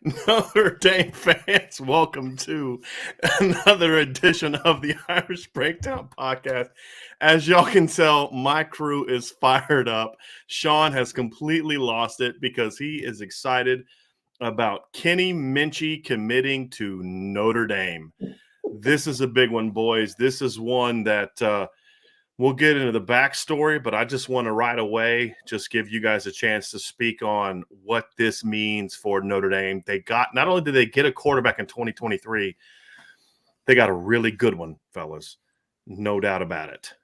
Notre Dame fans, welcome to another edition of the Irish Breakdown podcast. As y'all can tell, my crew is fired up. Sean has completely lost it because he is excited about Kenny Minchey committing to Notre Dame. This is a big one, boys. This is one that we'll get into the backstory, but I just want to right away just give you guys a chance to speak on what this means for Notre Dame. Not only did they get a quarterback in 2023, they got a really good one, fellas. No doubt about it.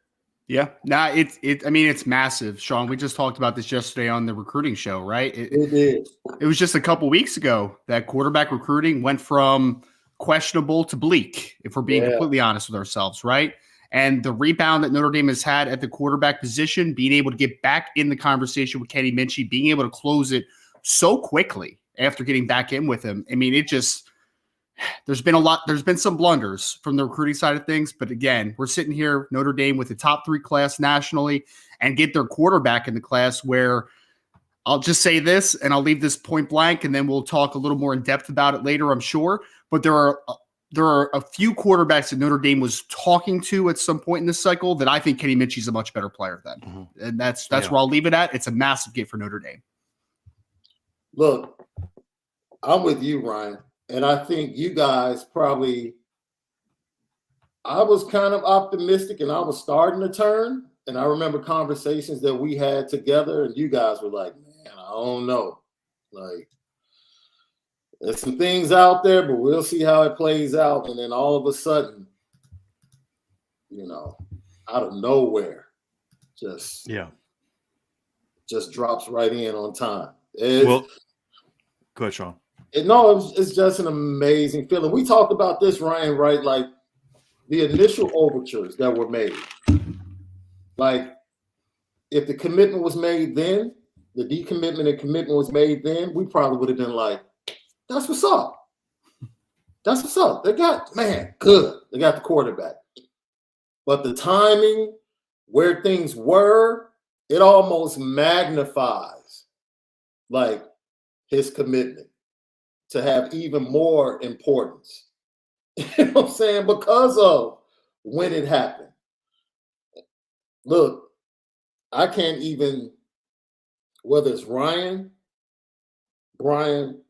Yeah, it's massive, Sean. We just talked about this yesterday on the recruiting show, right? It was just a couple weeks ago that quarterback recruiting went from questionable to bleak, if we're being completely honest with ourselves, right? And the rebound that Notre Dame has had at the quarterback position, being able to get back in the conversation with Kenny Minchey, being able to close it so quickly after getting back in with him. I mean, there's been some blunders from the recruiting side of things. But again, we're sitting here, Notre Dame with the top 3 class nationally, and get their quarterback in the class where I'll just say this, and I'll leave this point blank, and then we'll talk a little more in depth about it later, I'm sure. But there are a few quarterbacks that Notre Dame was talking to at some point in this cycle that I think Kenny Minchey's a much better player than. Mm-hmm. And that's where I'll leave it at. It's a massive get for Notre Dame. Look, I'm with you, Ryan. And I think you guys I was kind of optimistic and I was starting to turn. And I remember conversations that we had together and you guys were like, man, I don't know. Like, there's some things out there, but we'll see how it plays out. And then all of a sudden, out of nowhere, just drops right in on time. Go ahead, Sean. It's just an amazing feeling. We talked about this, Ryan, right? Like the initial overtures that were made. Like if the commitment was made then, the decommitment and commitment was made then, we probably would have been like, that's what's up. That's what's up. They got the quarterback. But the timing, where things were, it almost magnifies like his commitment to have even more importance. You know what I'm saying? Because of when it happened. Look, I can't even, whether it's Ryan, Brian,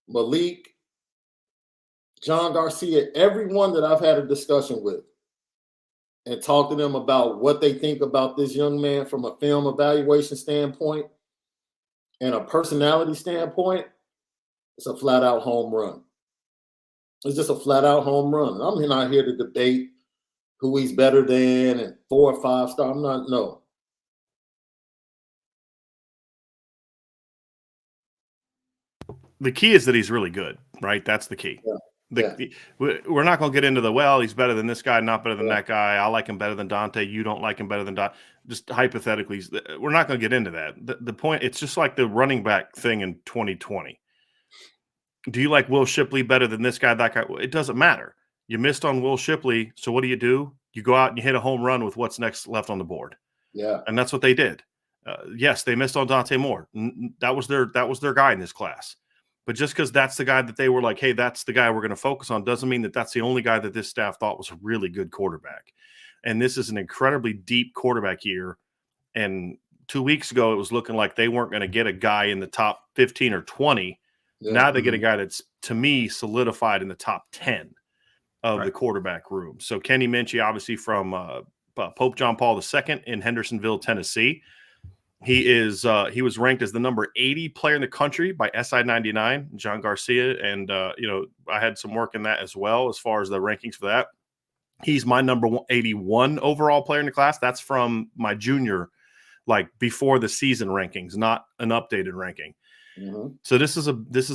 Malik, John Garcia, everyone that I've had a discussion with and talked to them about what they think about this young man from a film evaluation standpoint and a personality standpoint, it's a flat-out home run. It's just a flat-out home run. I'm not here to debate who he's better than and 4 or 5 star. I'm not, no. The key is that he's really good, right? That's the key. We're not going to get into he's better than this guy, not better than that guy. I like him better than Dante. You don't like him better than Dante. Just hypothetically, we're not going to get into that. The point, it's just like the running back thing in 2020. Do you like Will Shipley better than this guy, that guy? It doesn't matter. You missed on Will Shipley, so what do? You go out and you hit a home run with what's next left on the board. Yeah. And that's what they did. Yes, they missed on Dante Moore. That was their guy in this class. But just because that's the guy that they were like, hey, that's the guy we're going to focus on, doesn't mean that that's the only guy that this staff thought was a really good quarterback. And this is an incredibly deep quarterback year. And 2 weeks ago, it was looking like they weren't going to get a guy in the top 15 or 20. Yeah. Now they get a guy that's, to me, solidified in the top 10 of the quarterback room. So Kenny Minchey, obviously from Pope John Paul II in Hendersonville, Tennessee. He was ranked as the number 80 player in the country by SI 99, John Garcia. And, I had some work in that as well as far as the rankings for that. He's my number 81 overall player in the class. That's from my junior, like before the season rankings, not an updated ranking. Mm-hmm. So this is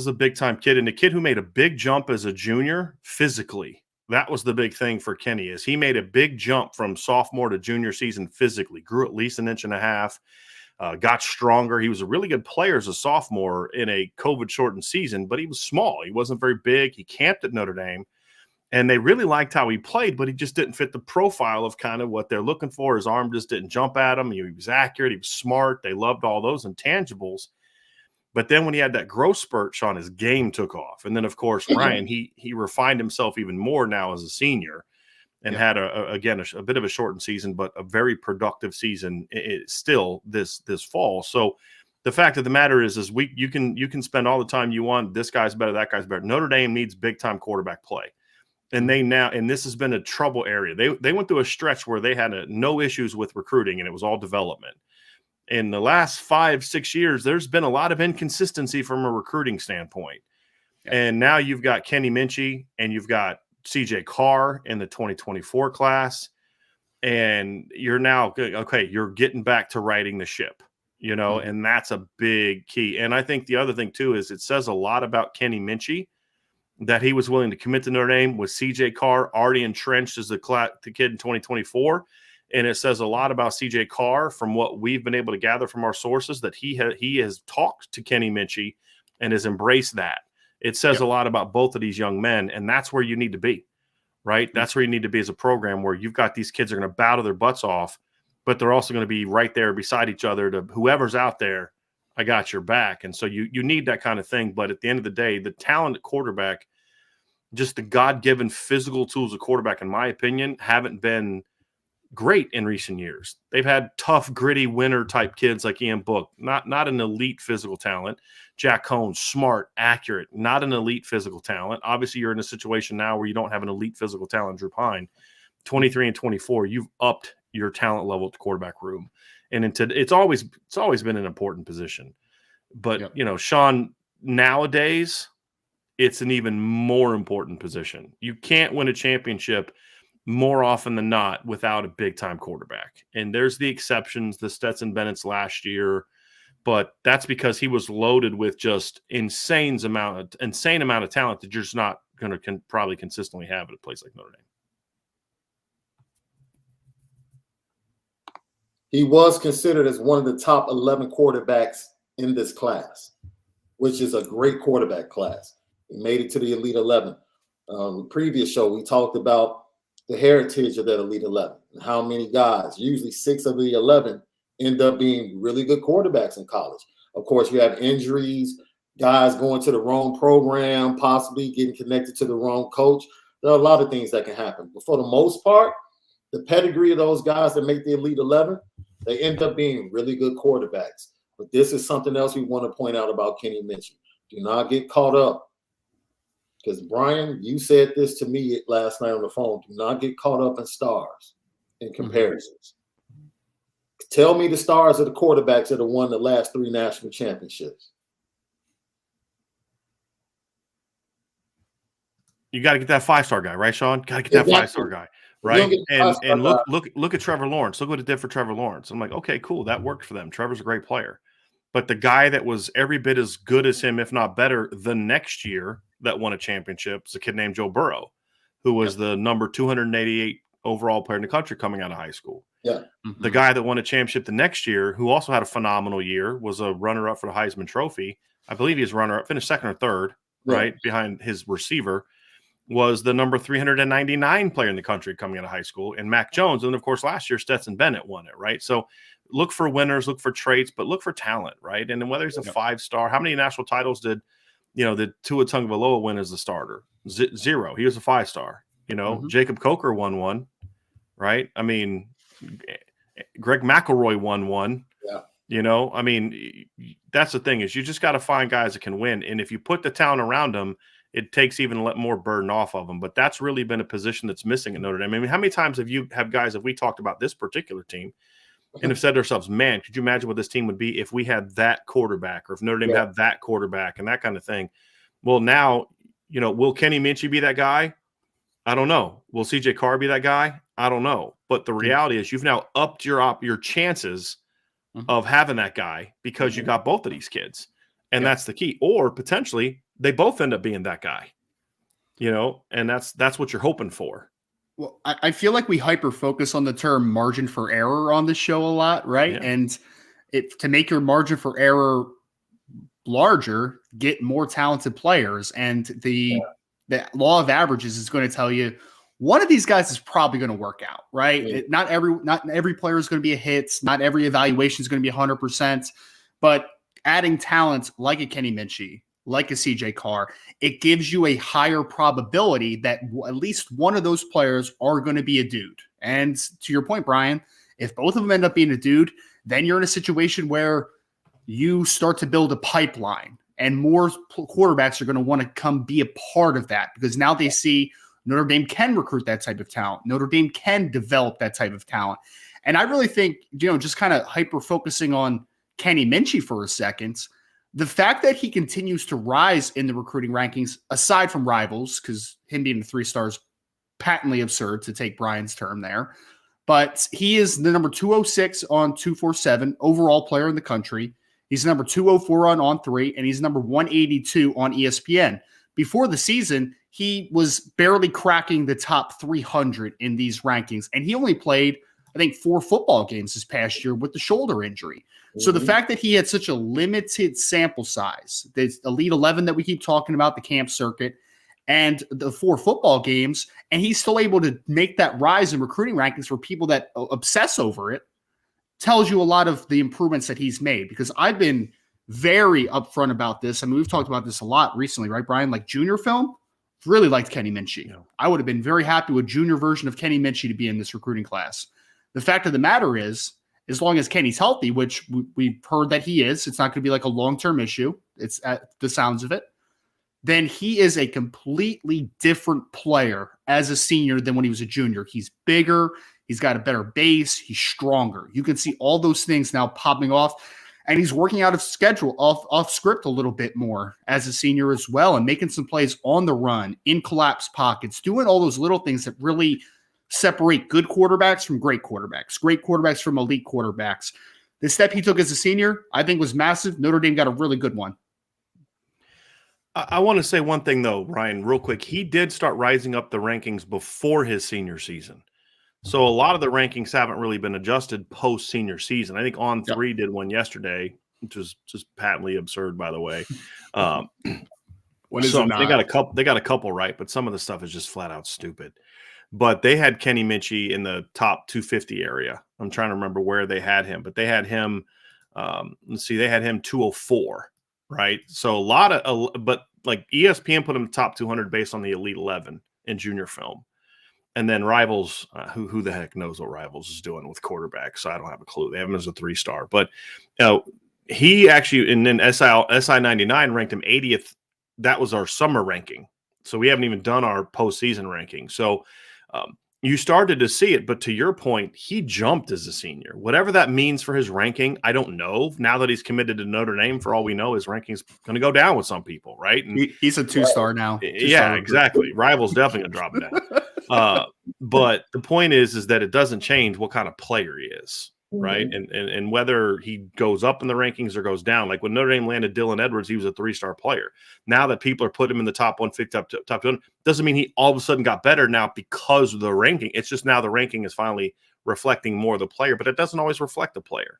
a big time kid, and a kid who made a big jump as a junior physically. That was the big thing for Kenny, is he made a big jump from sophomore to junior season physically, grew at least 1.5 inches, got stronger. He was a really good player as a sophomore in a COVID-shortened season, but he was small. He wasn't very big. He camped at Notre Dame, and they really liked how he played, but he just didn't fit the profile of kind of what they're looking for. His arm just didn't jump at him. He was accurate. He was smart. They loved all those intangibles. But then when he had that growth spurt, Sean, his game took off. And then, of course, Ryan, he refined himself even more now as a senior and had, a bit of a shortened season, but a very productive season still this fall. So the fact of the matter is you can spend all the time you want. This guy's better, that guy's better. Notre Dame needs big-time quarterback play. And this has been a trouble area. They went through a stretch where they had no issues with recruiting, and it was all development. In the last 5-6 years, there's been a lot of inconsistency from a recruiting standpoint. Yeah. And now you've got Kenny Minchey and you've got CJ Carr in the 2024 class. And you're now, okay, you're getting back to righting the ship, and that's a big key. And I think the other thing, too, is it says a lot about Kenny Minchey that he was willing to commit to Notre Dame with CJ Carr already entrenched as the kid in 2024. And it says a lot about CJ Carr from what we've been able to gather from our sources that he has talked to Kenny Minchey and has embraced that. It says a lot about both of these young men, and that's where you need to be, right? Mm-hmm. That's where you need to be as a program where you've got these kids are going to battle their butts off, but they're also going to be right there beside each other to whoever's out there, I got your back. And so you need that kind of thing. But at the end of the day, the talent at quarterback, just the God-given physical tools of quarterback, in my opinion, haven't been great in recent years. They've had tough, gritty winner type kids like Ian Book, not an elite physical talent. Jack Cohn, smart, accurate, not an elite physical talent. Obviously, you're in a situation now where you don't have an elite physical talent. Drew Pine, 23 and 24, you've upped your talent level at the quarterback room, and it's always been an important position. But Sean, nowadays it's an even more important position. You can't win a championship more often than not without a big-time quarterback. And there's the exceptions, the Stetson Bennett's last year, but that's because he was loaded with just insane amount of talent that you're just not going to probably consistently have at a place like Notre Dame. He was considered as one of the top 11 quarterbacks in this class, which is a great quarterback class. He made it to the Elite 11. The previous show, we talked about the heritage of that Elite 11 and how many guys, usually 6 of the 11, end up being really good quarterbacks in college. Of course, you have injuries, guys going to the wrong program, possibly getting connected to the wrong coach. There are a lot of things that can happen. But for the most part, the pedigree of those guys that make the Elite 11, they end up being really good quarterbacks. But this is something else we want to point out about Kenny Minchey. Do not get caught up. Because, Brian, you said this to me last night on the phone. Do not get caught up in stars and comparisons. Mm-hmm. Tell me the stars of the quarterbacks that have won the last 3 national championships. You got to get that 5-star guy, right, Sean? Got to get that 5-star guy, right? And look at Trevor Lawrence. Look what it did for Trevor Lawrence. I'm like, okay, cool. That worked for them. Trevor's a great player. But the guy that was every bit as good as him, if not better, the next year that won a championship is a kid named Joe Burrow, who was the number 288 overall player in the country coming out of high school. Yeah. The guy that won a championship the next year, who also had a phenomenal year, was a runner-up for the Heisman Trophy. I believe he was runner-up, finished second or third, right, behind his receiver, was the number 399 player in the country coming out of high school, and Mac Jones. And, of course, last year Stetson Bennett won it, right? So look for winners, look for traits, but look for talent, right? And then whether he's a 5-star, how many national titles did Tua Tagovailoa win as a starter? 0. He was a 5-star. Jacob Coker won 1, right? I mean, Greg McElroy won 1. Yeah. I mean, that's the thing is you just got to find guys that can win. And if you put the talent around them, it takes even more burden off of them. But that's really been a position that's missing at Notre Dame. I mean, how many times have we talked about this particular team and have said to ourselves, man, could you imagine what this team would be if we had that quarterback or if Notre Dame had that quarterback and that kind of thing? Well, now, will Kenny Minchey be that guy? I don't know. Will CJ Carr be that guy? I don't know. But the reality is you've now upped your chances of having that guy because you got both of these kids. And that's the key. Or potentially they both end up being that guy, and that's what you're hoping for. Well, I feel like we hyper-focus on the term margin for error on this show a lot, right? Yeah. And to make your margin for error larger, get more talented players. And the law of averages is going to tell you one of these guys is probably going to work out, right? Yeah. Not every player is going to be a hit. Not every evaluation is going to be 100%. But adding talent like a Kenny Minchey, like a CJ Carr, it gives you a higher probability that at least one of those players are going to be a dude. And to your point, Brian, if both of them end up being a dude, then you're in a situation where you start to build a pipeline, and more quarterbacks are going to want to come be a part of that because now they see Notre Dame can recruit that type of talent. Notre Dame can develop that type of talent. And I really think, just kind of hyper-focusing on Kenny Minchey for a second, the fact that he continues to rise in the recruiting rankings, aside from rivals, because him being a 3-star is patently absurd, to take Brian's term there, but he is the number 206 on 247 overall player in the country. He's number 204 on On3, and he's number 182 on ESPN. Before the season, he was barely cracking the top 300 in these rankings, and he only played, I think, 4 football games this past year with the shoulder injury. So the fact that he had such a limited sample size, the Elite 11 that we keep talking about, the camp circuit, and the 4 football games, and he's still able to make that rise in recruiting rankings for people that obsess over it, tells you a lot of the improvements that he's made, because I've been very upfront about this. I mean, we've talked about this a lot recently, right, Brian? Like junior film, really liked Kenny Minchey. Yeah. I would have been very happy with junior version of Kenny Minchey to be in this recruiting class. The fact of the matter is, as long as Kenny's healthy, which we've heard that he is, it's not going to be like a long-term issue. It's at the sounds of it. Then he is a completely different player as a senior than when he was a junior. He's bigger. He's got a better base. He's stronger. You can see all those things now popping off. And he's working out of schedule, off script a little bit more as a senior as well, and making some plays on the run, in collapse pockets, doing all those little things that really separate good quarterbacks from great quarterbacks from elite quarterbacks. The step he took as a senior, I think, was massive. Notre Dame got a really good one. I want to say one thing, though, Ryan, real quick. He did start rising up the rankings before his senior season. So a lot of the rankings haven't really been adjusted post-senior season. I think On3 did one yesterday, which was just patently absurd, by the way. What is it not? They got a couple right, but some of the stuff is just flat out stupid. But they had Kenny Minchey in the top 250 area. I'm trying to remember where they had him, but they had him. They had him 204, right? So but like ESPN put him top 200 based on the Elite 11 in junior film. And then Rivals, who the heck knows what Rivals is doing with quarterbacks? So I don't have a clue. They have him as a 3-star. But he actually, and then SI 99 ranked him 80th. That was our summer ranking. So we haven't even done our postseason ranking. So you started to see it. But to your point, he jumped as a senior. Whatever that means for his ranking, I don't know. Now that he's committed to Notre Dame, for all we know, his ranking's going to go down with some people, right? And he's a 2-star now. Yeah, exactly. Rivals definitely going to drop him down. But the point is that it doesn't change what kind of player he is, right? And whether he goes up in the rankings or goes down. Like when Notre Dame landed Dylan Edwards, he was a 3-star player. Now that people are putting him in the top 150, top 200, doesn't mean he all of a sudden got better now because of the ranking. It's just now the ranking is finally reflecting more of the player, but it doesn't always reflect the player.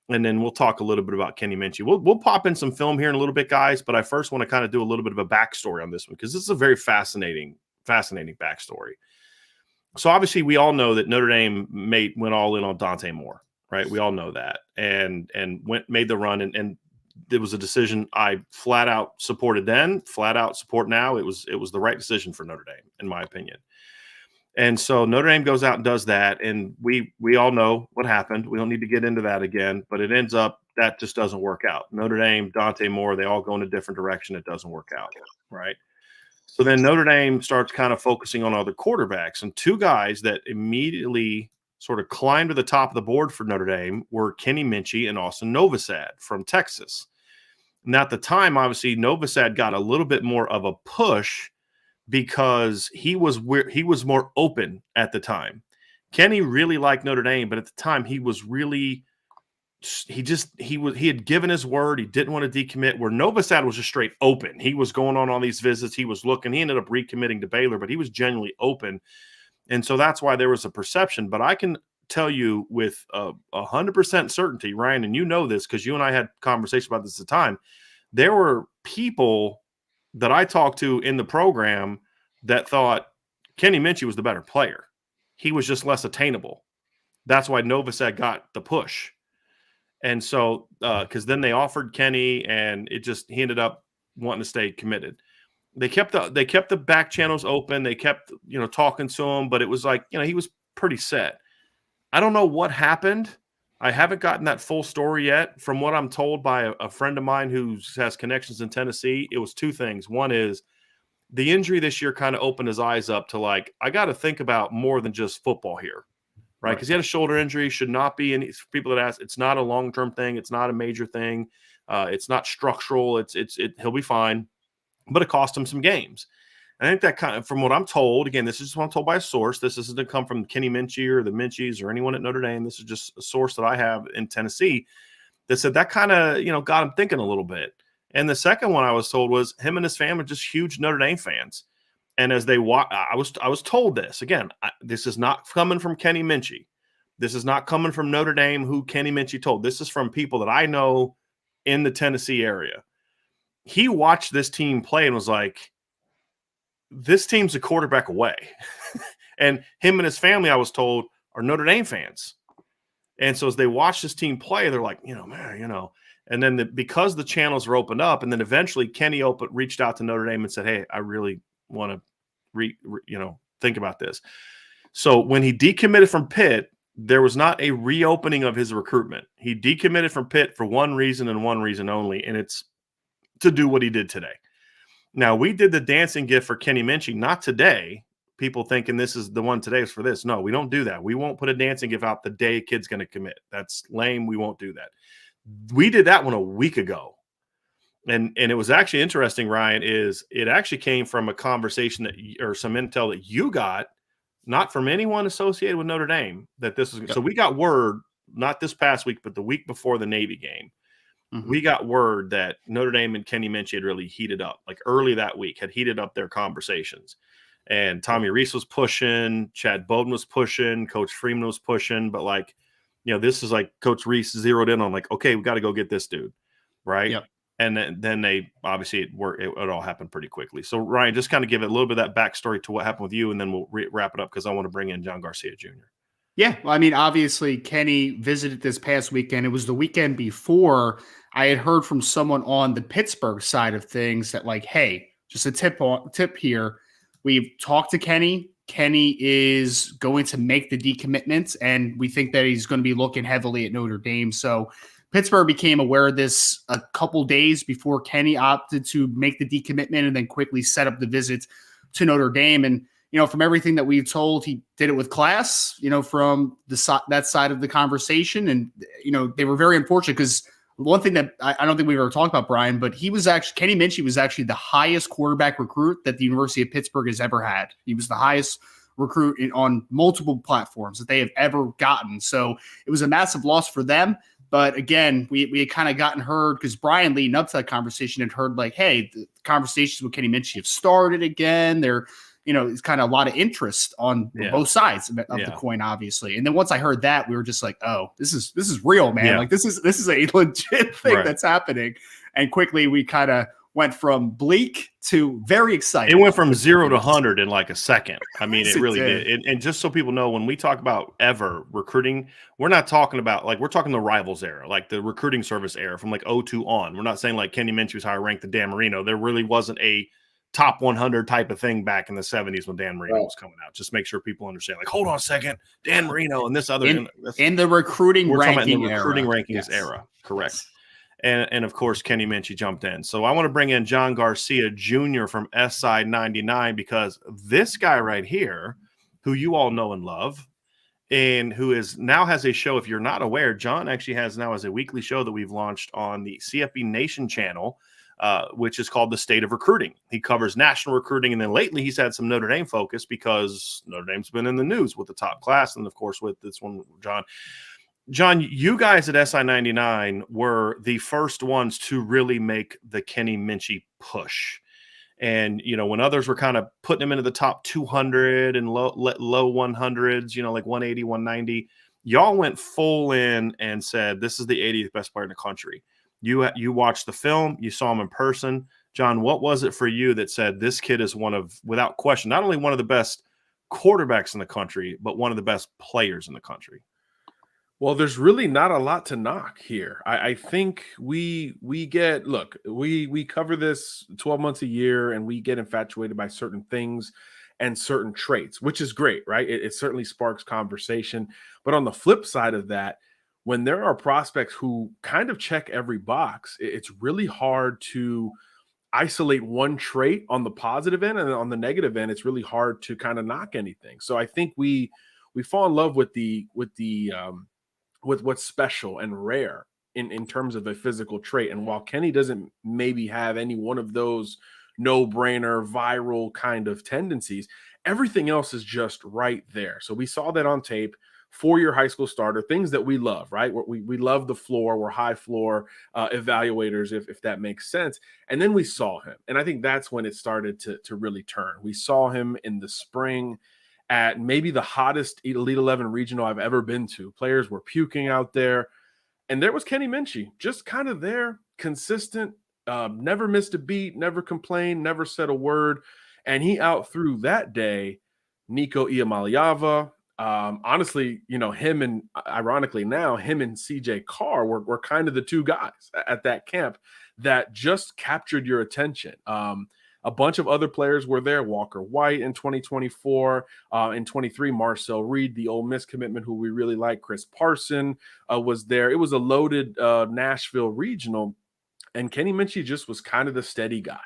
And then we'll talk a little bit about Kenny Minchey. We'll pop in some film here in a little bit, guys, but I first want to kind of do a little bit of a backstory on this one because this is a very fascinating backstory. So obviously we all know that Notre Dame went all in on Dante Moore, right? We all know that, and made the run, and it was a decision I flat out supported then, flat out support now. It was the right decision for Notre Dame, in my opinion. And so Notre Dame goes out and does that, and we all know what happened. We don't need to get into that again, but it ends up that just doesn't work out. Notre Dame, Dante Moore, they all go in a different direction. It doesn't work out, right? So then Notre Dame starts kind of focusing on other quarterbacks, and 2 guys that immediately sort of climbed to the top of the board for Notre Dame were Kenny Minchey and Austin Novosad from Texas. Now at the time, obviously, Novosad got a little bit more of a push because he was more open at the time. Kenny really liked Notre Dame, but at the time he was really he had given his word. He didn't want to decommit, where Novosad was just straight open. He was going on all these visits. He was looking. He ended up recommitting to Baylor, but he was genuinely open. And so that's why there was a perception. But I can tell you with 100% certainty, Ryan, and you know this because you and I had conversations about this at the time, there were people that I talked to in the program that thought Kenny Minchey was the better player. He was just less attainable. That's why Novosad got the push. And so, because then they offered Kenny, and he ended up wanting to stay committed. They kept the back channels open. They kept, talking to him, but it was like, he was pretty set. I don't know what happened. I haven't gotten that full story yet. From what I'm told by a friend of mine who has connections in Tennessee, it was two things. One is the injury this year kind of opened his eyes up to like, I got to think about more than just football here. Right, because he had a shoulder injury, should not be any people that ask. It's not a long-term thing. It's not a major thing. It's not structural. He'll be fine, but it cost him some games. And I think that kind of, from what I'm told, again, this is just what I'm told by a source. This isn't to come from Kenny Minchey or the Mincheys or anyone at Notre Dame. This is just a source that I have in Tennessee that said that kind of, got him thinking a little bit. And the second one I was told was him and his family are just huge Notre Dame fans. And as they walk, I was told this again. This is not coming from Kenny Minchey. This is not coming from Notre Dame, who Kenny Minchey told. This is from people that I know in the Tennessee area. He watched this team play and was like, "This team's a quarterback away." And him and his family, I was told, are Notre Dame fans. And so as they watch this team play, they're like, man. And then because the channels were opened up, and then eventually Kenny reached out to Notre Dame and said, "Hey, I really want to think about this." So when he decommitted from Pitt, there was not a reopening of his recruitment. He decommitted from Pitt for one reason and one reason only, and it's to do what he did today. Now, we did the dancing gift for Kenny Minchey, not today. People thinking this is the one today is for this. No, we don't do that. We won't put a dancing gift out the day a kid's going to commit. That's lame. We won't do that. We did that one a week ago. And it was actually interesting, Ryan, is it actually came from a conversation or some intel that you got, not from anyone associated with Notre Dame, that this was. Yep. So we got word, not this past week, but the week before the Navy game, we got word that Notre Dame and Kenny Minchey had really heated up, like early that week, had heated up their conversations. And Tommy Rees was pushing, Chad Bowden was pushing, Coach Freeman was pushing, but like, this is like Coach Rees zeroed in on like, okay, we got to go get this dude, right? Yep. And then they obviously it all happened pretty quickly. So Ryan, just kind of give it a little bit of that backstory to what happened with you, and then we'll wrap it up because I want to bring in John Garcia Jr. Yeah, well, I mean, obviously Kenny visited this past weekend. It was the weekend before. I had heard from someone on the Pittsburgh side of things that like, hey, just a tip here. We've talked to Kenny. Kenny is going to make the decommitments, and we think that he's going to be looking heavily at Notre Dame. So Pittsburgh became aware of this a couple days before Kenny opted to make the decommitment and then quickly set up the visit to Notre Dame. And, from everything that we've told, he did it with class, from that side of the conversation. And, they were very unfortunate because one thing that I don't think we've ever talked about, Brian, but Kenny Minchey was actually the highest quarterback recruit that the University of Pittsburgh has ever had. He was the highest recruit on multiple platforms that they have ever gotten. So it was a massive loss for them. But again, we had kind of gotten heard because Brian, leading up to that conversation, had heard like, hey, the conversations with Kenny Minchey have started again. They're, it's kind of a lot of interest on both sides of the coin, obviously. And then once I heard that, we were just like, oh, this is real, man. Yeah. Like this is a legit thing that's happening. And quickly we kind of went from bleak to very excited. It went from 0 to 100 in like a second. I mean, it really did. And just so people know, when we talk about ever recruiting, we're not talking about we're talking the rivals era, like the recruiting service era from like 02 on. We're not saying like Kenny Minchey was higher ranked than Dan Marino. There really wasn't a top 100 type of thing back in the 70s when Dan Marino was coming out. Just make sure people understand. Like, hold on a second, Dan Marino and this other in the recruiting rankings era. Correct. Yes. And of course, Kenny Minchey jumped in. So I want to bring in John Garcia Jr. from SI 99 because this guy right here, who you all know and love, and who now has a show. If you're not aware, John actually has a weekly show that we've launched on the CFB Nation channel, which is called The State of Recruiting. He covers national recruiting, and then lately he's had some Notre Dame focus because Notre Dame's been in the news with the top class, and of course with this one, John, you guys at SI99 were the first ones to really make the Kenny Minchey push. And, when others were kind of putting him into the top 200 and low 100s, like 180, 190, y'all went full in and said, this is the 80th best player in the country. You watched the film, you saw him in person. John, what was it for you that said this kid is without question, not only one of the best quarterbacks in the country, but one of the best players in the country? Well, there's really not a lot to knock here. I think we cover this 12 months a year and we get infatuated by certain things and certain traits, which is great, right? It certainly sparks conversation. But on the flip side of that, when there are prospects who kind of check every box, it's really hard to isolate one trait on the positive end, and on the negative end, it's really hard to kind of knock anything. So I think we fall in love with with what's special and rare in terms of a physical trait. And while Kenny doesn't maybe have any one of those no-brainer viral kind of tendencies, everything else is just right there. So we saw that on tape. 4-year high school starter, things that we love, right? We love the floor. We're high floor evaluators, if that makes sense. And then we saw him. And I think that's when it started to really turn. We saw him in the spring at maybe the hottest Elite 11 regional I've ever been to. Players were puking out there. And there was Kenny Minchey, just kind of there, consistent, never missed a beat, never complained, never said a word. And he outthrew that day Nico Iamaleava. Honestly, him and ironically now, him and CJ Carr were kind of the two guys at that camp that just captured your attention. A bunch of other players were there. Walker White in 2024. In 23, Marcel Reed, the Ole Miss commitment who we really like. Chris Parson was there. It was a loaded Nashville regional, and Kenny Minchey just was kind of the steady guy.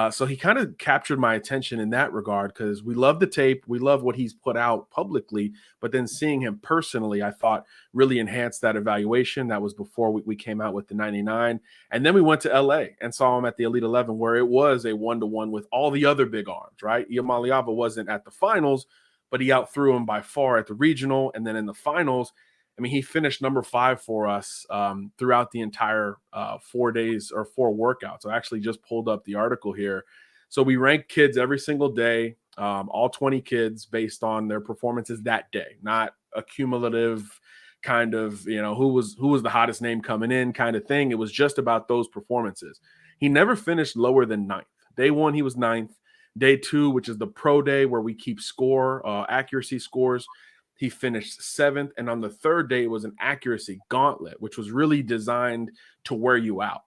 So he kind of captured my attention in that regard because we love the tape. We love what he's put out publicly, but then seeing him personally, I thought really enhanced that evaluation. That was before we came out with the 99. And then we went to LA and saw him at the Elite 11 where it was a 1-to-1 with all the other big arms, right? Iamaleava wasn't at the finals, but he outthrew him by far at the regional. And then in the finals, I mean, he finished number 5 for us throughout the entire 4 days or 4 workouts. I actually just pulled up the article here. So we rank kids every single day, all 20 kids based on their performances that day, not a cumulative kind of, who was the hottest name coming in kind of thing. It was just about those performances. He never finished lower than 9th. Day 1, he was 9th. Day 2, which is the pro day where we keep accuracy scores, he finished 7th. And on the 3rd day, it was an accuracy gauntlet, which was really designed to wear you out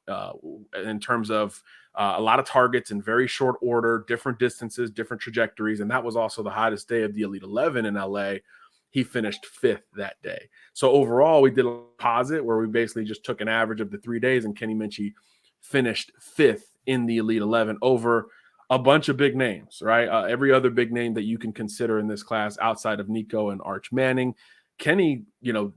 in terms of a lot of targets in very short order, different distances, different trajectories. And that was also the hottest day of the Elite 11 in LA. He finished 5th that day. So overall, we did a composite where we basically just took an average of the 3 days, and Kenny Minchey finished 5th in the Elite 11 over a bunch of big names, right? Every other big name that you can consider in this class outside of Nico and Arch Manning. Kenny,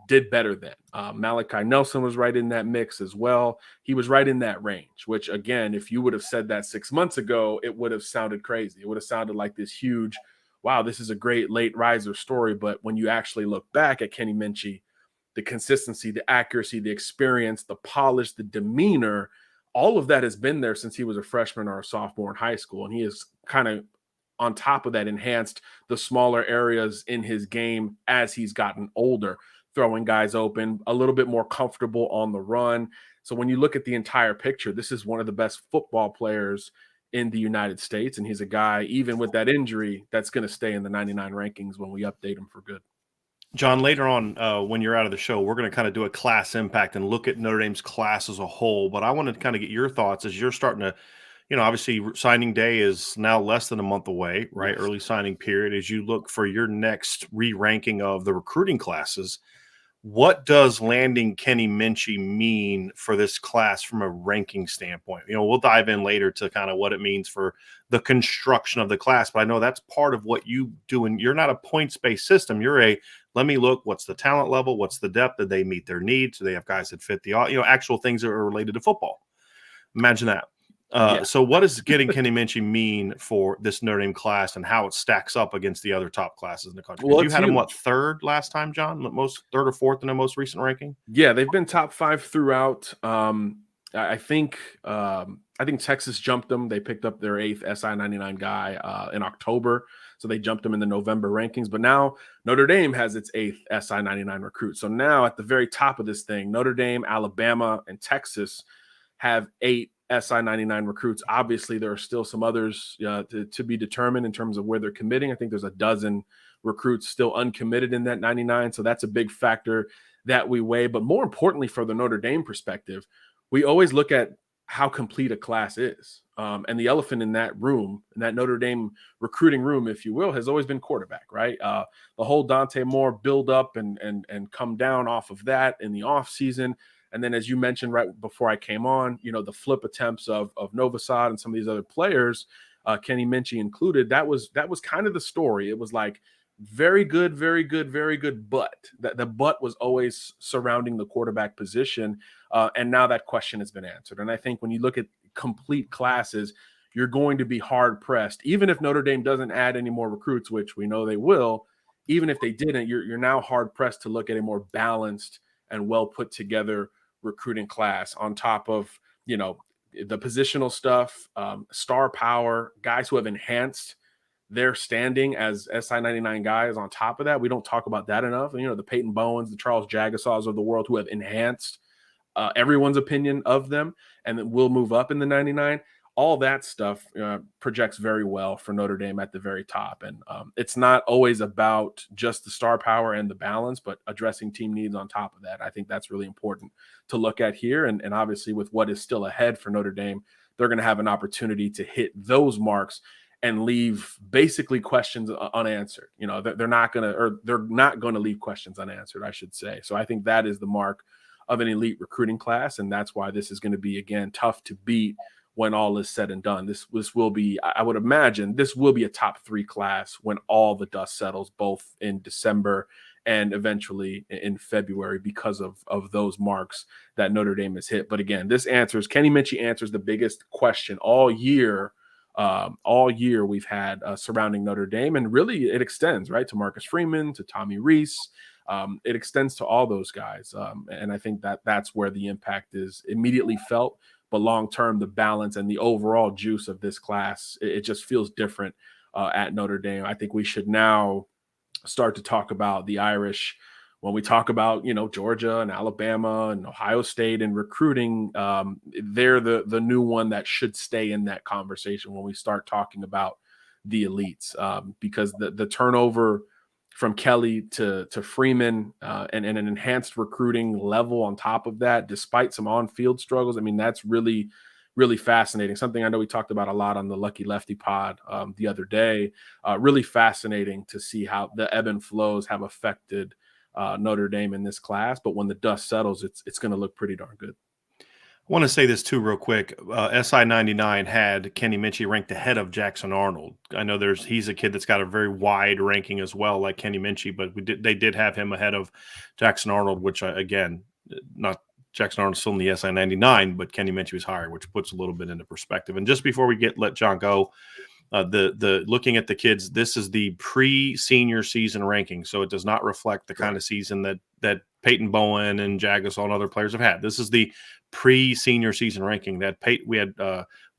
did better than. Malachi Nelson was right in that mix as well. He was right in that range, which, again, if you would have said that 6 months ago, it would have sounded crazy. It would have sounded like this huge, wow, this is a great late riser story. But when you actually look back at Kenny Minchey, the consistency, the accuracy, the experience, the polish, the demeanor, all of that has been there since he was a freshman or a sophomore in high school. And he is kind of on top of that enhanced the smaller areas in his game as he's gotten older, throwing guys open, a little bit more comfortable on the run. So when you look at the entire picture, this is one of the best football players in the United States. And he's a guy, even with that injury, that's going to stay in the 99 rankings when we update him for good. John, later on, when you're out of the show, we're going to kind of do a class impact and look at Notre Dame's class as a whole. But I wanted to kind of get your thoughts as you're starting to, obviously signing day is now less than a month away, right? Yes. Early signing period. As you look for your next re-ranking of the recruiting classes, what does landing Kenny Minchey mean for this class from a ranking standpoint? We'll dive in later to kind of what it means for the construction of the class, but I know that's part of what you do. And you're not a points-based system. You're let me look, what's the talent level? What's the depth? Did they meet their needs? Do they have guys that fit the, actual things that are related to football? Imagine that. So what does getting Kenny Minchey mean for this Notre Dame class and how it stacks up against the other top classes in the country? Well, you had him, 3rd last time, John? 3rd or 4th in the most recent ranking? Yeah, they've been top 5 throughout. I think Texas jumped them. They picked up their 8th SI 99 guy in October. So they jumped them in the November rankings. But now Notre Dame has its 8th SI 99 recruit. So now at the very top of this thing, Notre Dame, Alabama, and Texas have 8 SI 99 recruits. Obviously, there are still some others to be determined in terms of where they're committing. I think there's a dozen recruits still uncommitted in that 99. So that's a big factor. that we weigh. But more importantly, for the Notre Dame perspective, we always look at how complete a class is. And the elephant in that room, in that Notre Dame recruiting room, if you will, has always been quarterback, right? The whole Dante Moore build up and come down off of that in the offseason. And then, as you mentioned right before I came on, the flip attempts of Novosad and some of these other players, Kenny Minchey included, that was kind of the story. It was like very good, very good, very good, but the but was always surrounding the quarterback position. And now that question has been answered. And I think when you look at complete classes, you're going to be hard pressed, even if Notre Dame doesn't add any more recruits, which we know they will. Even if they didn't, you're now hard pressed to look at a more balanced and well put together recruiting class on top of the positional stuff, star power, guys who have enhanced their standing as SI-99 guys. On top of that, we don't talk about that enough. The Peyton Bowens, the Charles Jagasaws of the world, who have enhanced everyone's opinion of them, and then will move up in the 99. All that stuff projects very well for Notre Dame at the very top. And it's not always about just the star power and the balance, but addressing team needs on top of that. I think that's really important to look at here. And obviously, with what is still ahead for Notre Dame, they're going to have an opportunity to hit those marks and leave basically questions unanswered. They're not going to leave questions unanswered, I should say. So I think that is the mark of an elite recruiting class. And that's why this is going to be, again, tough to beat when all is said and done. This will be, I would imagine, this will be a top 3 class when all the dust settles, both in December and eventually in February, because of those marks that Notre Dame has hit. But again, Kenny Minchey answers the biggest question all year. All year we've had surrounding Notre Dame, and really it extends right to Marcus Freeman, to Tommy Rees. It extends to all those guys. And I think that's where the impact is immediately felt. But long-term, the balance and the overall juice of this class, it just feels different at Notre Dame. I think we should now start to talk about the Irish when we talk about, Georgia and Alabama and Ohio State and recruiting. They're the new one that should stay in that conversation when we start talking about the elites, because the turnover from Kelly to Freeman and an enhanced recruiting level on top of that, despite some on-field struggles. I mean, that's really, really fascinating. Something I know we talked about a lot on the Lucky Lefty pod the other day. Really fascinating to see how the ebb and flows have affected Notre Dame in this class. But when the dust settles, it's going to look pretty darn good. I want to say this too real quick. SI-99 had Kenny Minchey ranked ahead of Jackson Arnold. I know he's a kid that's got a very wide ranking as well, like Kenny Minchey, but they did have him ahead of Jackson Arnold, which again, not Jackson Arnold still in the SI-99, but Kenny Minchey was higher, which puts a little bit into perspective. And just before we let John go, the looking at the kids, this is the pre-senior season ranking, so it does not reflect the kind of season that Peyton Bowen and Jagasaw and other players have had. This is the pre-senior season ranking that we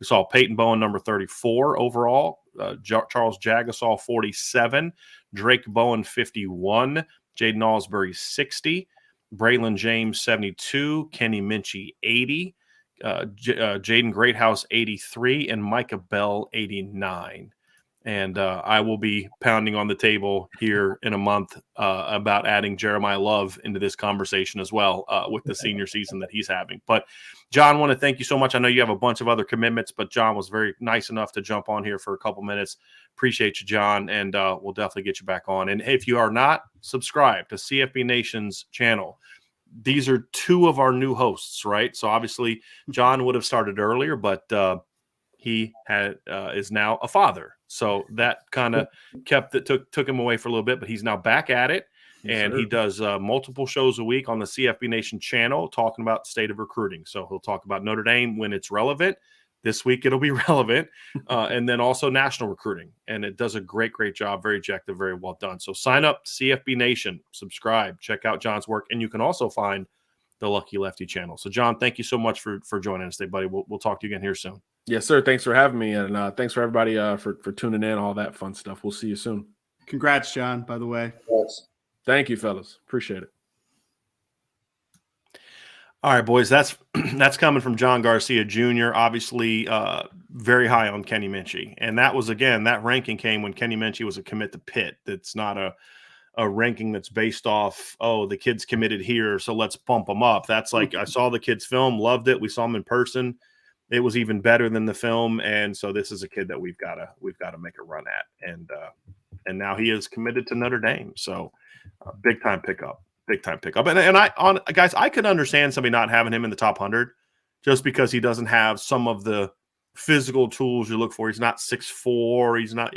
saw Peyton Bowen number 34 overall, Charles Jagasaw 47, Drake Bowen 51, Jaden Alsbury 60, Braylon James 72, Kenny Minchey 80, Jaden Greathouse 83, and Micah Bell 89. And I will be pounding on the table here in a month about adding Jeremiah Love into this conversation as well with the senior season that he's having. But, John, I want to thank you so much. I know you have a bunch of other commitments, but John was very nice enough to jump on here for a couple minutes. Appreciate you, John, and we'll definitely get you back on. And if you are not subscribed to CFB Nation's channel, these are 2 of our new hosts, right? So obviously John would have started earlier, but he is now a father. So that kind of took him away for a little bit, but he's now back at it. And he does multiple shows a week on the CFB Nation channel talking about the state of recruiting. So he'll talk about Notre Dame when it's relevant. This week it'll be relevant. And then also national recruiting. And it does a great job. Very objective, very well done. So sign up, CFB Nation, subscribe, check out John's work. And you can also find the Lucky Lefty channel. So, John, thank you so much for joining us today, buddy. We'll talk to you again here soon. Yes, sir. Thanks for having me. And thanks for everybody for tuning in, all that fun stuff. We'll see you soon. Congrats, John, by the way. Yes. Thank you, fellas. Appreciate it. All right, boys, that's coming from John Garcia Jr., obviously very high on Kenny Minchey. And that was, again, that ranking came when Kenny Minchey was a commit to Pitt. That's not a ranking that's based off, oh, the kid's committed here, so let's bump them up. That's like, I saw the kid's film, loved it. We saw him in person. It was even better than the film. And so this is a kid that we've got to make a run at. And now he is committed to Notre Dame. So big time pickup. And guys, I could understand somebody not having him in the top 100 just because he doesn't have some of the physical tools you look for. He's not 6'4". He's not,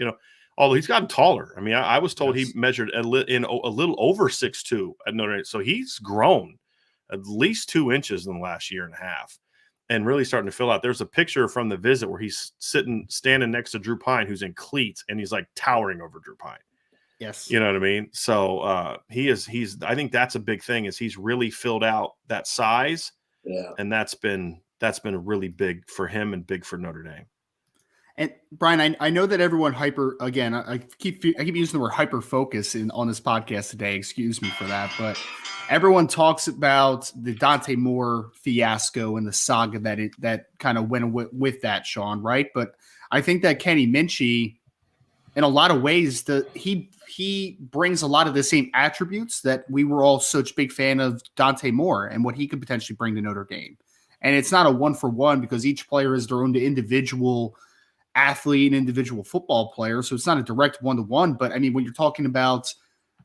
although he's gotten taller. I mean, I was told he measured a little over 6'2" at Notre Dame. So he's grown at least 2 inches in the last year and a half and really starting to fill out. There's a picture from the visit where he's standing next to Drew Pine, who's in cleats, and he's like towering over Drew Pine. Yes. You know what I mean? So I think that's a big thing is he's really filled out that size. Yeah. And that's been really big for him and big for Notre Dame. And Brian, I know that everyone I keep using the word hyper focus on this podcast today. Excuse me for that, but everyone talks about the Dante Moore fiasco and the saga that kind of went with that, Sean, right? But I think that Kenny Minchey, in a lot of ways, he brings a lot of the same attributes that we were all such big fan of Dante Moore and what he could potentially bring to Notre Dame. And it's not a 1-for-1 because each player is their own individual athlete and individual football player. So it's not a direct 1-to-1. But I mean, when you're talking about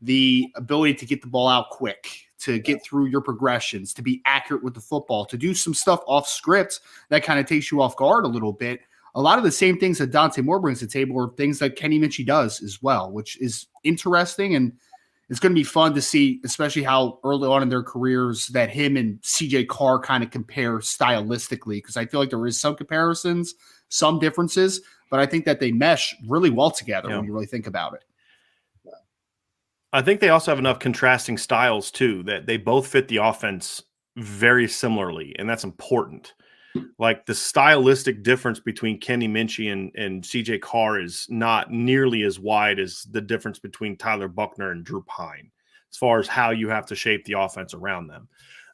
the ability to get the ball out quick, to get through your progressions, to be accurate with the football, to do some stuff off script that kind of takes you off guard a little bit. A lot of the same things that Dante Moore brings to the table are things that Kenny Minchey does as well, which is interesting. And it's going to be fun to see, especially how early on in their careers that him and CJ Carr kind of compare stylistically, because I feel like there is some comparisons, some differences, but I think that they mesh really well together when you really think about it. I think they also have enough contrasting styles too, that they both fit the offense very similarly. And that's important. Like the stylistic difference between Kenny Minchey and CJ Carr is not nearly as wide as the difference between Tyler Buckner and Drew Pine, as far as how you have to shape the offense around them.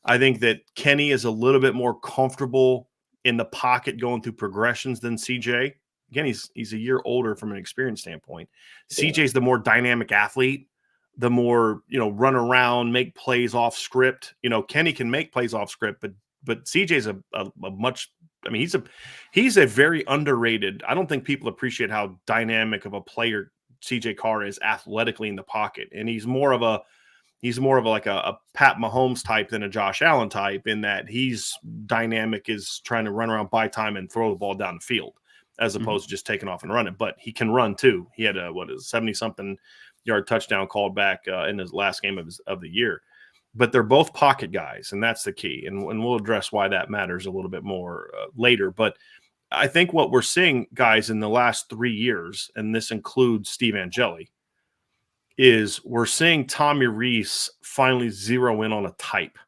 I think that Kenny is a little bit more comfortable in the pocket going through progressions than CJ. Again, he's a year older from an experience standpoint. CJ's the more dynamic athlete, the more, run around, make plays off script. Kenny can make plays off script, but CJ's he's a very underrated. I don't think people appreciate how dynamic of a player CJ Carr is athletically in the pocket. And he's more of a Pat Mahomes type than a Josh Allen type, in that he's dynamic, is trying to run around, buy time, and throw the ball down the field, as opposed to just taking off and running. But he can run too. He had a 70-something yard touchdown called back in his last game of the year. But they're both pocket guys, and that's the key. And we'll address why that matters a little bit more later. But I think what we're seeing, guys, in the last 3 years, and this includes Steve Angeli, is we're seeing Tommy Rees finally zero in on a type.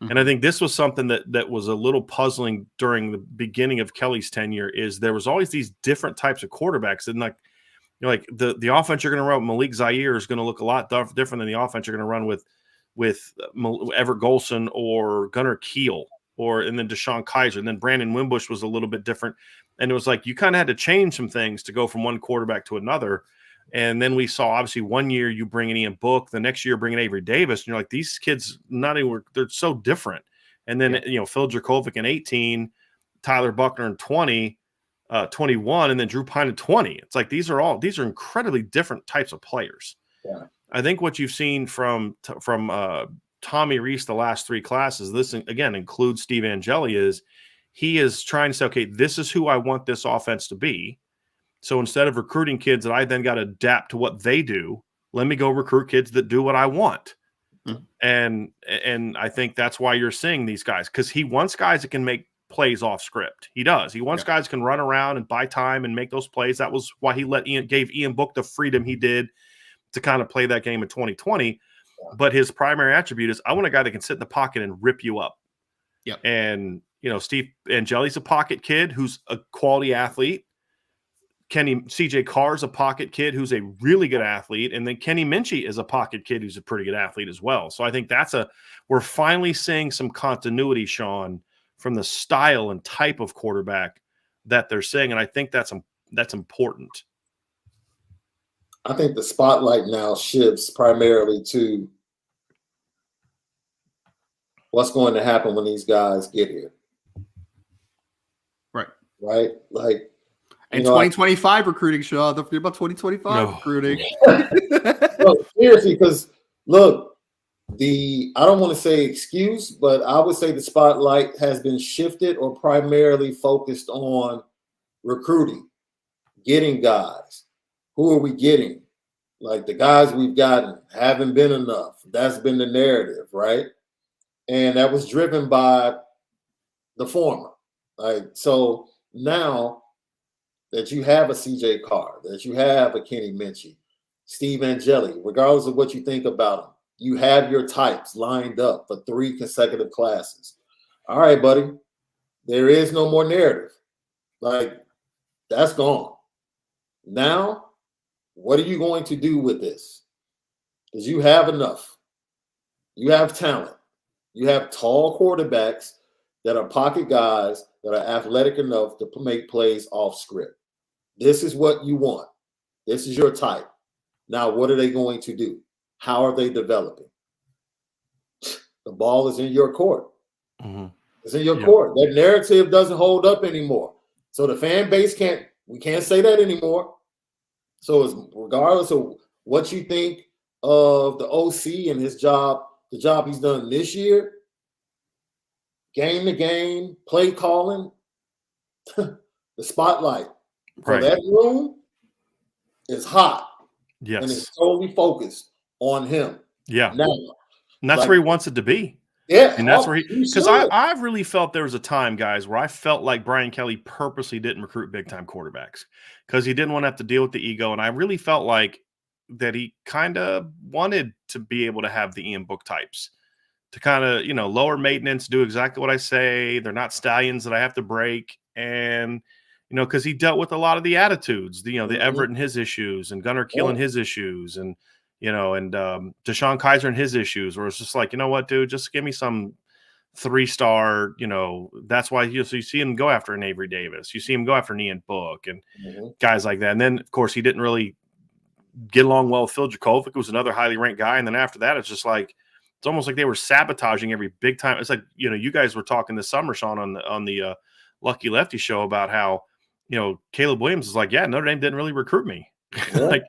And I think this was something that was a little puzzling during the beginning of Kelly's tenure, is there was always these different types of quarterbacks. And like the offense you're going to run with Malik Zaire is going to look a lot different than the offense you're going to run with Everett Golson or Gunnar Keel, and then Deshaun Kaiser, and then Brandon Wimbush was a little bit different. And it was like you kind of had to change some things to go from one quarterback to another. And then we saw, obviously, one year you bring in Ian Book, the next year bringing Avery Davis, and you're like, these kids they're so different. And then Phil Dracovic in 18, Tyler Buckner in 20, 21, and then Drew Pine in 20. It's like these are incredibly different types of players. Yeah. I think what you've seen from Tommy Rees the last 3 classes, this again includes Steve Angeli, is he is trying to say, okay, this is who I want this offense to be. So instead of recruiting kids that I then got to adapt to what they do, let me go recruit kids that do what I want. And I think that's why you're seeing these guys, because he wants guys that can make plays off script. He does. He wants guys that can run around and buy time and make those plays. That was why he gave Ian Book the freedom he did to kind of play that game in 2020. But his primary attribute is, I want a guy that can sit in the pocket and rip you up. Yep. And, Steve Angeli's a pocket kid who's a quality athlete. CJ Carr is a pocket kid who's a really good athlete. And then Kenny Minchey is a pocket kid who's a pretty good athlete as well. So I think we're finally seeing some continuity, Sean, from the style and type of quarterback that they're saying. And I think that's important. I think the spotlight now shifts primarily to what's going to happen when these guys get here. Right? Like, and 2025 recruiting, Shaw. Don't forget about 2025 recruiting. No, seriously, because look, I don't want to say excuse, but I would say the spotlight has been shifted or primarily focused on recruiting, getting guys. Who are we getting? Like the guys we've gotten haven't been enough. That's been the narrative, right? And that was driven by the former. Like, so now that you have a CJ Carr, that you have a Kenny Minchey, Steve Angeli, regardless of what you think about them, you have your types lined up for 3 consecutive classes. All right, buddy, there is no more narrative. Like, that's gone. Now, what are you going to do with this? Because you have enough. You have talent. You have tall quarterbacks that are pocket guys that are athletic enough to make plays off script. This is what you want. This is your type. Now, what are they going to do? How are they developing? The ball is in your court. Mm-hmm. It's in your court. That narrative doesn't hold up anymore. So the fan base can't say that anymore. So it's regardless of what you think of the OC and his job, the job he's done this year, game to game, play calling, the spotlight for that room is hot. Yes. And it's totally focused on him. Yeah. Now, and that's where he wants it to be. Yeah. And that's where because I've really felt there was a time, guys, where I felt like Brian Kelly purposely didn't recruit big time quarterbacks because he didn't want to have to deal with the ego. And I really felt like that he kind of wanted to be able to have the Ian Book types to kind of, lower maintenance, do exactly what I say. They're not stallions that I have to break. And, because he dealt with a lot of the attitudes, the Everett and his issues and Gunnar Kiel and his issues and, and Deshaun Kaiser and his issues, where it's just like, you know what, dude, just give me some 3-star, that's why you see him go after an Avery Davis. You see him go after an Ian Book and guys like that. And then, of course, he didn't really get along well with Phil Jakovic, who was another highly ranked guy. And then after that, it's just like, it's almost like they were sabotaging every big time. It's like, you guys were talking this summer, Sean, on the Lucky Lefty show about how, Caleb Williams is like, yeah, Notre Dame didn't really recruit me. Like,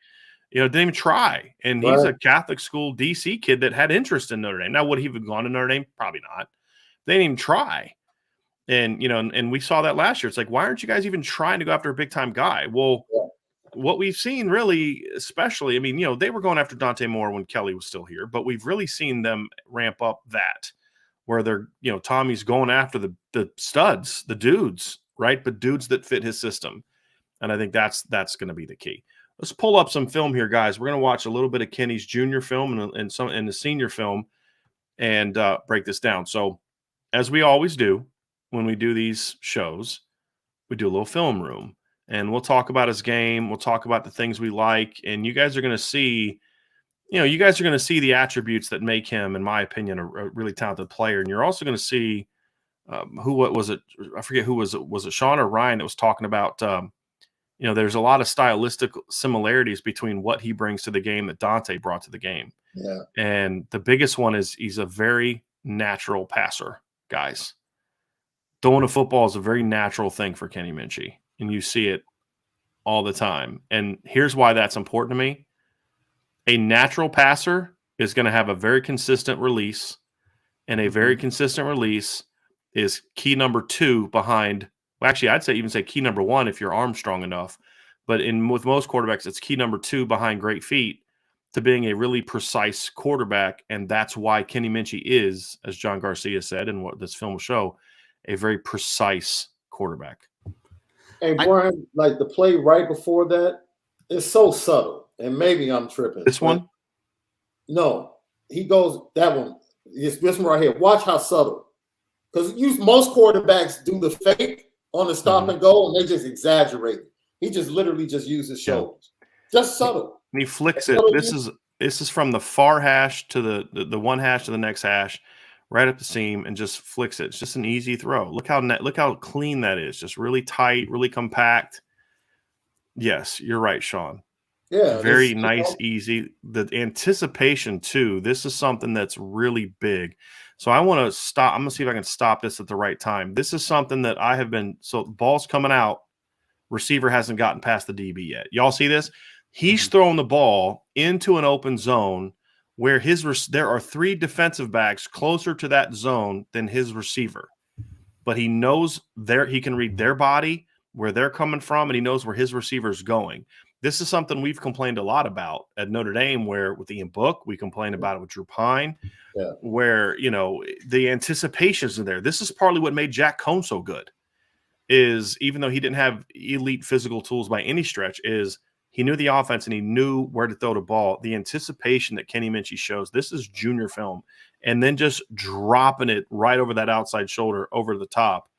didn't even try. And he's a Catholic school DC kid that had interest in Notre Dame. Now, would he have gone to Notre Dame? Probably not. They didn't even try. And, and we saw that last year. It's like, why aren't you guys even trying to go after a big time guy? Well, what we've seen really, especially, they were going after Dante Moore when Kelly was still here, but we've really seen them ramp up that where they're, Tommy's going after the studs, the dudes, right? But dudes that fit his system. And I think that's going to be the key. Let's pull up some film here, guys. We're going to watch a little bit of Kenny's junior film and the senior film and break this down. So as we always do when we do these shows, we do a little film room. And we'll talk about his game. We'll talk about the things we like. And you guys are going to see, the attributes that make him, in my opinion, a really talented player. And you're also going to see what was it? I forget who was it. Was it Sean or Ryan that was talking about, there's a lot of stylistic similarities between what he brings to the game that Dante brought to the game. Yeah. And the biggest one is he's a very natural passer, guys. Throwing a football is a very natural thing for Kenny Minchey. And you see it all the time. And here's why that's important to me. A natural passer is going to have a very consistent release, and a very consistent release is key number 2 behind. Well, actually, I'd even say key number 1 if your arm's strong enough. But with most quarterbacks, it's key number 2 behind great feet to being a really precise quarterback. And that's why Kenny Minchey is, as John Garcia said, and what this film will show, a very precise quarterback. Hey, Brian, like the play right before that is so subtle, and maybe I'm tripping. This one? No, he goes that one. This one right here. Watch how subtle. Because most quarterbacks do the fake on the stop and go, and they just exaggerate it. He just literally just uses shoulders. Just subtle. And he flicks it. This is from the far hash to the one hash to the next hash, right up the seam, and just flicks it. It's just an easy throw. Look how clean that is. Just really tight, really compact. Yes, you're right, Sean. Yeah, Very nice, easy. The anticipation too. This is something that's really big. So I want to stop. I'm gonna see if I can stop this at the right time. This is something that I have been. So ball's coming out. Receiver hasn't gotten past the DB yet. Y'all see this? He's throwing the ball into an open zone where there are 3 defensive backs closer to that zone than his receiver. But he knows he can read their body, where they're coming from, and he knows where his receiver's going. This is something we've complained a lot about at Notre Dame, where with Ian Book, we complained about it with Drew Pine, where, the anticipations are there. This is partly what made Jack Cohn so good, is even though he didn't have elite physical tools by any stretch, is he knew the offense and he knew where to throw the ball. The anticipation that Kenny Minchey shows, this is junior film, and then just dropping it right over that outside shoulder over the top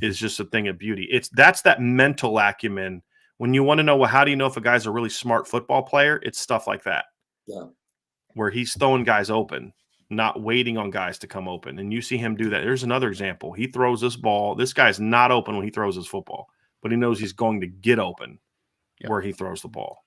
is just a thing of beauty. That's that mental acumen. When you want to know, well, how do you know if a guy's a really smart football player? It's stuff like that. Yeah. Where he's throwing guys open, not waiting on guys to come open. And you see him do that. There's another example. He throws this ball. This guy's not open when he throws his football, but he knows he's going to get open where he throws the ball.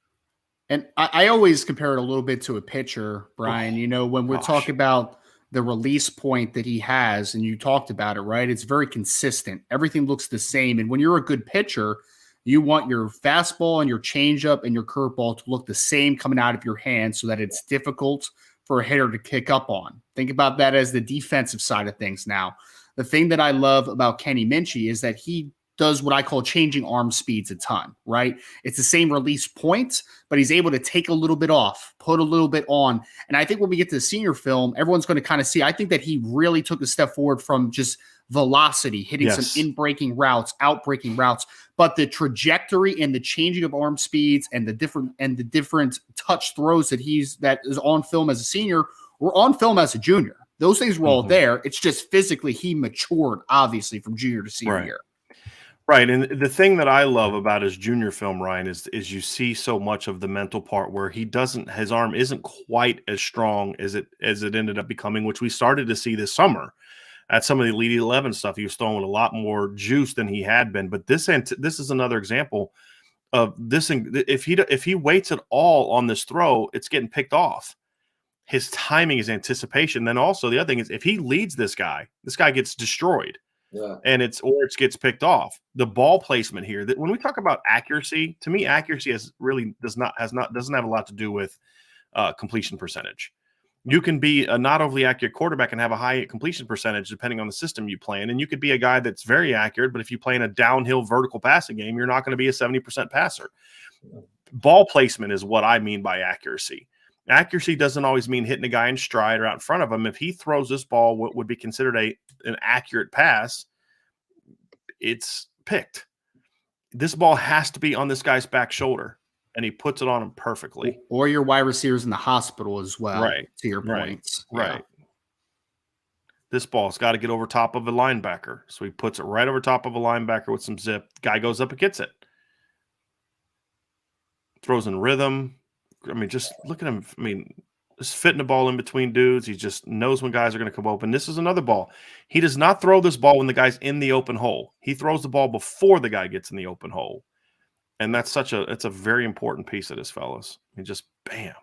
And I always compare it a little bit to a pitcher, Brian. When we're talking about the release point that he has, and you talked about it, right? It's very consistent. Everything looks the same. And when you're a good pitcher, you want your fastball and your changeup and your curveball to look the same coming out of your hand so that it's difficult for a hitter to kick up on. Think about that as the defensive side of things now. The thing that I love about Kenny Minchey is that he does what I call changing arm speeds a ton, right? It's the same release point, but he's able to take a little bit off, put a little bit on. And I think when we get to the senior film, everyone's going to kind of see, I think that he really took a step forward from just velocity, hitting some in-breaking routes, out-breaking routes, but the trajectory and the changing of arm speeds and the different touch throws that is on film as a senior were on film as a junior. Those things were all there. It's just physically he matured, obviously, from junior to senior year. Right. And the thing that I love about his junior film, Ryan, is you see so much of the mental part where his arm isn't quite as strong as it ended up becoming, which we started to see this summer at some of the Elite 11 stuff. He was throwing with a lot more juice than he had been. But this is another example of this. If he waits at all on this throw, it's getting picked off. His timing is anticipation. Then also the other thing is if he leads this guy gets destroyed. Yeah. And it gets picked off. The ball placement here, that when we talk about accuracy, to me, accuracy doesn't have a lot to do with completion percentage. You can be a not overly accurate quarterback and have a high completion percentage depending on the system you play in. And you could be a guy that's very accurate, but if you play in a downhill vertical passing game, you're not going to be a 70% passer. Ball placement is what I mean by accuracy. Accuracy doesn't always mean hitting a guy in stride or out in front of him. If he throws this ball, what would be considered an accurate pass, it's picked. This ball has to be on this guy's back shoulder, and he puts it on him perfectly. Or your wide receivers in the hospital as well, right? To your points. Right. This ball's got to get over top of a linebacker. So he puts it right over top of a linebacker with some zip. Guy goes up and gets it. Throws in rhythm. I mean, just look at him. I mean, just fitting the ball in between dudes. He just knows when guys are going to come open. This is another ball. He does not throw this ball when the guy's in the open hole. He throws the ball before the guy gets in the open hole. And it's a very important piece of this, fellas. He just, bam.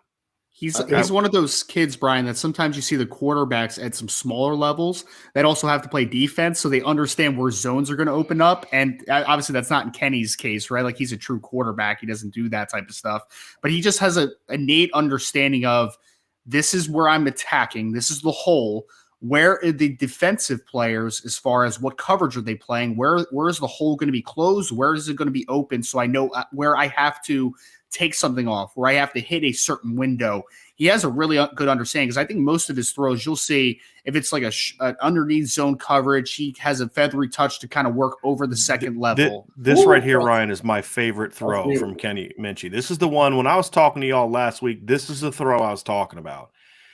He's one of those kids, Brian, that sometimes you see the quarterbacks at some smaller levels that also have to play defense, so they understand where zones are going to open up. And obviously that's not in Kenny's case, right? Like he's a true quarterback. He doesn't do that type of stuff. But he just has an innate understanding of this is where I'm attacking. This is the hole. Where are the defensive players as far as what coverage are they playing? Where is the hole going to be closed? Where is it going to be open? So I know where I have to take something off, where I have to hit a certain window. He has a really good understanding because I think most of his throws, you'll see if it's like an underneath zone coverage, he has a feathery touch to kind of work over the second level. This right here, Ryan, is my favorite throw from Kenny Minchey. This is the one when I was talking to y'all last week. This is the throw I was talking about.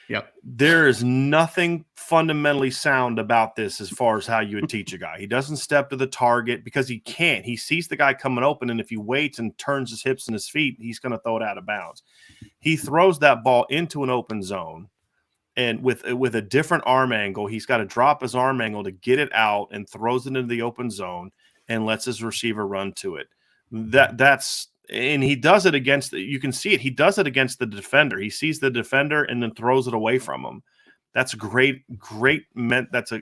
Yep. There is nothing fundamentally sound about this as far as how you would teach a guy. He doesn't step to the target because he can't. He sees the guy coming open, and if he waits and turns his hips and his feet, he's going to throw it out of bounds. He throws that ball into an open zone, and with a different arm angle, he's got to drop his arm angle to get it out and throws it into the open zone and lets his receiver run to it. That's and he does it against, you can see it. He does it against the defender. He sees the defender and then throws it away from him. That's great.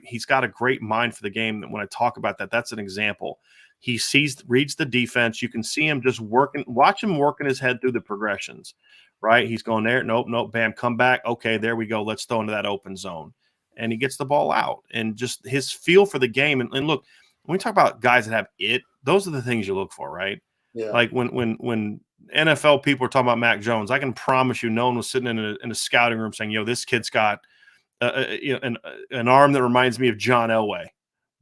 He's got a great mind for the game. When I talk about that, that's an example. He reads the defense. You can see him just working, watch him working his head through the progressions, right? He's going there. Nope. Bam, come back. Okay, there we go. Let's throw into that open zone. And he gets the ball out. And just his feel for the game. And look, when we talk about guys that have those are the things you look for, right? Yeah. Like when NFL people are talking about Mac Jones, I can promise you no one was sitting in a scouting room saying, yo, this kid's got an arm that reminds me of John Elway.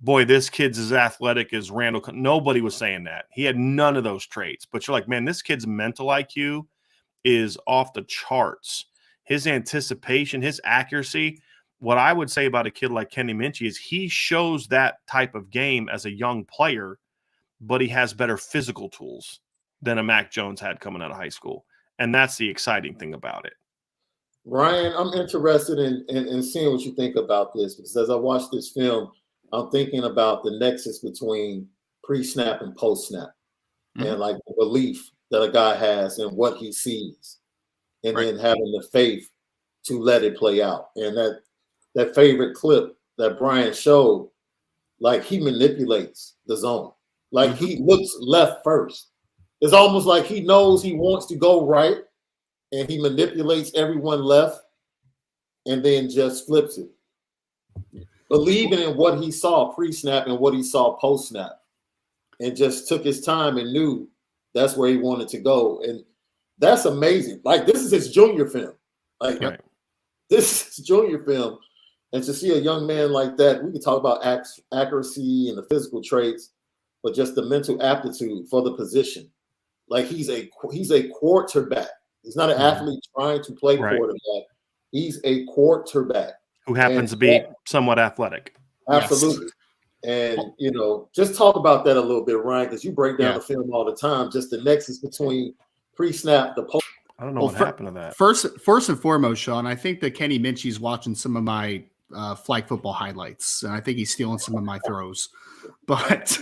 Boy, this kid's as athletic as Randall. Nobody was saying that. He had none of those traits. But you're like, man, this kid's mental IQ is off the charts. His anticipation, his accuracy. What I would say about a kid like Kenny Minchey is he shows that type of game as a young player, but he has better physical tools than a Mac Jones had coming out of high school. And that's the exciting thing about it. Ryan, I'm interested in seeing what you think about this, because as I watch this film, I'm thinking about the nexus between pre-snap and post-snap, and like the belief that a guy has in what he sees, and then having the faith to let it play out. And that favorite clip that Brian showed, like he manipulates the zone. Like he looks left first. It's almost like he knows he wants to go right, and he manipulates everyone left and then just flips it. Believing in what he saw pre-snap and what he saw post-snap, and just took his time and knew that's where he wanted to go. And that's amazing. Like, this is his junior film. Like, this is junior film. And to see a young man like that, we can talk about accuracy and the physical traits, but just the mental aptitude for the position. Like, he's a quarterback. He's not an athlete trying to play quarterback. He's a quarterback who happens to be somewhat athletic. Absolutely. Yes. And, just talk about that a little bit, Ryan, because you break down the film all the time, just the nexus between pre-snap, the post. I don't know what happened to that. First and foremost, Sean, I think that Kenny Minchey's watching some of my flag football highlights, and I think he's stealing some of my throws. But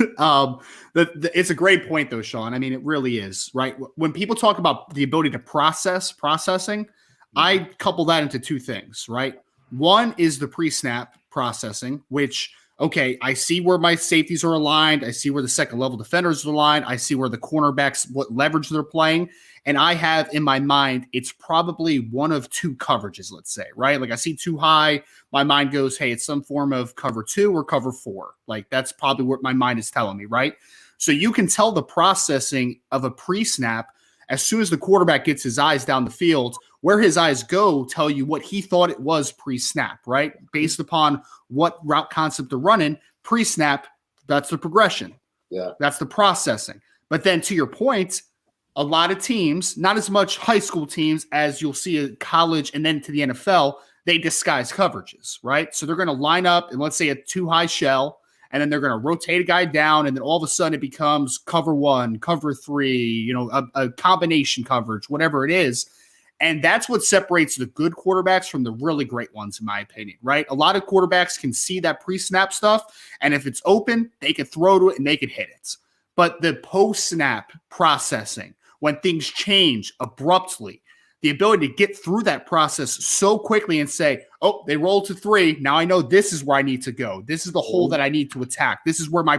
it's a great point, though, Sean. I mean, it really is, right? When people talk about the ability to processing, I couple that into two things, right? One is the pre-snap processing, which, okay, I see where my safeties are aligned. I see where the second level defenders are aligned. I see where the cornerbacks, what leverage they're playing. And I have in my mind, it's probably one of two coverages, let's say, right? Like I see too high. My mind goes, hey, it's some form of cover 2 or cover 4. Like that's probably what my mind is telling me, right? So you can tell the processing of a pre-snap as soon as the quarterback gets his eyes down the field. Where his eyes go tell you what he thought it was pre-snap, right? Based upon what route concept they're running, pre-snap, that's the progression. Yeah. That's the processing. But then to your point, a lot of teams, not as much high school teams as you'll see at college and then to the NFL, they disguise coverages, right? So they're going to line up and let's say a too high shell, and then they're going to rotate a guy down, and then all of a sudden it becomes cover 1, cover 3, a combination coverage, whatever it is. And that's what separates the good quarterbacks from the really great ones, in my opinion, right? A lot of quarterbacks can see that pre-snap stuff, and if it's open, they can throw to it and they can hit it. But the post-snap processing, when things change abruptly, the ability to get through that process so quickly and say, oh, they rolled to 3. Now I know this is where I need to go. This is the hole that I need to attack. This is where my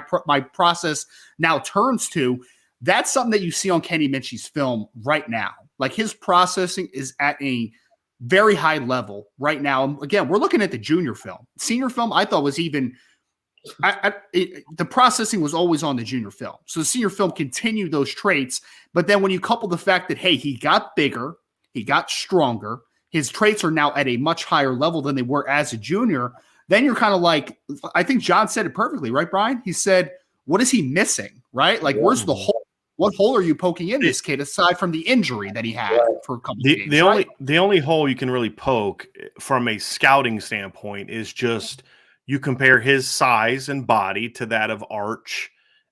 process now turns to. That's something that you see on Kenny Minchey's film right now. Like his processing is at a very high level right now. Again, we're looking at the junior film. Senior film, I thought was even the processing was always on the junior film. So the senior film continued those traits. But then when you couple the fact that, hey, he got bigger, he got stronger, his traits are now at a much higher level than they were as a junior, then you're kind of like, I think John said it perfectly, right, Brian? He said, what is he missing, right? Like, where's the hole? What hole are you poking in this kid aside from the injury that he had for a couple of games? The only hole you can really poke from a scouting standpoint is just you compare his size and body to that of Arch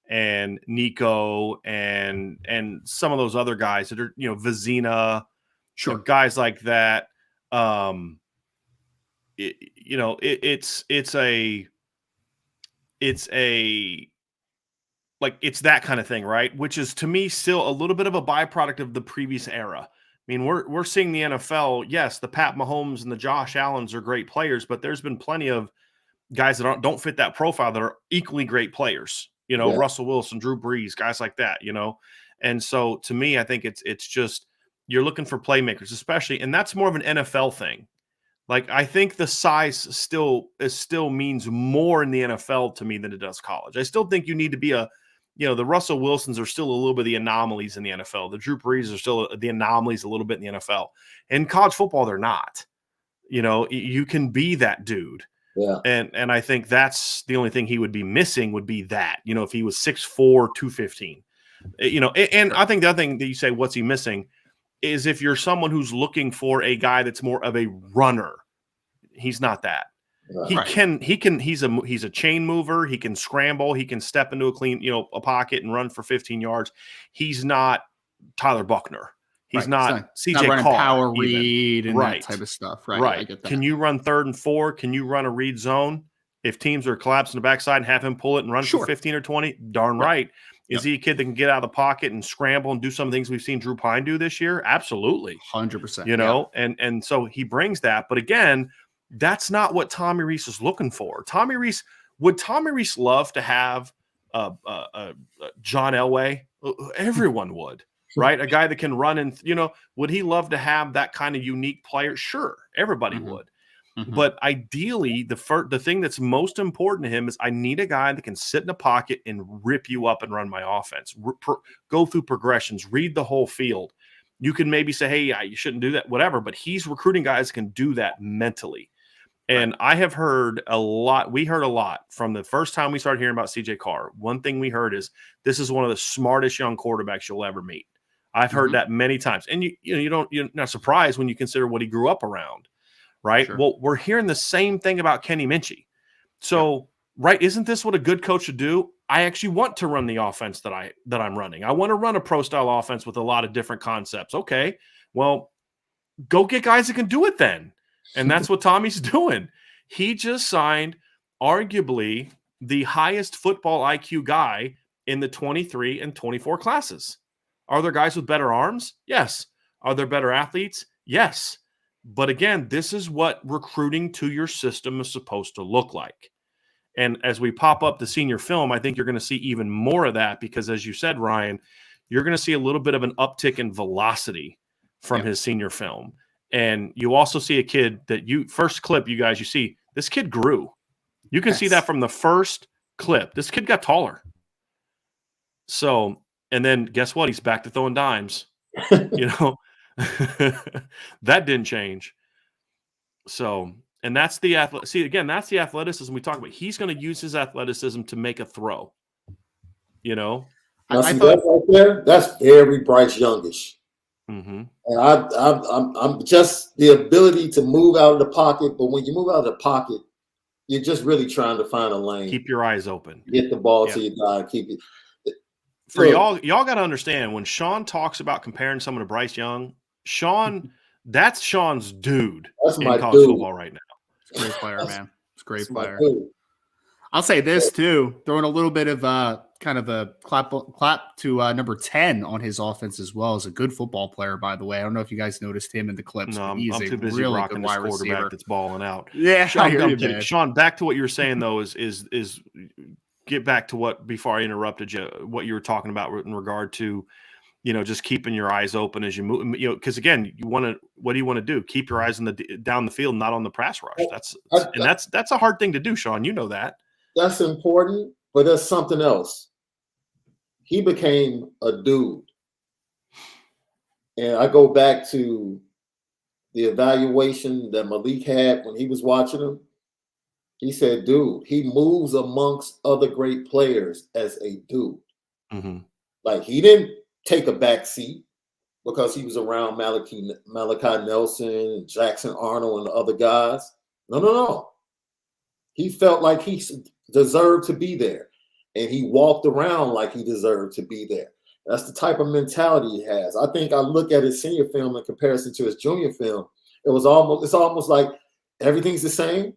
and Nico and some of those other guys that are, Vizina, guys like that. It's a like it's that kind of thing, right? Which is to me still a little bit of a byproduct of the previous era. I mean, we're seeing the NFL. Yes, the Pat Mahomes and the Josh Allens are great players, but there's been plenty of guys that don't fit that profile that are equally great players. You know, Russell Wilson, Drew Brees, guys like that. You know, and so to me, I think it's just you're looking for playmakers, especially, and that's more of an NFL thing. Like I think the size still means more in the NFL to me than it does college. I still think you need to be the Russell Wilsons are still a little bit of the anomalies in the NFL. The Drew Brees are still the anomalies a little bit in the NFL. In college football, they're not. You know, you can be that dude. Yeah. And I think that's the only thing he would be missing would be that, you know, if he was 6'4", 215. You know, and I think the other thing that you say, what's he missing, is if you're someone who's looking for a guy that's more of a runner, he's not that. He's a chain mover. He can scramble. He can step into a pocket and run for 15 yards. He's not Tyler Buckner. He's not CJ running Carr, power read and that type of stuff. Right. I get that. Can you run 3rd and 4? Can you run a read zone? If teams are collapsing the backside and have him pull it and run for 15 or 20, darn right. Is he a kid that can get out of the pocket and scramble and do some things we've seen Drew Pine do this year? Absolutely. 100%. You know, and so he brings that. But again, that's not what Tommy Rees is looking for. Would Tommy Rees love to have John Elway? Everyone would, right? A guy that can run and, you know, would he love to have that kind of unique player? Sure, everybody would. But ideally, the thing that's most important to him is I need a guy that can sit in a pocket and rip you up and run my offense, go through progressions, read the whole field. You can maybe say, hey, you shouldn't do that, whatever, but he's recruiting guys that can do that mentally. And I have heard a lot. We heard a lot from the first time we started hearing about CJ Carr. One thing we heard is this is one of the smartest young quarterbacks you'll ever meet. I've heard that many times. And you're not surprised when you consider what he grew up around, right? Sure. Well, we're hearing the same thing about Kenny Minchey. So, right, isn't this what a good coach should do? I actually want to run the offense that I'm running. I want to run a pro style offense with a lot of different concepts. Okay, well, go get guys that can do it then. And that's what Tommy's doing. He just signed arguably the highest football IQ guy in the 23 and 24 classes. Are there guys with better arms? Yes. Are there better athletes? Yes. But again, this is what recruiting to your system is supposed to look like. And as we pop up the senior film, I think you're going to see even more of that because, as you said, Ryan, you're going to see a little bit of an uptick in velocity from his senior film. And you also see a kid that first clip, you see this kid grew. You can see that from the first clip. This kid got taller. So, and then guess what? He's back to throwing dimes. You know, that didn't change. So, and that's the that's the athleticism we talk about. He's going to use his athleticism to make a throw. You know, now, I thought right there, that's very Bryce Youngish. Mm-hmm. And I'm just the ability to move out of the pocket. But when you move out of the pocket, you're just really trying to find a lane. Keep your eyes open. Get the ball to your guy. Keep it. For y'all got to understand when Sean talks about comparing someone to Bryce Young, that's Sean's dude in college football right now. It's a great player, man. It's a great player. I'll say this too, throwing a little bit of kind of a clap to number 10 on his offense as well. As a good football player, by the way. I don't know if you guys noticed him in the clips. No, he's I'm a too busy really rocking good this wide quarterback receiver that's balling out. Yeah, Sean, back to what you were saying though is get back to what before I interrupted you, what you were talking about in regard to, you know, just keeping your eyes open as you move. You know, because again, what do you want to do? Keep your eyes down the field, not on the pass rush. That's a hard thing to do, Sean. You know that. That's important, but there's something else. He became a dude. And I go back to the evaluation that Malik had when he was watching him. He said, dude, he moves amongst other great players as a dude. Mm-hmm. Like, he didn't take a back seat because he was around Malachi Nelson, Jackson Arnold, and the other guys. No. He felt like he deserved to be there. And he walked around like he deserved to be there. That's the type of mentality he has. I think I look at his senior film in comparison to his junior film. It's almost like everything's the same,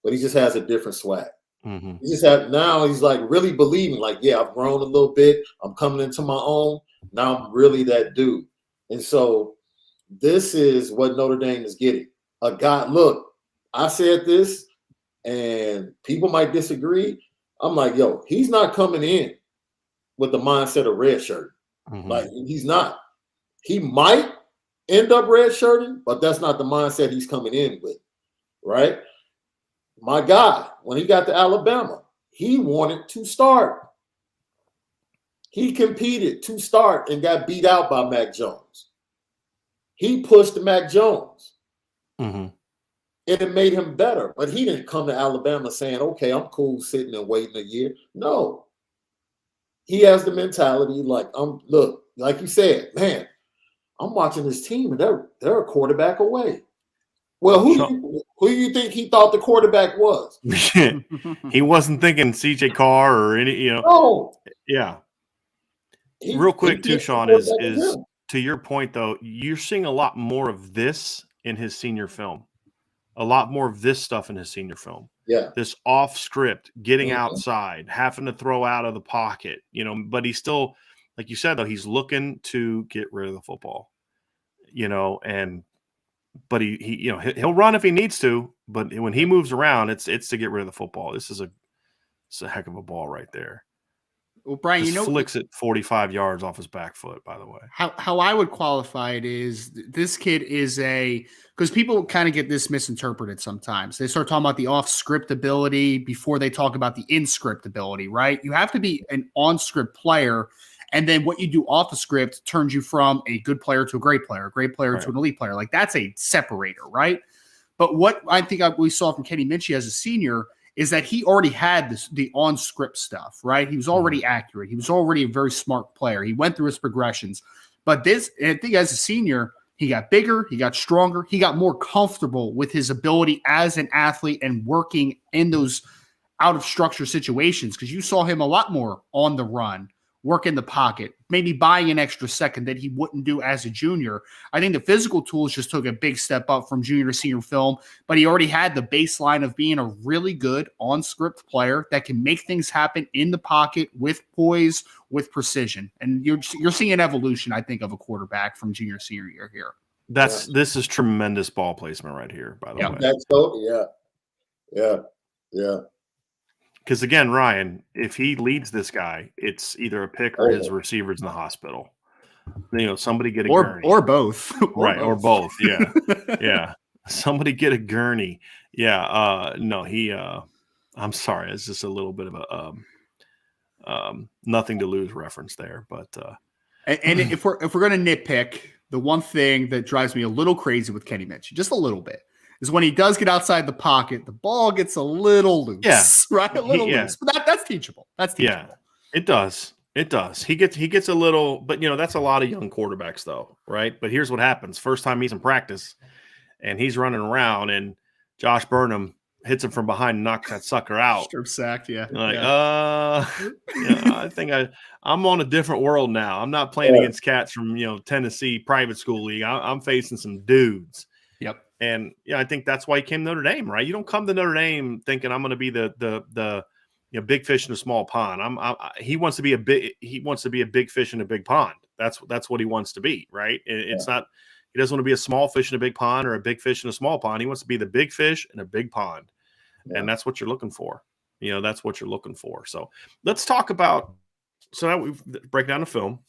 but he just has a different swag. Mm-hmm. He just had now he's like really believing, like, yeah, I've grown a little bit. I'm coming into my own. Now I'm really that dude. And so this is what Notre Dame is getting. A guy, look, I said this, and people might disagree. I'm like, yo, he's not coming in with the mindset of red shirt. Mm-hmm. Like, he's not. He might end up red shirting, but that's not the mindset he's coming in with, right? My guy, when he got to Alabama, he wanted to start. He competed to start and got beat out by Mac Jones. He pushed Mac Jones. Mm-hmm. And it made him better. But he didn't come to Alabama saying, okay, I'm cool sitting and waiting a year. No. He has the mentality like, look, like you said, man, I'm watching this team and they're a quarterback away. Well, who do you think he thought the quarterback was? He wasn't thinking CJ Carr or any, No. Yeah. Real quick too, Sean, is to your point though, you're seeing a lot more of this in his senior film. A lot more of this stuff in his senior film. Yeah. This off script, getting outside, having to throw out of the pocket, but he's still, like you said, though, he's looking to get rid of the football, but he'll run if he needs to, but when he moves around, it's to get rid of the football. It's a heck of a ball right there. Well, Brian, just flicks it 45 yards off his back foot, by the way. How I would qualify it is this kid is because people kind of get this misinterpreted sometimes. They start talking about the off-script ability before they talk about the in-script ability, right? You have to be an on-script player, and then what you do off the script turns you from a good player to a great player to an elite player. Like, that's a separator, right? But what I think we saw from Kenny Minchey as a senior is that he already had the on-script stuff, right? He was already accurate. He was already a very smart player. He went through his progressions. But I think as a senior, he got bigger, he got stronger, he got more comfortable with his ability as an athlete and working in those out-of-structure situations, because you saw him a lot more on the run, work in the pocket, maybe buying an extra second that he wouldn't do as a junior. I think the physical tools just took a big step up from junior to senior film, but he already had the baseline of being a really good on-script player that can make things happen in the pocket with poise, with precision. And you're seeing an evolution, I think, of a quarterback from junior to senior year here. This is tremendous ball placement right here, by the way. That's so, yeah. Because again, Ryan, if he leads this guy, it's either a pick or his receivers in the hospital. Somebody get a gurney. Or both. Or both. Yeah. Yeah. Somebody get a gurney. Yeah. No, I'm sorry. It's just a little bit of a nothing to lose reference there. But and if we're going to nitpick, the one thing that drives me a little crazy with Kenny Minchey, just a little bit, is when he does get outside the pocket, the ball gets a little loose, right? A little loose, but that's teachable. That's teachable. Yeah, it does. It does. He gets a little, but that's a lot of young quarterbacks though, right? But here's what happens. First time he's in practice and he's running around and Josh Burnham hits him from behind and knocks that sucker out. Strip sacked, yeah. I think I'm on a different world now. I'm not playing against cats from, Tennessee private school league. I'm facing some dudes. Yep. And I think that's why he came to Notre Dame, right? You don't come to Notre Dame thinking I'm going to be the big fish in a small pond. He wants to be a big fish in a big pond. That's what he wants to be, right? It's not. He doesn't want to be a small fish in a big pond or a big fish in a small pond. He wants to be the big fish in a big pond, and that's what you're looking for. That's what you're looking for. So let's talk about. So now we break down the film.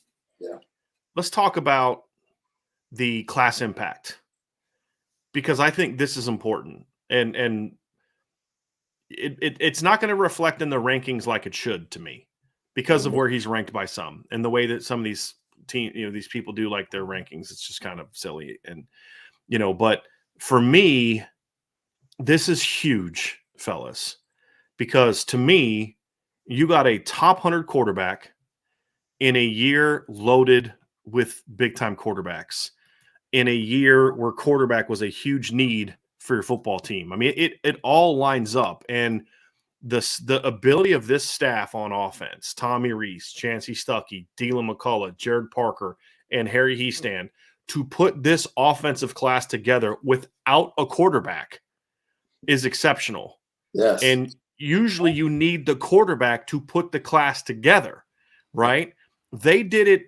Yeah. Let's talk about the class impact, because I think this is important, and it's not going to reflect in the rankings like it should to me, because of where he's ranked by some and the way that some of these these people do like their rankings. It's just kind of silly, and but for me, this is huge, fellas, because to me, you got a top 100 quarterback in a year loaded with big time quarterbacks, in a year where quarterback was a huge need for your football team. I mean, it all lines up, and the ability of this staff on offense, Tommy Rees, Chancey Stuckey, Dylan McCullough, Jared Parker, and Harry Heastand, to put this offensive class together without a quarterback is exceptional. Yes. And usually you need the quarterback to put the class together, right? They did it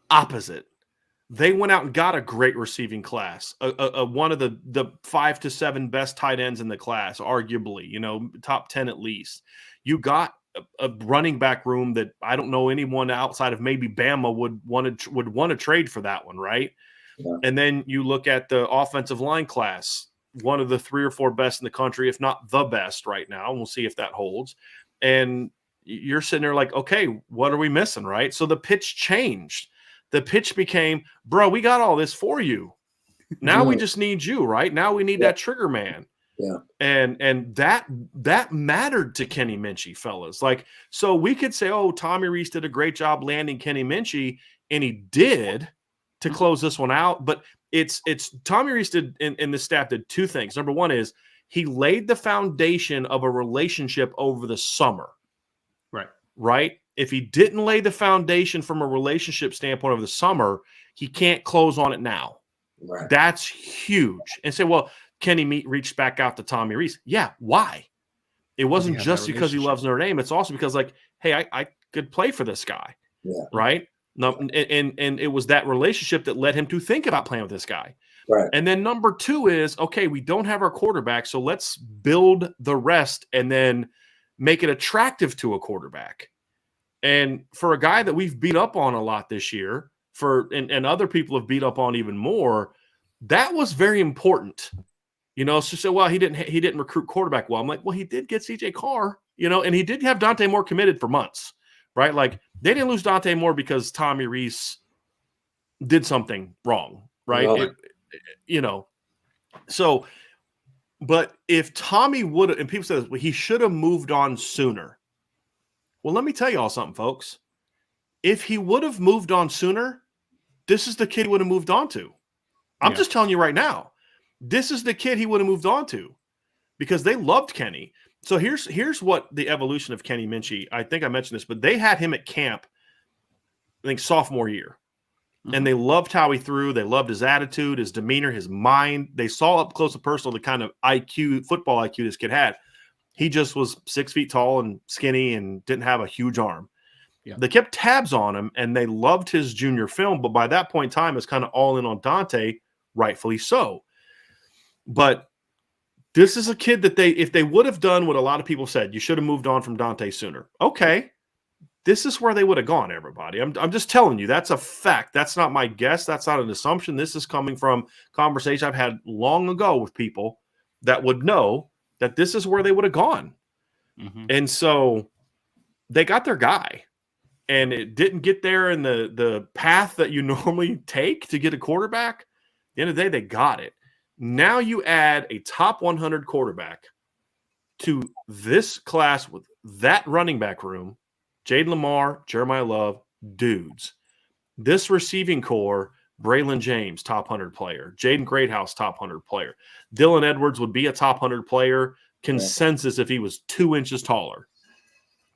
opposite. They went out and got a great receiving class, one of the 5 to 7 best tight ends in the class, arguably, top 10 at least. You got a running back room that I don't know anyone outside of maybe Bama would want to trade for that one, right? Yeah. And then you look at the offensive line class, one of the 3 or 4 best in the country, if not the best right now. We'll see if that holds. And you're sitting there like, okay, what are we missing, right? So the pitch changed. The pitch became, bro, we got all this for you. Now we just need you, right? Now we need that trigger man. Yeah. And that mattered to Kenny Minchey, fellas. Like, so we could say, oh, Tommy Rees did a great job landing Kenny Minchey, and he did to close this one out. But it's Tommy Rees did, and the staff did 2 things. Number one is he laid the foundation of a relationship over the summer. Right? If he didn't lay the foundation from a relationship standpoint over the summer, he can't close on it now. Right. That's huge. And say, well, Kenny reached back out to Tommy Rees. Yeah, why? It wasn't just because he loves Notre Dame. It's also because, like, hey, I could play for this guy. Yeah. Right? No, and it was that relationship that led him to think about playing with this guy. Right. And then number 2 is, okay, we don't have our quarterback, so let's build the rest and then make it attractive to a quarterback. And for a guy that we've beat up on a lot this year, and other people have beat up on even more, that was very important. So say, well, he didn't recruit quarterback well. I'm like, well, he did get CJ Carr, and he did have Dante Moore committed for months, right? Like, they didn't lose Dante Moore because Tommy Rees did something wrong, right? So, but if Tommy would have, and people say this, well, he should have moved on sooner. Well, let me tell you all something, folks. If he would have moved on sooner, this is the kid he would have moved on to. I'm just telling you right now. This is the kid he would have moved on to because they loved Kenny. So here's what the evolution of Kenny Minchey, I think I mentioned this, but they had him at camp, I think, sophomore year. Mm-hmm. And they loved how he threw. They loved his attitude, his demeanor, his mind. They saw up close and personal the kind of football IQ this kid had. He just was 6 feet tall and skinny and didn't have a huge arm. Yeah. They kept tabs on him, and they loved his junior film. But by that point in time, it's kind of all in on Dante, rightfully so. But this is a kid that if they would have done what a lot of people said, you should have moved on from Dante sooner. Okay. This is where they would have gone, everybody. I'm just telling you, that's a fact. That's not my guess. That's not an assumption. This is coming from conversation I've had long ago with people that would know that this is where they would have gone. Mm-hmm. And so they got their guy, and it didn't get there in the path that you normally take to get a quarterback. At the end of the day, they got it. Now you add a top 100 quarterback to this class with that running back room, Jaden Lamar, Jeremiah Love, dudes. This receiving core, Braylon James, top 100 player. Jaden Greathouse, top 100 player. Dylan Edwards would be a top 100 player, consensus if he was 2 inches taller.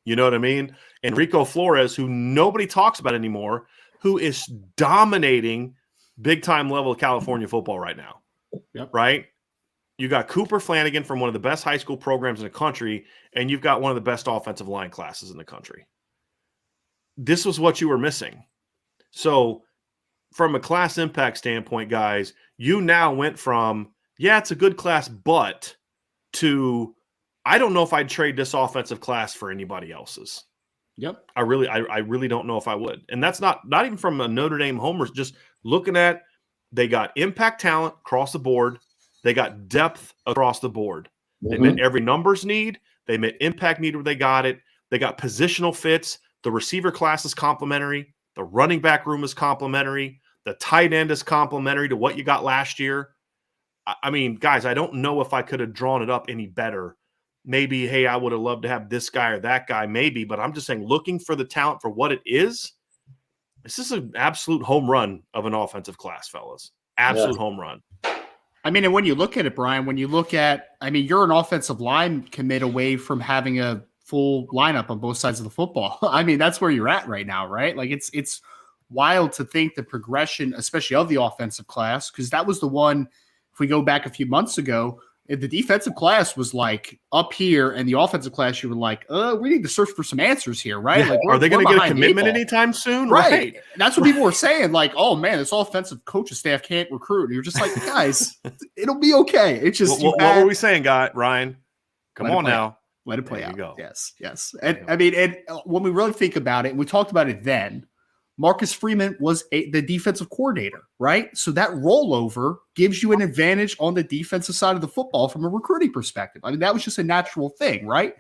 You know what I mean? Enrico Flores, who nobody talks about anymore, who is dominating big-time level of California football right now. Yep. Right? You got Cooper Flanagan from one of the best high school programs in the country, and you've got one of the best offensive line classes in the country. This was what you were missing. So from a class impact standpoint, guys, you now went from, it's a good class, but to, I don't know if I'd trade this offensive class for anybody else's. Yep. I really don't know if I would. And that's not even from a Notre Dame homer, just looking at, they got impact talent across the board. They got depth across the board. They met every numbers need. They met impact need where they got it. They got positional fits. The receiver class is complementary. The running back room is complementary. The tight end is complementary to what you got last year. I mean, guys, I don't know if I could have drawn it up any better. Maybe, hey, I would have loved to have this guy or that guy, maybe. But I'm just saying, looking for the talent for what it is, this is an absolute home run of an offensive class, fellas. Absolute home run. I mean, and when you look at it, Brian, you're an offensive line commit away from having a full lineup on both sides of the football. I mean, that's where you're at right now, right? Like, it's wild to think the progression, especially of the offensive class, because that was the one, if we go back a few months ago, the defensive class was like up here, and the offensive class, you were like, we need to search for some answers here, right? Yeah. Like, are they going to get a commitment anytime soon? Right. That's what people were saying. Like, oh man, this offensive coaching staff can't recruit. And you're just like, guys, it'll be okay. It's just what were we saying, Ryan? Come on now. Let it play out. Go. Yes. And I mean, and when we really think about it, and we talked about it then, Marcus Freeman was the defensive coordinator, right? So that rollover gives you an advantage on the defensive side of the football from a recruiting perspective. I mean, that was just a natural thing, right?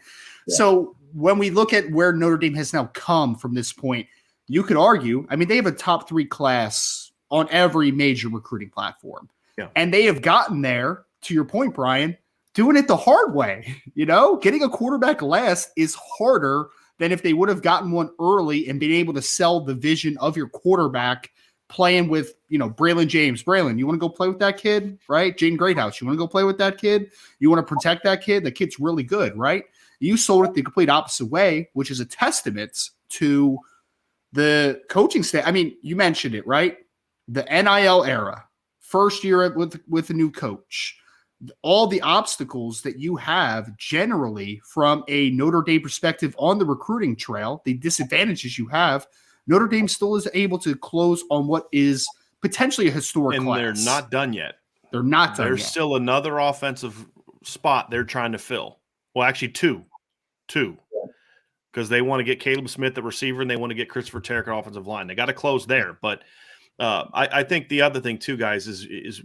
Yeah. So when we look at where Notre Dame has now come from this point, you could argue, I mean, they have a top 3 class on every major recruiting platform. Yeah. And they have gotten there, to your point, Brian, doing it the hard way. Getting a quarterback last is harder than if they would have gotten one early and been able to sell the vision of your quarterback playing with, Braylon James. Braylon, you want to go play with that kid, right? Jaden Greathouse, you want to go play with that kid? You want to protect that kid? The kid's really good, right? You sold it the complete opposite way, which is a testament to the coaching staff. I mean, you mentioned it, right? The NIL era, first year with a new coach. All the obstacles that you have generally from a Notre Dame perspective on the recruiting trail, the disadvantages you have, Notre Dame still is able to close on what is potentially a historic class. They're not done yet. They're not done There's yet. still another offensive spot they're trying to fill. Well, actually two. Because they want to get Caleb Smith at receiver and they want to get Christopher Terek at offensive line. They got to close there. But I think the other thing too, guys, is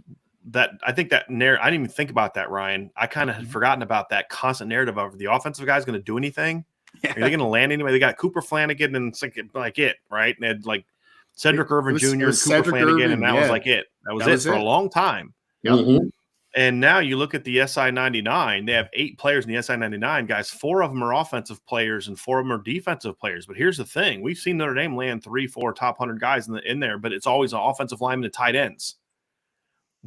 that I think that narrative, I didn't even think about that, Ryan. I kind of had forgotten about that constant narrative of the offensive guy's going to do anything. Yeah. Are they going to land anyway? They got Cooper Flanagan and it's like it, right? And they had like Cedric Irvin Jr. and Cooper Flanagan, and that was like it. That was it for a long time. Yep. Mm-hmm. And now you look at the SI 99, they have 8 players in the SI 99, guys. 4 of them are offensive players and 4 of them are defensive players. But here's the thing. We've seen Notre Dame land 3-4 top 100 guys in there, but it's always an offensive lineman and tight ends.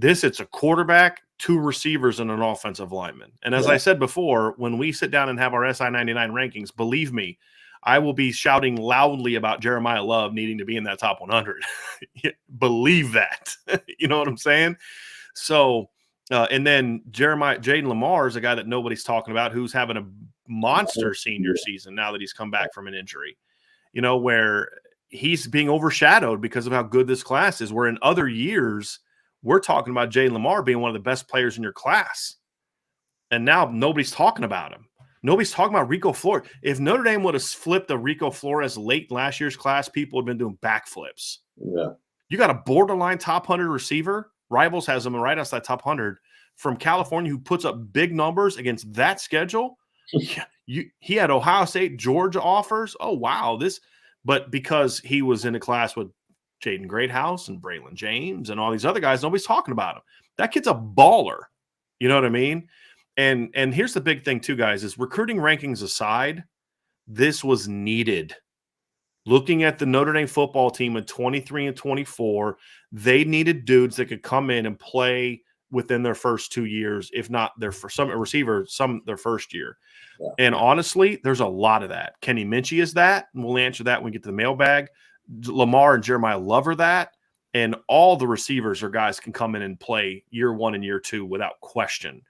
It's a quarterback, 2 receivers, and an offensive lineman. And as I said before, when we sit down and have our SI 99 rankings, believe me, I will be shouting loudly about Jeremiah Love needing to be in that top 100. Believe that. You know what I'm saying? So, and then Jaden Lamar is a guy that nobody's talking about who's having a monster senior season now that he's come back from an injury, where he's being overshadowed because of how good this class is, where in other years we're talking about Jaden Lamar being one of the best players in your class. And now nobody's talking about him. Nobody's talking about Rico Flores. If Notre Dame would have flipped a Rico Flores late last year's class, people would have been doing backflips. Yeah. You got a borderline top 100 receiver. Rivals has him right outside top 100 from California who puts up big numbers against that schedule. He had Ohio State, Georgia offers. Oh, wow. But because he was in a class with Jaden Greathouse and Braylon James and all these other guys, nobody's talking about him. That kid's a baller. You know what I mean? And here's the big thing too, guys, is recruiting rankings aside, this was needed. Looking at the Notre Dame football team at 23 and 24, they needed dudes that could come in and play within their first 2 years, if not their first year. Yeah. And honestly, there's a lot of that. Kenny Minchey is that, and we'll answer that when we get to the mailbag. Lamar and Jeremiah Love are that, and all the receivers are guys can come in and play year 1 and year 2 without question.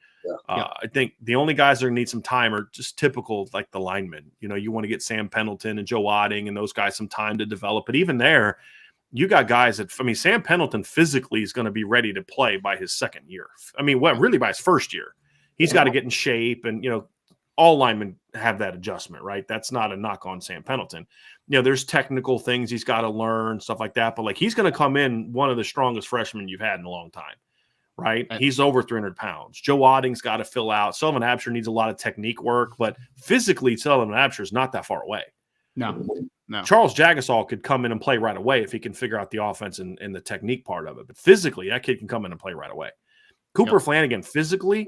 Yeah. I think the only guys that are going to need some time are just typical, like the linemen. You want to get Sam Pendleton and Joe Otting and those guys some time to develop. But even there, you got guys that, Sam Pendleton physically is going to be ready to play by his second year. Really by his first year. He's got to get in shape, and, all linemen have that adjustment, right? That's not a knock on Sam Pendleton. There's technical things he's got to learn, stuff like that. But he's going to come in one of the strongest freshmen you've had in a long time, right? He's over 300 pounds. Joe Otting's got to fill out. Sullivan Absher needs a lot of technique work, but physically Sullivan Absher is not that far away. No. Charles Jagasaw could come in and play right away if he can figure out the offense and the technique part of it. But physically, that kid can come in and play right away. Cooper Flanagan physically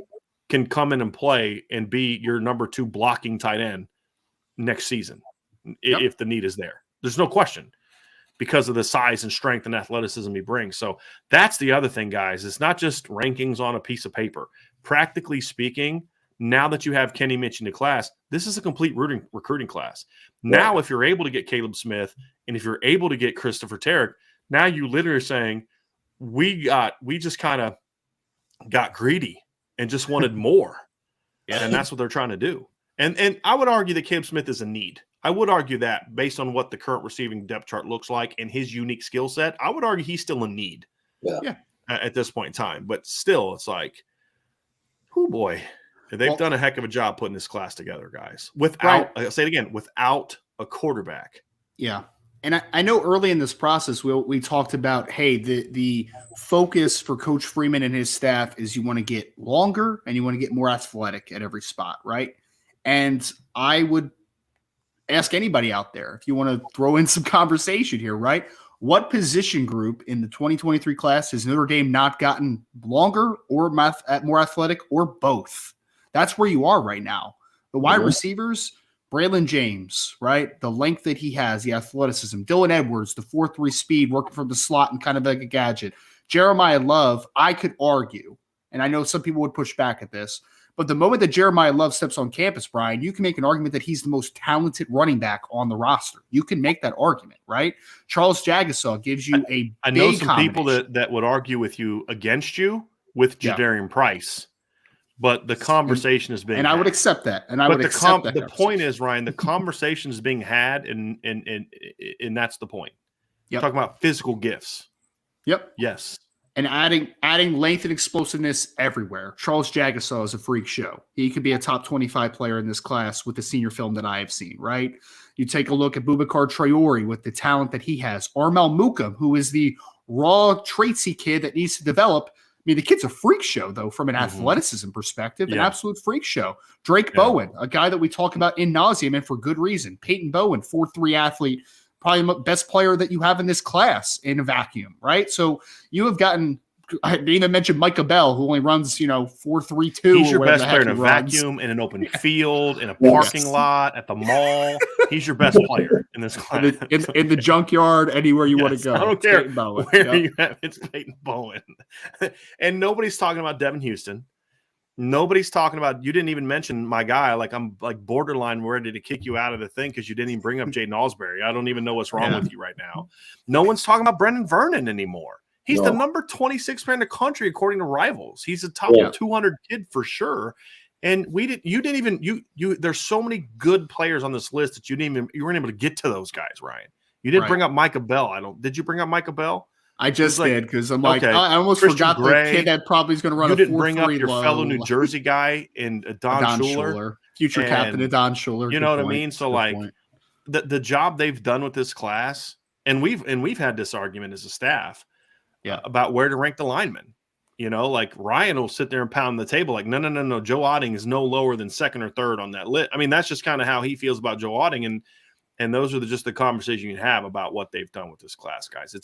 can come in and play and be your number 2 blocking tight end next season if the need is there. There's no question because of the size and strength and athleticism he brings. So that's the other thing, guys. It's not just rankings on a piece of paper. Practically speaking, now that you have Kenny Minchey in the class, this is a complete recruiting class. Now, if you're able to get Caleb Smith and if you're able to get Christopher Terek, now you literally are saying we just kind of got greedy and just wanted more. And that's what they're trying to do. And I would argue that Caleb Smith is a need. I would argue that based on what the current receiving depth chart looks like and his unique skill set, I would argue he's still a need at this point in time. But still, it's like, oh boy, they've done a heck of a job putting this class together, guys. Without, I'll say it again, without a quarterback. Yeah. And I know early in this process, we talked about, hey, the focus for Coach Freeman and his staff is you want to get longer and you want to get more athletic at every spot, right? And I would ask anybody out there, if you want to throw in some conversation here, right? What position group in the 2023 class has Notre Dame not gotten longer or more athletic or both? That's where you are right now. The wide receivers, Braylon James, right? The length that he has, the athleticism. Dylan Edwards, the 4.3 speed, working from the slot and kind of like a gadget. Jeremiah Love, I could argue, and I know some people would push back at this, but the moment that Jeremiah Love steps on campus, Brian, you can make an argument that he's the most talented running back on the roster. You can make that argument, right? Charles Jagasaw gives you I know some people that would argue with you against you with Jadarian Price. But the conversation is being had. I would accept that. And I would accept that. The point is, Ryan, the conversation is being had, and that's the point. Yep. Talking about physical gifts. Yep. Yes. And adding length and explosiveness everywhere. Charles Jagasaw is a freak show. He could be a top 25 player in this class with the senior film that I have seen, right? You take a look at Boubacar Traore with the talent that he has. Armel Mukam, who is the raw traitsy kid that needs to develop. I mean, the kid's a freak show, though, from an athleticism perspective, an absolute freak show. Drake Bowen, a guy that we talk about in nauseam and for good reason. Peyton Bowen, 4.3 athlete, probably the best player that you have in this class in a vacuum, right? So you have gotten, I didn't even mention Micah Bell, who only runs, 4.32. He's your best player in a vacuum, in an open field, in a parking lot, at the mall. He's your best player in this class. In the junkyard, anywhere you want to go. I don't care where you have. It's Peyton Bowen. And nobody's talking about Devin Houston. Nobody's talking about, you didn't even mention my guy. Like, I'm like borderline ready to kick you out of the thing because you didn't even bring up Jaden Alsbury. I don't even know what's wrong with you right now. No one's talking about Brendan Vernon anymore. He's the number 26 player in the country, according to Rivals. He's a top 200 kid for sure. And there's so many good players on this list that you weren't able to get to those guys, Ryan. You didn't bring up Micah Bell. Did you bring up Micah Bell? I just did because I'm like, I almost forgot the kid that probably is going to run. You didn't bring up your fellow New Jersey guy in Don Schuler, future captain of Don Schuler. You know what I mean? So like the job they've done with this class, and we've had this argument as a staff. About where to rank the linemen. Like Ryan will sit there and pound the table like, no. Joe Otting is no lower than second or third on that list. I mean, that's just kind of how he feels about Joe Otting. And those are just the conversation you can have about what they've done with this class, guys.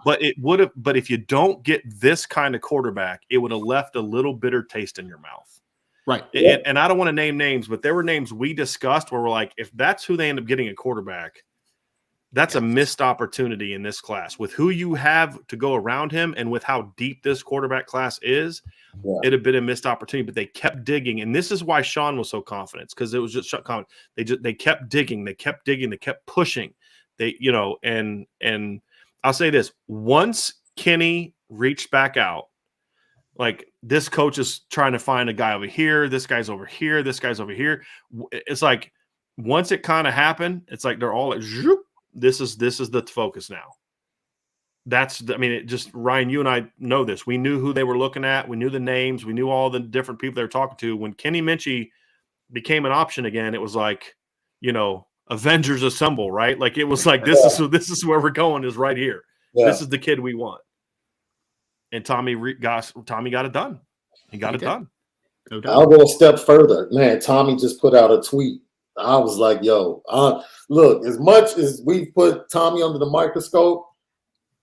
But if you don't get this kind of quarterback, it would have left a little bitter taste in your mouth. Right. And I don't want to name names, but there were names we discussed where we're like, if that's who they end up getting a quarterback, that's a missed opportunity in this class. With who you have to go around him and with how deep this quarterback class is, it'd have been a missed opportunity. But they kept digging, and this is why Sean was so confident, because it was just confident. They kept digging, they kept pushing. And I'll say this: once Kenny reached back out, like this coach is trying to find a guy over here, this guy's over here, this guy's over here. It's like once it kind of happened, it's like they're all like, zoop. This is the focus now. Ryan, you and I know this. We knew who they were looking at. We knew the names. We knew all the different people they were talking to. When Kenny Minchey became an option again, it was like, Avengers Assemble, right? Like it was like, this is where we're going, is right here. Yeah. This is the kid we want. And Tommy got it done. He got it done. I'll go a step further. Man, Tommy just put out a tweet. I was like, yo, look, as much as we put Tommy under the microscope,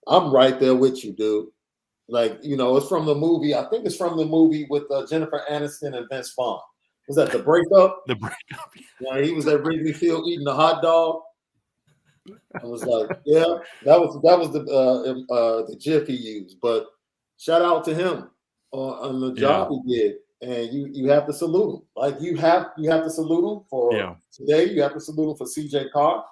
I'm right there with you, dude. Like, it's from the movie. I think it's from the movie with Jennifer Aniston and Vince Vaughn. Was that The Breakup? The Breakup. Yeah, he was at Wrigley Field eating a hot dog. I was like, yeah, that was the GIF he used. But shout out to him on the job he did. And you have to salute him. Like you have to salute him for today. You have to salute him for CJ Carr.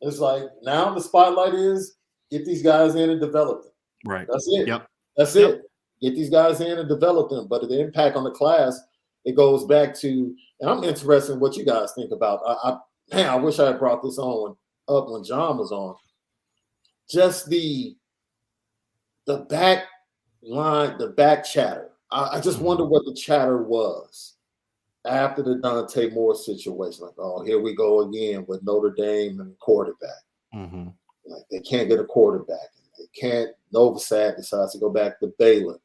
It's like now the spotlight is get these guys in and develop them. Right. That's it. Yep. That's it. Get these guys in and develop them. But the impact on the class, it goes back to, and I'm interested in what you guys think about. I wish I had brought this up when John was on. Just the back line, the back chatter. I just wonder what the chatter was after the Dante Moore situation. Like, oh, here we go again with Notre Dame and the quarterback. Mm-hmm. Like, they can't get a quarterback. They can't. Novosad decides to go back to Baylor.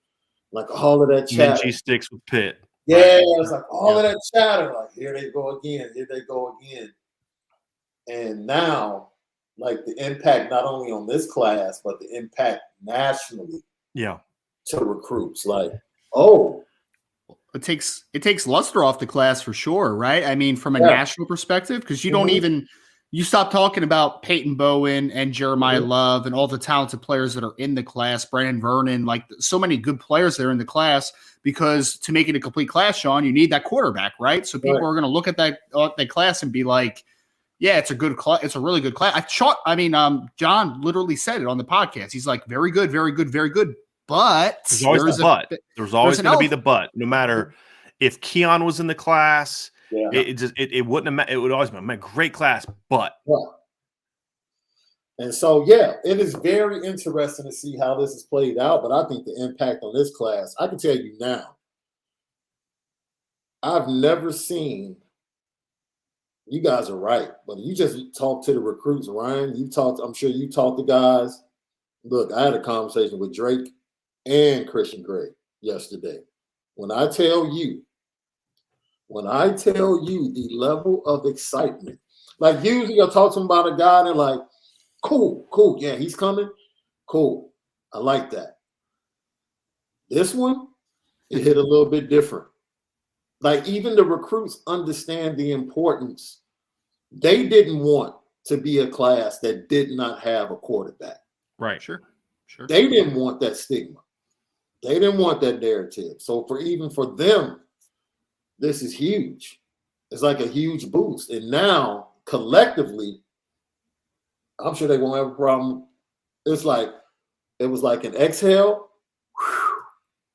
Like, all of that chatter. Minchey sticks with Pitt. Yeah, it's like all of that chatter. Like, here they go again. Here they go again. And now, like, the impact not only on this class, but the impact nationally. Yeah. To recruits. Like, oh. It takes luster off the class for sure, right? I mean, from a national perspective, because you don't even – you stop talking about Peyton Bowen and Jeremiah Love and all the talented players that are in the class, Brandon Vernon, like so many good players that are in the class, because to make it a complete class, Sean, you need that quarterback, right? So people are going to look at that class and be like, yeah, it's a good class. It's a really good class. John literally said it on the podcast. He's like, very good, very good, very good. But there's always the but. There's always going to be the but, no matter if Keon was in the class. Yeah. It wouldn't have. It would always been a great class, but. Yeah. And so, yeah, it is very interesting to see how this is played out. But I think the impact on this class, I can tell you now, I've never seen. You guys are right, but you just talk to the recruits, Ryan. I'm sure you talked to guys. Look, I had a conversation with Drake and Christian Gray yesterday. When I tell you the level of excitement, like usually you'll talk to them about a guy and they're like, cool, yeah, he's coming, cool, I like that. This one, it hit a little bit different. Like even the recruits understand the importance. They didn't want to be a class that did not have a quarterback. Right, sure. They didn't want that stigma. They didn't want that narrative. So for them, this is huge. It's like a huge boost. And now, collectively, I'm sure they won't have a problem. It was like an exhale,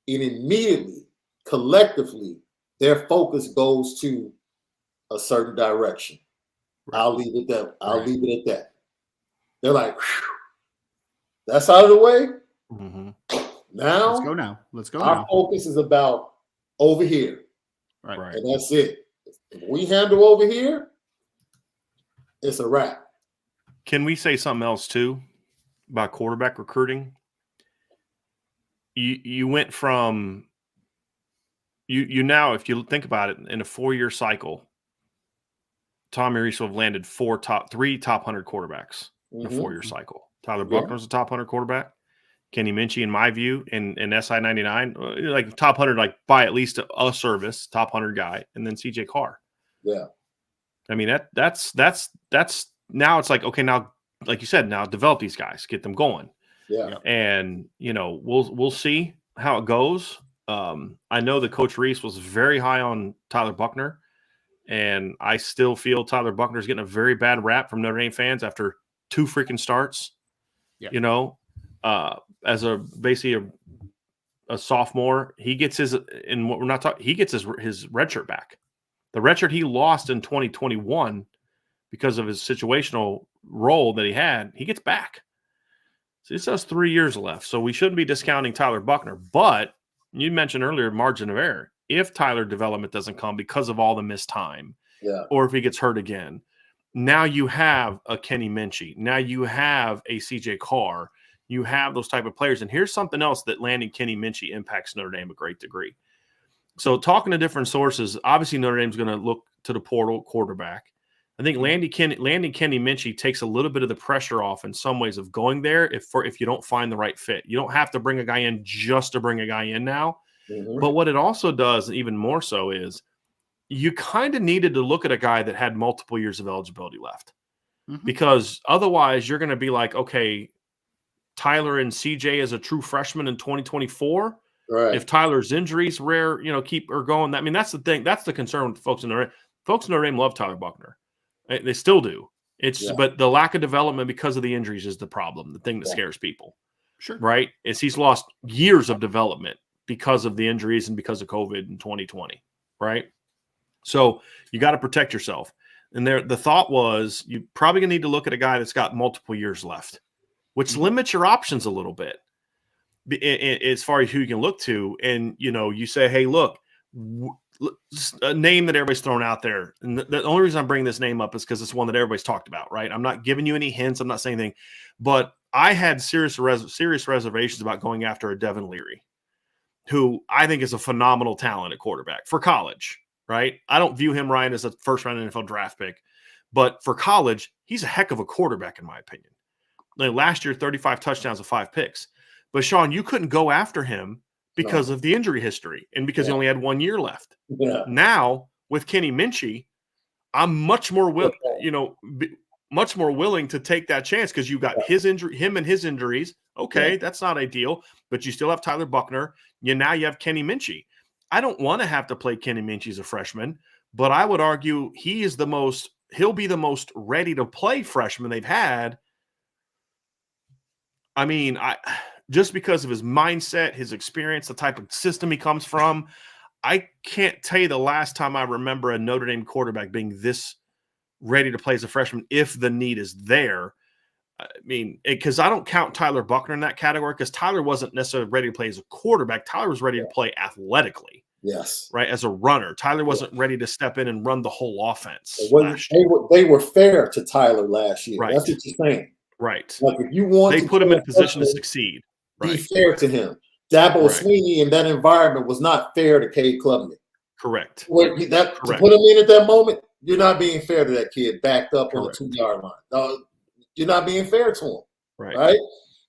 and immediately, collectively, their focus goes to a certain direction. Right. I'll leave it at that. They're like, that's out of the way. Mm-hmm. Now, let's go. Our focus is about over here. Right. And that's it. If we handle over here, it's a wrap. Can we say something else too about quarterback recruiting? You went from you now, if you think about it, in a 4-year cycle, Tommy Rees will have landed 3 top 100 quarterbacks in a 4-year cycle. Tyler Buckner's a top 100 quarterback. Kenny Minchey, in my view, in SI 99, like top 100, like by at least a service, top 100 guy, and then CJ Carr. Yeah, I mean that's now it's like, okay, now like you said, now develop these guys, get them going. Yeah, and we'll see how it goes. I know that Coach Reese was very high on Tyler Buckner, and I still feel Tyler Buckner's getting a very bad rap from Notre Dame fans after 2 freaking starts. Yeah. As basically a sophomore, he gets his, and what we're not talking, he gets his red shirt back. The red shirt he lost in 2021 because of his situational role that he had, he gets back. So he still has 3 years left. So we shouldn't be discounting Tyler Buckner. But you mentioned earlier margin of error. If Tyler development doesn't come because of all the missed time, or if he gets hurt again, now you have a Kenny Minchey. Now you have a CJ Carr. You have those type of players. And here's something else that landing Kenny Minchey impacts Notre Dame a great degree. So talking to different sources, obviously Notre Dame's going to look to the portal quarterback. I think landing Kenny Minchey takes a little bit of the pressure off in some ways of going there if you don't find the right fit. You don't have to bring a guy in just to bring a guy in now. Mm-hmm. But what it also does, even more so, is you kind of needed to look at a guy that had multiple years of eligibility left. Mm-hmm. Because otherwise you're going to be like, okay, Tyler and CJ as a true freshman in 2024. Right. If Tyler's injuries keep her going. I mean, that's the thing. That's the concern with folks in Notre Dame. Folks in Notre Dame love Tyler Buckner. They still do. But the lack of development because of the injuries is the problem. The thing that scares people. Sure. Right? Is he's lost years of development because of the injuries and because of COVID in 2020, right? So you got to protect yourself. And the thought was you're probably going to need to look at a guy that's got multiple years left, which limits your options a little bit as far as who you can look to. And, you say, hey, look, a name that everybody's thrown out there. And the only reason I'm bringing this name up is because it's one that everybody's talked about, right? I'm not giving you any hints. I'm not saying anything. But I had serious reservations about going after a Devin Leary, who I think is a phenomenal talent at quarterback for college, right? I don't view him, Ryan, as a first-round NFL draft pick. But for college, he's a heck of a quarterback, in my opinion. Like last year, 35 touchdowns and 5 picks. But, Sean, you couldn't go after him because of the injury history and because he only had 1 year left. Yeah. Now, with Kenny Minchey, I'm much more much more willing to take that chance because you got him and his injuries. Okay, that's not ideal, but you still have Tyler Buckner. Now you have Kenny Minchey. I don't want to have to play Kenny Minchey as a freshman, but I would argue he'll be the most ready to play freshman they've had. I mean, just because of his mindset, his experience, the type of system he comes from, I can't tell you the last time I remember a Notre Dame quarterback being this ready to play as a freshman if the need is there. I mean, because I don't count Tyler Buckner in that category because Tyler wasn't necessarily ready to play as a quarterback. Tyler was ready to play athletically. Yes. Right, as a runner. Tyler wasn't ready to step in and run the whole offense. They were fair to Tyler last year. Right. That's what you're saying. Right. Like if you want they put him in a position to succeed. Be fair to him. Dabo Sweeney in that environment was not fair to Cade Klubnik. Correct. To put him in at that moment, you're not being fair to that kid backed up on the 2-yard line. No, you're not being fair to him. Right?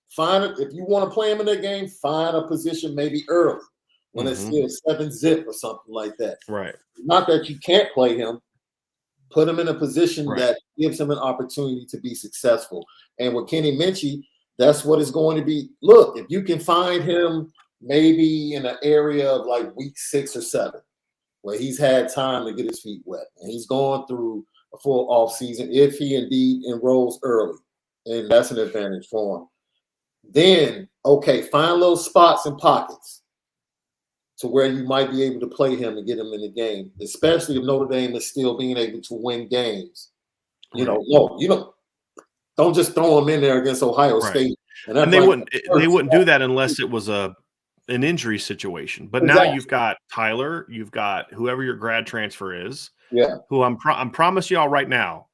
Find it if you want to play him in that game, find a position maybe early when it's still 7-zip or something like that. Right. Not that you can't play him. Put him in a position that gives him an opportunity to be successful. And with Kenny Minchey, that's what it's going to be. Look, if you can find him maybe in an area of like week 6 or 7, where he's had time to get his feet wet, and he's going through a full off season, if he indeed enrolls early, and that's an advantage for him. Then, find little spots and pockets to where you might be able to play him and get him in the game, especially if Notre Dame is still being able to win games. Don't just throw him in there against Ohio State. And they wouldn't do that unless it was an injury situation. But now you've got Tyler, you've got whoever your grad transfer is. Yeah. Who I'm promising y'all right now,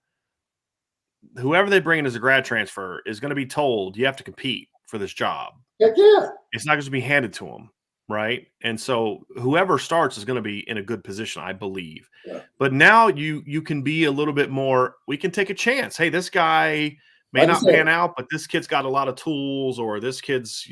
whoever they bring in as a grad transfer is going to be told you have to compete for this job. Heck yeah. It's not just to be handed to them. Right. And so whoever starts is going to be in a good position, I believe. Yeah. But now you can be a little bit more, we can take a chance. Hey, this guy may not pan out, but this kid's got a lot of tools, or this kid's,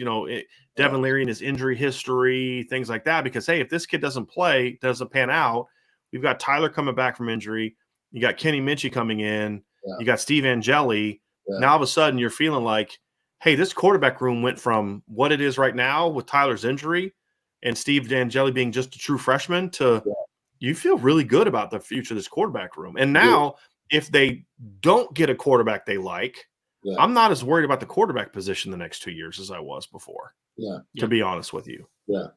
Devin Leary and his injury history, things like that. Because, hey, if this kid doesn't pan out, we've got Tyler coming back from injury. You got Kenny Minchey coming in. Yeah. You got Steve Angeli. Yeah. Now all of a sudden you're feeling like, hey, this quarterback room went from what it is right now with Tyler's injury and Steve Angeli being just a true freshman to you feel really good about the future of this quarterback room. And now if they don't get a quarterback they like, I'm not as worried about the quarterback position the next 2 years as I was before. Yeah. To be honest with you. Yeah.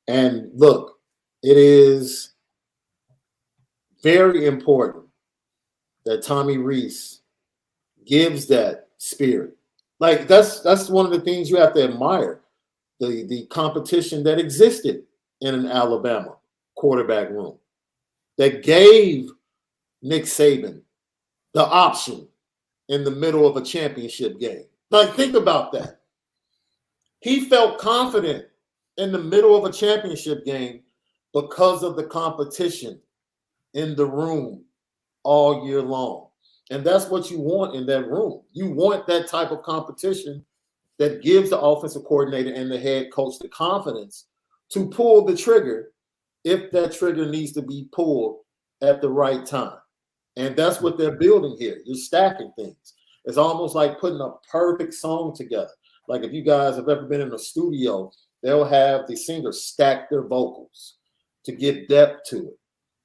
And look, it is very important that Tommy Rees gives that spirit. Like that's one of the things you have to admire. The competition that existed in an Alabama quarterback room that gave Nick Saban the option in the middle of a championship game. Like, think about that. He felt confident in the middle of a championship game because of the competition in the room all year long. And that's what you want in that room. You want that type of competition that gives the offensive coordinator and the head coach the confidence to pull the trigger if that trigger needs to be pulled at the right time. And that's what they're building here. You're stacking things. It's almost like putting a perfect song together. Like if you guys have ever been in a studio, they'll have the singer stack their vocals to get depth to it.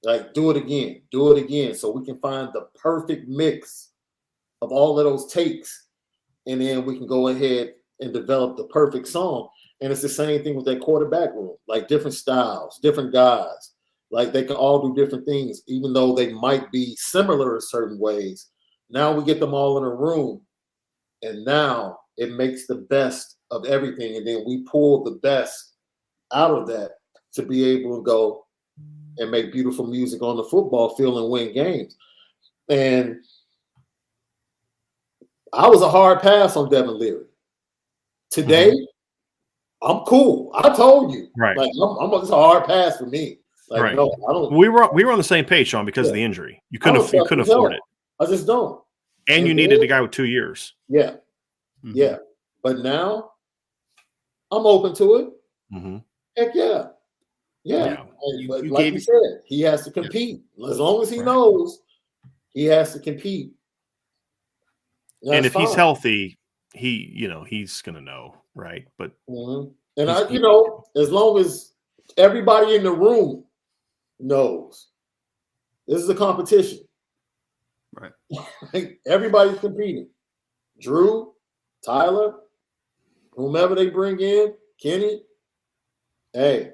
Like do it again, so we can find the perfect mix of all of those takes. And then we can go ahead and develop the perfect song. And it's the same thing with that quarterback room, like different styles, different guys. Like they can all do different things, even though they might be similar in certain ways. Now we get them all in a room, and now it makes the best of everything. And then we pull the best out of that to be able to go and make beautiful music on the football field and win games. And I was a hard pass on Devin Leary. Today, I'm cool. I told you. Right. Like, it's a hard pass for me. Like, right. no, I don't. We were on the same page, Sean, because of the injury. You couldn't afford it. I just don't. And you needed a guy with 2 years. Yeah. Mm-hmm. Yeah. But now I'm open to it. Mm-hmm. Heck yeah. Yeah. But like you said, he has to compete. Yeah. As long as he knows he has to compete. And if he's healthy, he's gonna know, right? But and as long as everybody in the room knows this is a competition. Right. Everybody's competing. Drew, Tyler, whomever they bring in, Kenny. Hey,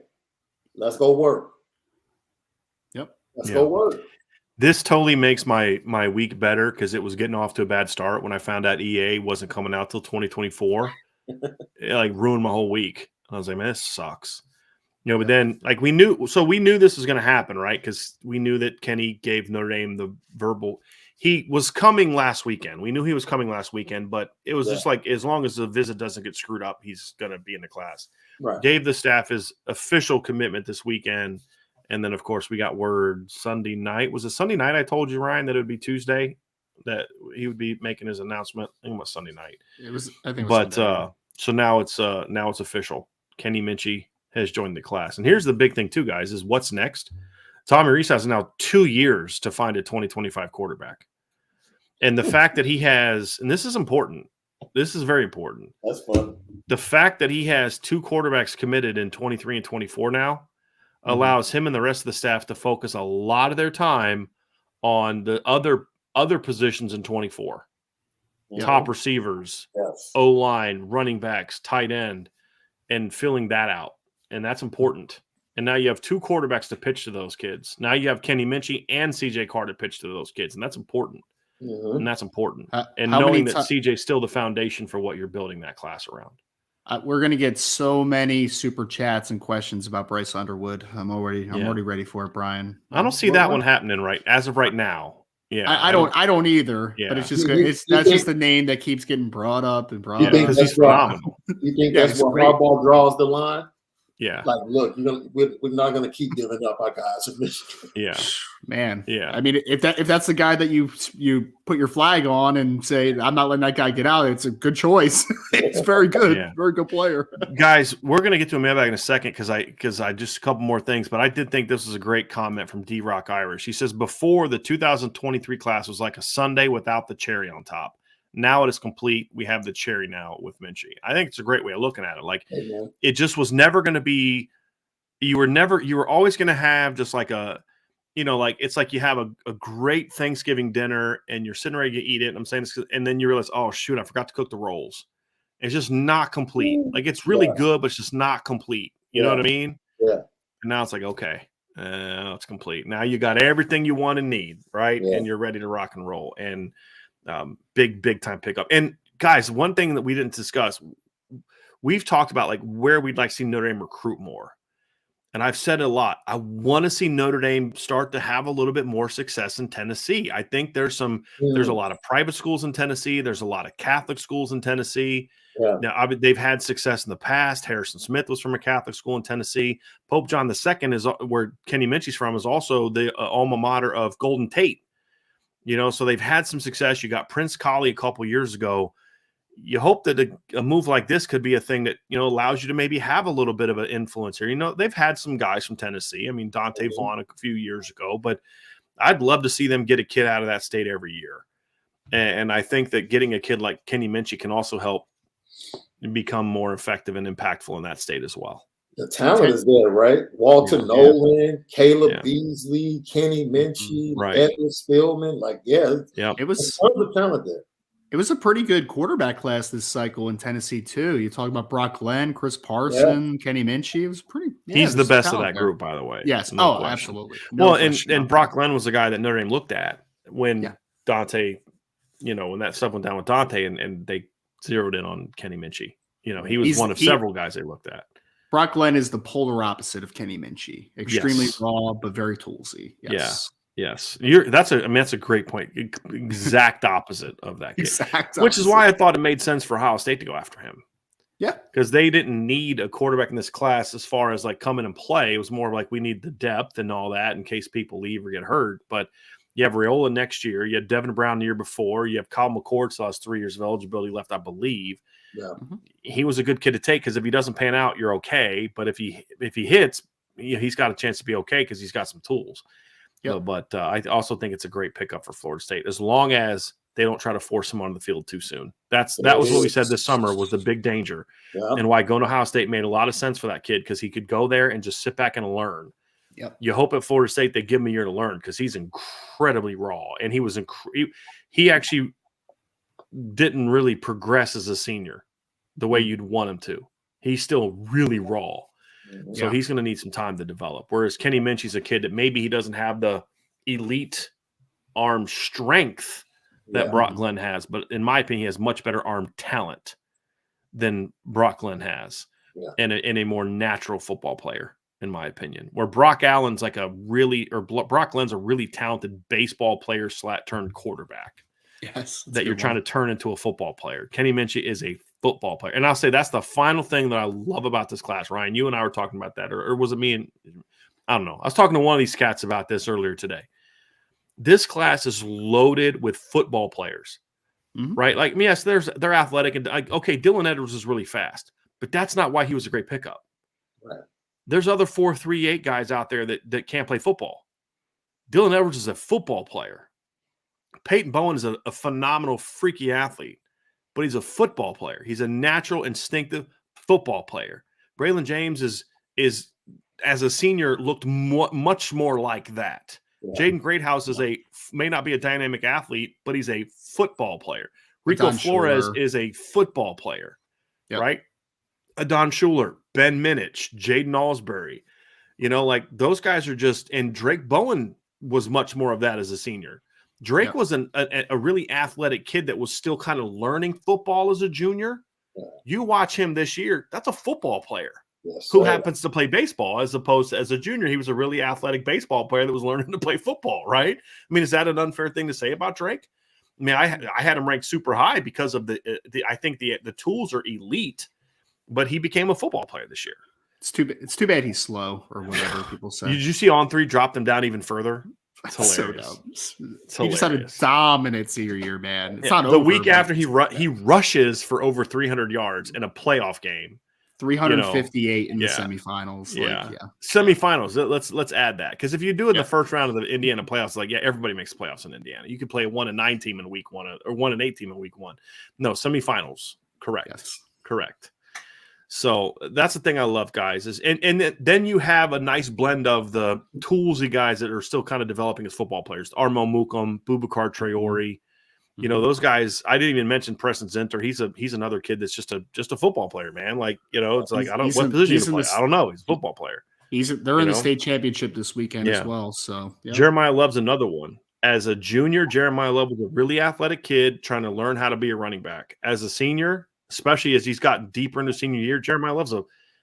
let's go work. Yep. Let's go work. This totally makes my week better because it was getting off to a bad start when I found out EA wasn't coming out till 2024. It like ruined my whole week. I was like, man, this sucks. But then like we knew this was going to happen, right? Because we knew that Kenny gave Notre Dame the verbal. He was coming last weekend. We knew he was coming last weekend, but it was just like as long as the visit doesn't get screwed up, he's going to be in the class. Right. Gave the staff his official commitment this weekend. And then, of course, we got word Sunday night. Was it Sunday night I told you, Ryan, that it would be Tuesday that he would be making his announcement? I think it was Sunday night. I think it was Sunday. So now it's official. Kenny Minchey has joined the class. And here's the big thing, too, guys, is what's next? Tommy Rees has now 2 years to find a 2025 quarterback. And the fact that he has – and this is important. This is very important. That's fun. The fact that he has 2 quarterbacks committed in 23 and 24 now allows him and the rest of the staff to focus a lot of their time on the other positions in 24. Top receivers, O-line, running backs, tight end, and filling that out. And that's important. And now you have 2 quarterbacks to pitch to those kids. Now you have Kenny Minchey and CJ Carr to pitch to those kids, and that's important. And that's important. And knowing that CJ is still the foundation for what you're building that class around. We're going to get so many super chats and questions about Bryce Underwood. I'm already ready for it, Brian. I don't see that one happening as of right now. Yeah, I don't either. Yeah. But it's just that's just the name that keeps getting brought up and brought up because he's phenomenal. You think that's where Harbaugh draws the line? Yeah. Like, look, we're not going to keep giving up our guys in Michigan. Yeah. Man. Yeah. I mean, if that's the guy that you put your flag on and say, I'm not letting that guy get out, it's a good choice. It's very good. Yeah. Very good player. Guys, we're going to get to a mailbag in a second because I just a couple more things, but I did think this was a great comment from D-Rock Irish. He says, before the 2023 class was like a sundae without the cherry on top. Now it is complete. We have the cherry now with Minchey. I think it's a great way of looking at it. Like it just was never going to be. You were always going to have just like a, like it's like you have a great Thanksgiving dinner and you're sitting ready to eat it. And I'm saying this, and then you realize, oh shoot, I forgot to cook the rolls. It's just not complete. Like it's really good, but it's just not complete. You know what I mean? Yeah. And now it's like, okay, it's complete. Now you got everything you want and need, right? Yeah. And you're ready to rock and roll. And big time pickup. And guys, one thing that we didn't discuss, we've talked about like where we'd like to see Notre Dame recruit more. And I've said it a lot. I want to see Notre Dame start to have a little bit more success in Tennessee. I think there's a lot of private schools in Tennessee. There's a lot of Catholic schools in Tennessee. Yeah. Now, they've had success in the past. Harrison Smith was from a Catholic school in Tennessee. Pope John II is where Kenny Minchey's from, is also the alma mater of Golden Tate. So they've had some success. You got Prince Colley a couple years ago. You hope that a move like this could be a thing that, allows you to maybe have a little bit of an influence here. They've had some guys from Tennessee. I mean, Dante Vaughn a few years ago, but I'd love to see them get a kid out of that state every year. And I think that getting a kid like Kenny Minchey can also help become more effective and impactful in that state as well. The talent is there, right? Walter Nolan, Caleb Beasley, Kenny Minchey, Edward Spillman. Like, it was tons of talent there. It was a pretty good quarterback class this cycle in Tennessee too. You talk about Brock Glenn, Chris Parson, Kenny Minchey. It was pretty. Yeah, He's the there's some best of talent that there. group, by the way. Yes. No question. Absolutely. No Well, question and about Brock that. Glenn was the guy that Notre Dame looked at when Dante, when that stuff went down with Dante, and they zeroed in on Kenny Minchey. He was one of several guys they looked at. Brock Glenn is the polar opposite of Kenny Minchey. Extremely raw, but very toolsy. Yes. Yes. That's a great point. Exact opposite of that kid. Which is why I thought it made sense for Ohio State to go after him. Yeah. Because they didn't need a quarterback in this class as far as like come in and play. It was more like we need the depth and all that in case people leave or get hurt. But you have Raiola next year. You had Devin Brown the year before. You have Kyle McCord still has 3 years of eligibility left, I believe. Yeah. He was a good kid to take because if he doesn't pan out, you're okay. But if he hits, he's got a chance to be okay because he's got some tools. Yep. But I also think it's a great pickup for Florida State as long as they don't try to force him onto the field too soon. That was what we said this summer was the big danger, and why going to Ohio State made a lot of sense for that kid because he could go there and just sit back and learn. Yep. You hope at Florida State they give him a year to learn because he's incredibly raw, and he was he actually didn't really progress as a senior the way you'd want him to. He's still really raw. So he's going to need some time to develop. Whereas Kenny Minchey's a kid that maybe he doesn't have the elite arm strength that Brock Glenn has, but in my opinion, he has much better arm talent than Brock Glenn has, and a more natural football player, in my opinion. Where Brock Glenn's a really talented baseball player / turned quarterback. Yes, that you're trying to turn into a football player. Kenny Minchey is a football player. And I'll say that's the final thing that I love about this class. Ryan, you and I were talking about that, or was it me? And I don't know. I was talking to one of these cats about this earlier today. This class is loaded with football players, right? Like, yes, they're athletic. And okay, Dylan Edwards is really fast, but that's not why he was a great pickup. Right. There's other 4.38 guys out there that can't play football. Dylan Edwards is a football player. Peyton Bowen is a phenomenal, freaky athlete, but he's a football player. He's a natural, instinctive football player. Braylon James is as a senior, looked much more like that. Yeah. Jaden Greathouse may not be a dynamic athlete, but he's a football player. Rico Flores is a football player, right? Adon Schuler, Ben Minich, Jaden Alsbury. Those guys are just – and Drake Bowen was much more of that as a senior. Drake was a really athletic kid that was still kind of learning football as a junior. Yeah. You watch him this year, that's a football player who happens to play baseball as opposed to as a junior. He was a really athletic baseball player that was learning to play football, right? I mean, is that an unfair thing to say about Drake? I mean, I had him ranked super high because of I think the tools are elite, but he became a football player this year. It's too bad he's slow or whatever people say. Did you see On3 drop them down even further? It's hilarious. So dumb. He just had a dominant senior year, man. It's not the week after he rushes for over 300 yards in a playoff game. 358 in the semifinals. Semifinals. Let's add that because if you do it in the first round of the Indiana playoffs, everybody makes playoffs in Indiana. You could play a 1-9 team in week 1 or 1-8 team in week 1. No, semifinals. Correct. Yes. Correct. So that's the thing I love, guys, is and then you have a nice blend of the toolsy guys that are still kind of developing as football players. Armo Mukum, Boubacar Traore, those guys. I didn't even mention Preston Zinter. He's another kid that's just a football player, man. It's like I don't what position to play. I don't know. He's a football player. They're in the state championship this weekend as well. So Jeremiah Love's another one. As a junior, Jeremiah Love was a really athletic kid trying to learn how to be a running back. As a senior, especially as he's gotten deeper into senior year, Jeremiah Love's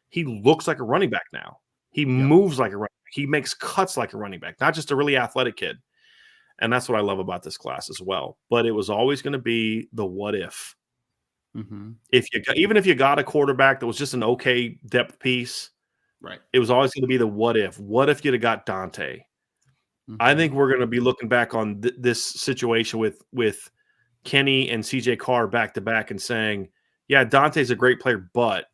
he looks like a running back now. He moves like a running back. He makes cuts like a running back, not just a really athletic kid. And that's what I love about this class as well. But it was always going to be the what if. Mm-hmm. Even if you got a quarterback that was just an okay depth piece, right? It was always going to be the what if. What if you'd have got Dante? Mm-hmm. I think we're going to be looking back on this situation with Kenny and CJ Carr back to back and saying, yeah, Dante's a great player, but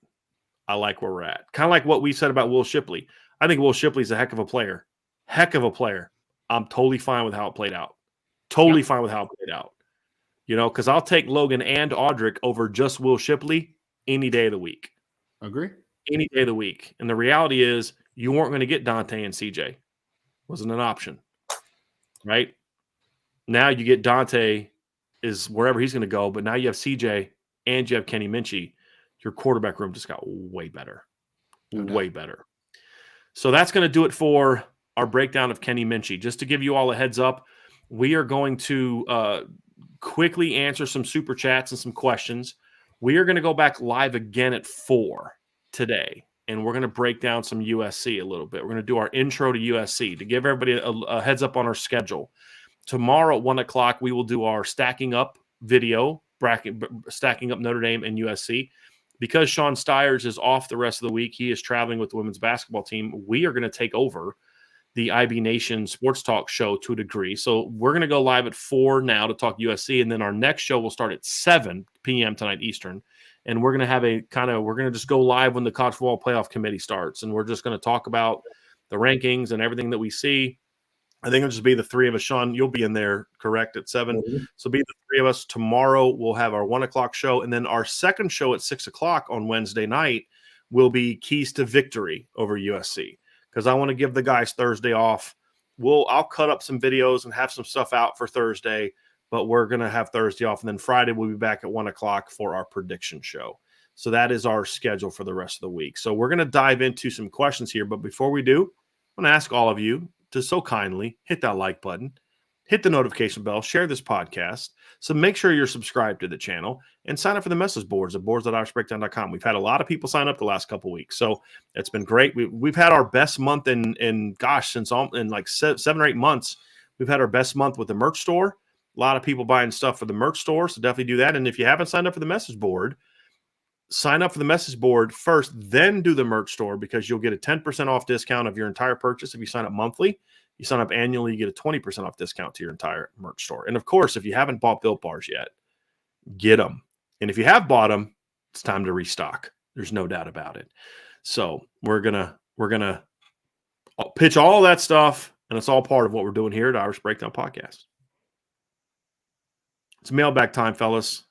I like where we're at. Kind of like what we said about Will Shipley. I think Will Shipley's a heck of a player. Heck of a player. I'm totally fine with how it played out. Totally fine with how it played out. Because I'll take Logan and Audric over just Will Shipley any day of the week. Agree. Any day of the week. And the reality is you weren't going to get Dante and CJ. Wasn't an option. Right? Now you get Dante is wherever he's going to go. But now you have CJ and you have Kenny Minchey. Your quarterback room just got way better. Way better. So that's going to do it for our breakdown of Kenny Minchey. Just to give you all a heads up, we are going to quickly answer some super chats and some questions. We are going to go back live again at 4 today, and we're going to break down some USC a little bit. We're going to do our intro to USC to give everybody a heads up on our schedule. Tomorrow at 1 o'clock, we will do our stacking up video, stacking up Notre Dame and USC. Because Sean Stiers is off the rest of the week, he is traveling with the women's basketball team. We are going to take over the IB Nation Sports Talk show to a degree. So we're going to go live at 4 now to talk USC, and then our next show will start at 7 p.m. tonight Eastern. And we're going to have we're going to just go live when the College Football Playoff Committee starts, and we're just going to talk about the rankings and everything that we see. I think it'll just be the three of us. Sean, you'll be in there, correct, at 7. Mm-hmm. So be the three of us. Tomorrow we'll have our 1 o'clock show, and then our second show at 6 o'clock on Wednesday night will be Keys to Victory over USC, because I want to give the guys Thursday off. I'll cut up some videos and have some stuff out for Thursday, but we're going to have Thursday off, and then Friday we'll be back at 1 o'clock for our prediction show. So that is our schedule for the rest of the week. So we're going to dive into some questions here, but before we do, I'm going to ask all of you to so kindly hit that like button, hit the notification bell, share this podcast. So make sure you're subscribed to the channel and sign up for the message boards at boards.irishbreakdown.com. We've had a lot of people sign up the last couple of weeks, so it's been great. We've had our best month in since in like 7 or 8 months. We've had our best month with the merch store. A lot of people buying stuff for the merch store, so definitely do that. And if you haven't signed up for the message board, sign up for the message board first, then do the merch store, because you'll get a 10% off discount of your entire purchase if you sign up monthly. You sign up annually, you get a 20% off discount to your entire merch store. And of course, if you haven't bought Built Bars yet, get them. And if you have bought them, it's time to restock. There's no doubt about it. So we're gonna pitch all that stuff, and it's all part of what we're doing here at Irish Breakdown Podcast. It's mailbag time, fellas.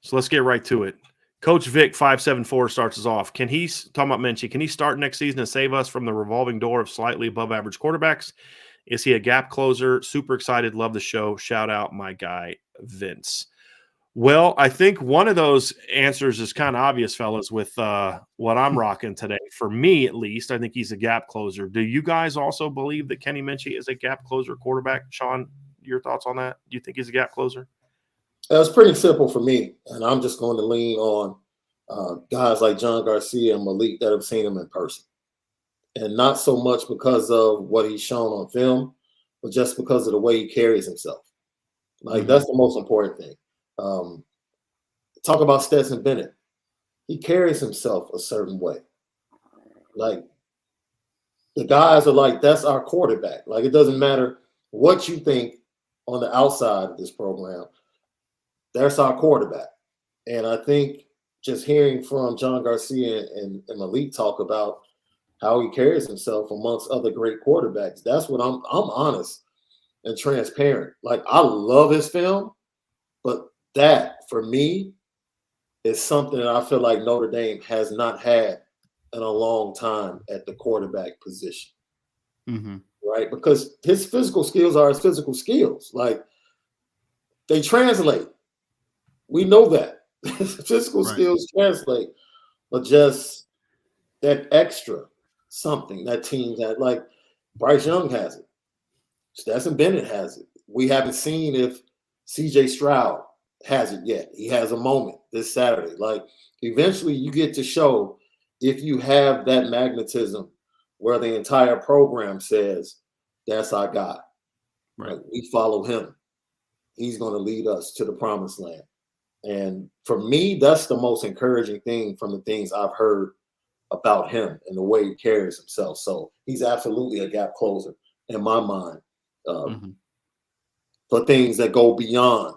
So let's get right to it. Coach Vic 574 starts us off. Talking about Minchey, can he start next season and save us from the revolving door of slightly above average quarterbacks? Is he a gap closer? Super excited. Love the show. Shout out my guy, Vince. Well, I think one of those answers is kind of obvious, fellas, with what I'm rocking today. For me, at least, I think he's a gap closer. Do you guys also believe that Kenny Minchey is a gap closer quarterback? Sean, your thoughts on that? Do you think he's a gap closer? It was pretty simple for me, and I'm just going to lean on guys like John Garcia and Malik that have seen him in person. And not so much because of what he's shown on film, but just because of the way he carries himself. Like, that's the most important thing. Talk about Stetson Bennett. He carries himself a certain way. Like, the guys are like, that's our quarterback. Like, it doesn't matter what you think on the outside of this program. That's our quarterback. And I think just hearing from John Garcia and Malik talk about how he carries himself amongst other great quarterbacks, that's what I'm honest and transparent. Like, I love his film, but that, for me, is something that I feel like Notre Dame has not had in a long time at the quarterback position. Mm-hmm. Right? Because his physical skills are his physical skills. Like, they translate. We know that. Physical skills translate, but just that extra something that teams had. Like, Bryce Young has it. Stetson Bennett has it. We haven't seen if CJ Stroud has it yet. He has a moment this Saturday. Like, eventually you get to show if you have that magnetism where the entire program says, that's our guy. Right. Like, we follow him. He's going to lead us to the promised land. And for me, that's the most encouraging thing from the things I've heard about him and the way he carries himself. So he's absolutely a gap closer in my mind for things that go beyond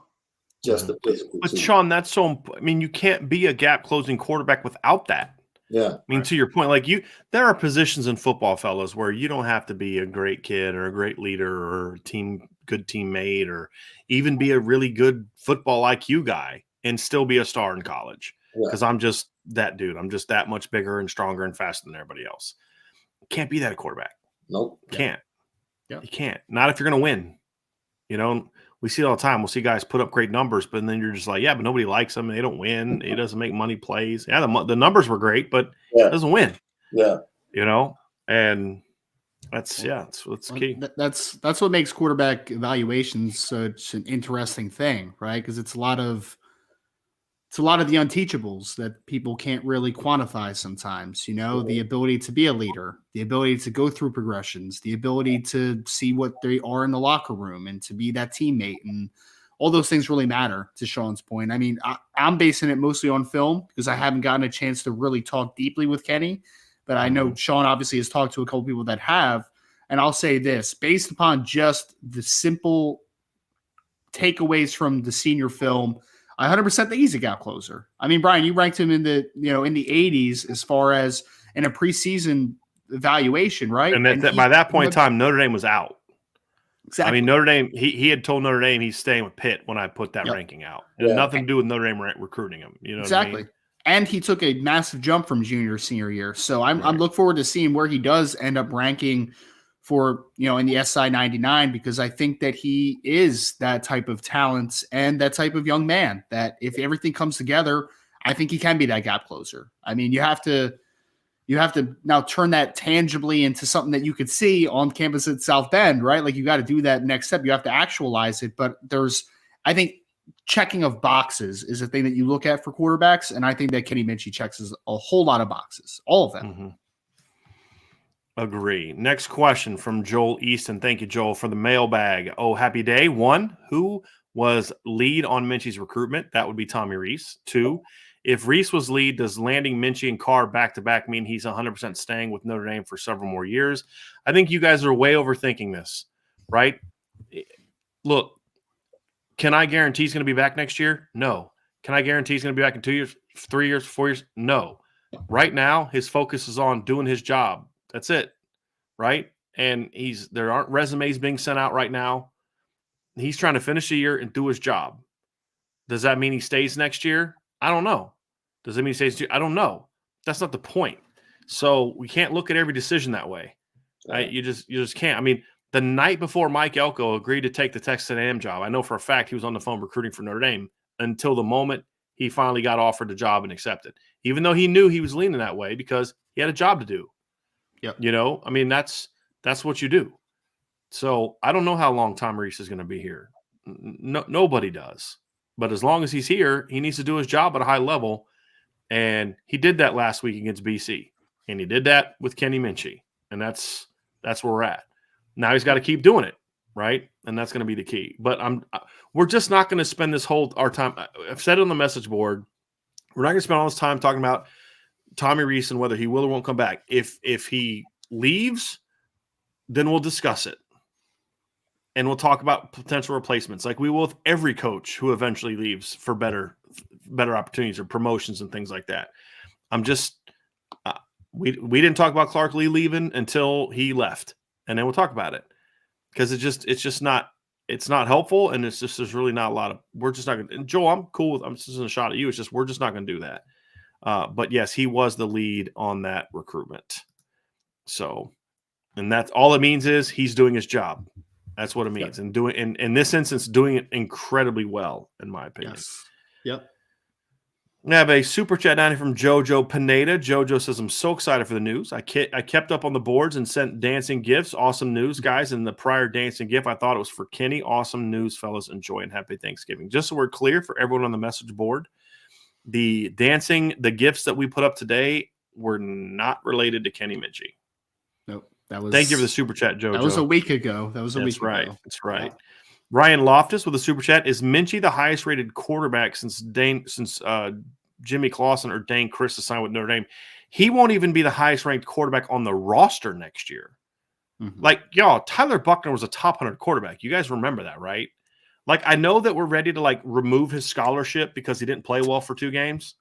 just the physical. But Sean, that's so. I mean, you can't be a gap closing quarterback without that. Yeah. I mean, to your point, like there are positions in football, fellas, where you don't have to be a great kid or a great leader or good teammate or even be a really good football IQ guy and still be a star in college. Because I'm just that dude. I'm just that much bigger and stronger and faster than everybody else. Can't be that a quarterback. Nope. Can't. Yeah. You can't. Not if you're going to win. You know, we see it all the time. We'll see guys put up great numbers, but then you're just like, yeah, but nobody likes him. They don't win. He doesn't make money plays. Yeah, the numbers were great, but he doesn't win. Yeah. And that's key. That's what makes quarterback evaluations such an interesting thing, right? Because it's a lot of the unteachables that people can't really quantify sometimes. The ability to be a leader, the ability to go through progressions, the ability to see what they are in the locker room and to be that teammate, and all those things really matter. To Sean's point, I mean, I'm basing it mostly on film because I haven't gotten a chance to really talk deeply with Kenny. But I know Sean obviously has talked to a couple people that have. And I'll say this, based upon just the simple takeaways from the senior film, I 100% think he's a gap closer. I mean, Brian, you ranked him in the 80s as far as in a preseason evaluation, right? And by that point in time, Notre Dame was out. Exactly. I mean, Notre Dame, he had told Notre Dame he's staying with Pitt when I put that ranking out. It had nothing to do with Notre Dame recruiting him. Exactly. What I mean? And he took a massive jump from junior to senior year. So I'm looking forward to seeing where he does end up ranking for, in the SI 99, because I think that he is that type of talent and that type of young man that if everything comes together, I think he can be that gap closer. I mean, you have to now turn that tangibly into something that you could see on campus at South Bend, right? Like you got to do that next step. You have to actualize it. But I think checking of boxes is a thing that you look at for quarterbacks. And I think that Kenny Minchey checks a whole lot of boxes, all of them. Mm-hmm. Agree. Next question from Joel Easton. Thank you, Joel, for the mailbag. Oh, happy day. 1, who was lead on Minchey's recruitment? That would be Tommy Rees. 2, if Rees was lead, does landing Minchey and Carr back-to-back mean he's 100% staying with Notre Dame for several more years? I think you guys are way overthinking this, right? Look, can I guarantee he's going to be back next year? No. Can I guarantee he's going to be back in 2 years, 3 years, 4 years? No. Right now, his focus is on doing his job. That's it, right? And there aren't resumes being sent out right now. He's trying to finish the year and do his job. Does that mean he stays next year? I don't know. Does it mean he stays? I don't know. That's not the point. So we can't look at every decision that way. Right? You just can't. I mean, the night before Mike Elko agreed to take the Texas A&M job, I know for a fact he was on the phone recruiting for Notre Dame until the moment he finally got offered the job and accepted, even though he knew he was leaning that way because he had a job to do. Yep. I mean, that's what you do. So I don't know how long Tom Rees is going to be here. Nobody does. But as long as he's here, he needs to do his job at a high level. And he did that last week against BC. And he did that with Kenny Minchey. And that's where we're at. Now he's got to keep doing it, right? And that's going to be the key. But we're just not going to spend our time. I've said it on the message board. We're not going to spend all this time talking about Tommy Rees and whether he will or won't come back. If he leaves, then we'll discuss it. And we'll talk about potential replacements like we will with every coach who eventually leaves for better opportunities or promotions and things like that. We didn't talk about Clark Lee leaving until he left. And then we'll talk about it because it's not helpful. And there's really not a lot of, we're just not going to, and Joel, I'm cool with, I'm just in a shot at you. It's just, we're just not going to do that. But yes, he was the lead on that recruitment. So, and that's all it means is he's doing his job. That's what it means. Yep. And doing in this instance, doing it incredibly well, in my opinion. Yes. Yep. We have a super chat down here from Jojo Pineda. Jojo says, I'm so excited for the news. I kept up on the boards and sent dancing gifts. Awesome news, guys. And the prior dancing gift, I thought it was for Kenny. Awesome news, fellas. Enjoy and happy Thanksgiving. Just so we're clear for everyone on the message board, the gifts that we put up today were not related to Kenny Minchey. Nope. Thank you for the super chat, Jojo. That was a week ago. That's right. Ago. That's right. Yeah. Ryan Loftus with a super chat. Is Minchey the highest rated quarterback since Jimmy Clausen or Dane Chris signed with Notre Dame? He won't even be the highest ranked quarterback on the roster next year. Mm-hmm. Like, y'all, Tyler Buchner was a top 100 quarterback. You guys remember that, right? Like, I know that we're ready to remove his scholarship because he didn't play well for 2 games.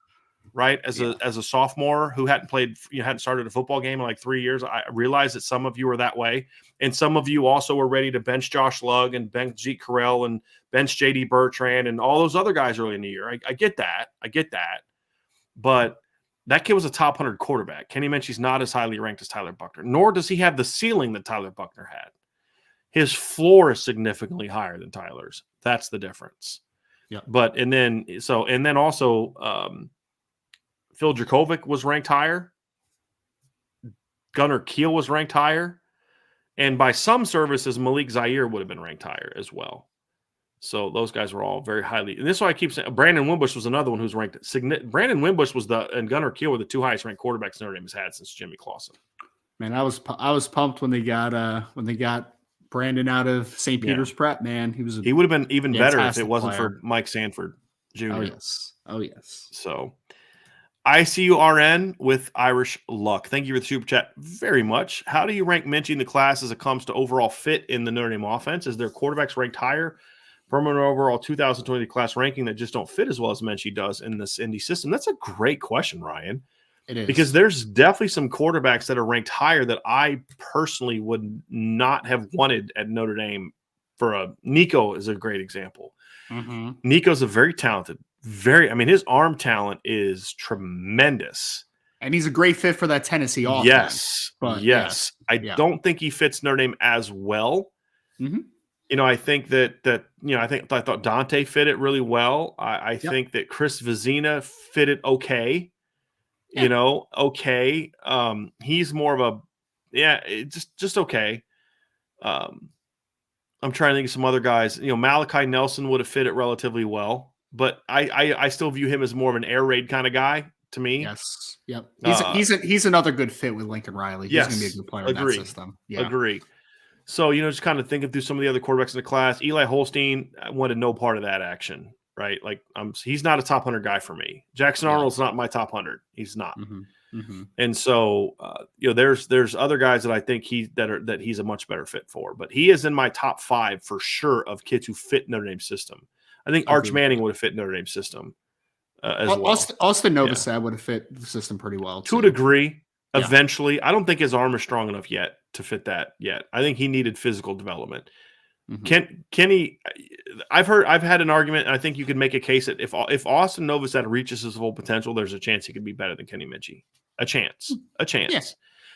Right, as a sophomore who hadn't started a football game in 3 years. I realize that some of you are that way, and some of you also were ready to bench Josh Lugg and bench Zeke Correll and bench J.D. Bertrand and all those other guys early in the year. I get that, but that kid was a top 100 quarterback. Kenny Minchey's not as highly ranked as Tyler Buchner, nor does he have the ceiling that Tyler Buchner had. His floor is significantly higher than Tyler's. That's the difference. Yeah. But and then also Phil Dracovic was ranked higher. Gunnar Kiel was ranked higher. And by some services, Malik Zaire would have been ranked higher as well. So those guys were all very highly. And this is why I keep saying Brandon Wimbush was another one who's ranked. Brandon Wimbush and Gunnar Kiel were the two highest ranked quarterbacks Notre Dame has had since Jimmy Clausen. Man, I was pumped when they got Brandon out of St. Peter's Prep. Man, he would have been even better if it wasn't player. for Mike Sanford Jr. Oh yes. So ICURN with Irish Luck. Thank you for the super chat very much. How do you rank Minchey in the class as it comes to overall fit in the Notre Dame offense? Is their quarterbacks ranked higher from an overall 2020 class ranking that just don't fit as well as Minchey does in this Indy system? That's a great question, Ryan. It is. Because there's definitely some quarterbacks that are ranked higher that I personally would not have wanted at Notre Dame. Nico is a great example. Mm-hmm. Nico's a very talented, his arm talent is tremendous. And he's a great fit for that Tennessee offense. Yes. But yes. I don't think he fits Notre Dame as well. Mm-hmm. I think I thought Dante fit it really well. I think that Chris Vizina fit it okay. Yeah. Okay. He's more of just okay. I'm trying to think of some other guys. Malachi Nelson would have fit it relatively well, but I still view him as more of an air raid kind of guy to me. Yes. Yep. He's another good fit with Lincoln Riley. He's going to be a good player in that system. Yeah. Agree. So, just kind of thinking through some of the other quarterbacks in the class. Eli Holstein wanted no part of that action, right? Like, he's not a top 100 guy for me. Jackson Arnold's not my top 100. He's not. Mm-hmm. Mm-hmm. And so, there's other guys that I think that he's a much better fit for. But he is in my top 5 for sure of kids who fit Notre Dame system. I think Arch Manning would have fit Notre Dame system as well. Austin Novosad would have fit the system pretty well. To a degree, eventually. I don't think his arm is strong enough yet to fit that yet. I think he needed physical development. Mm-hmm. Kenny, I've had an argument, and I think you could make a case that if Austin Novosad reaches his full potential, there's a chance he could be better than Kenny Minchey. A chance.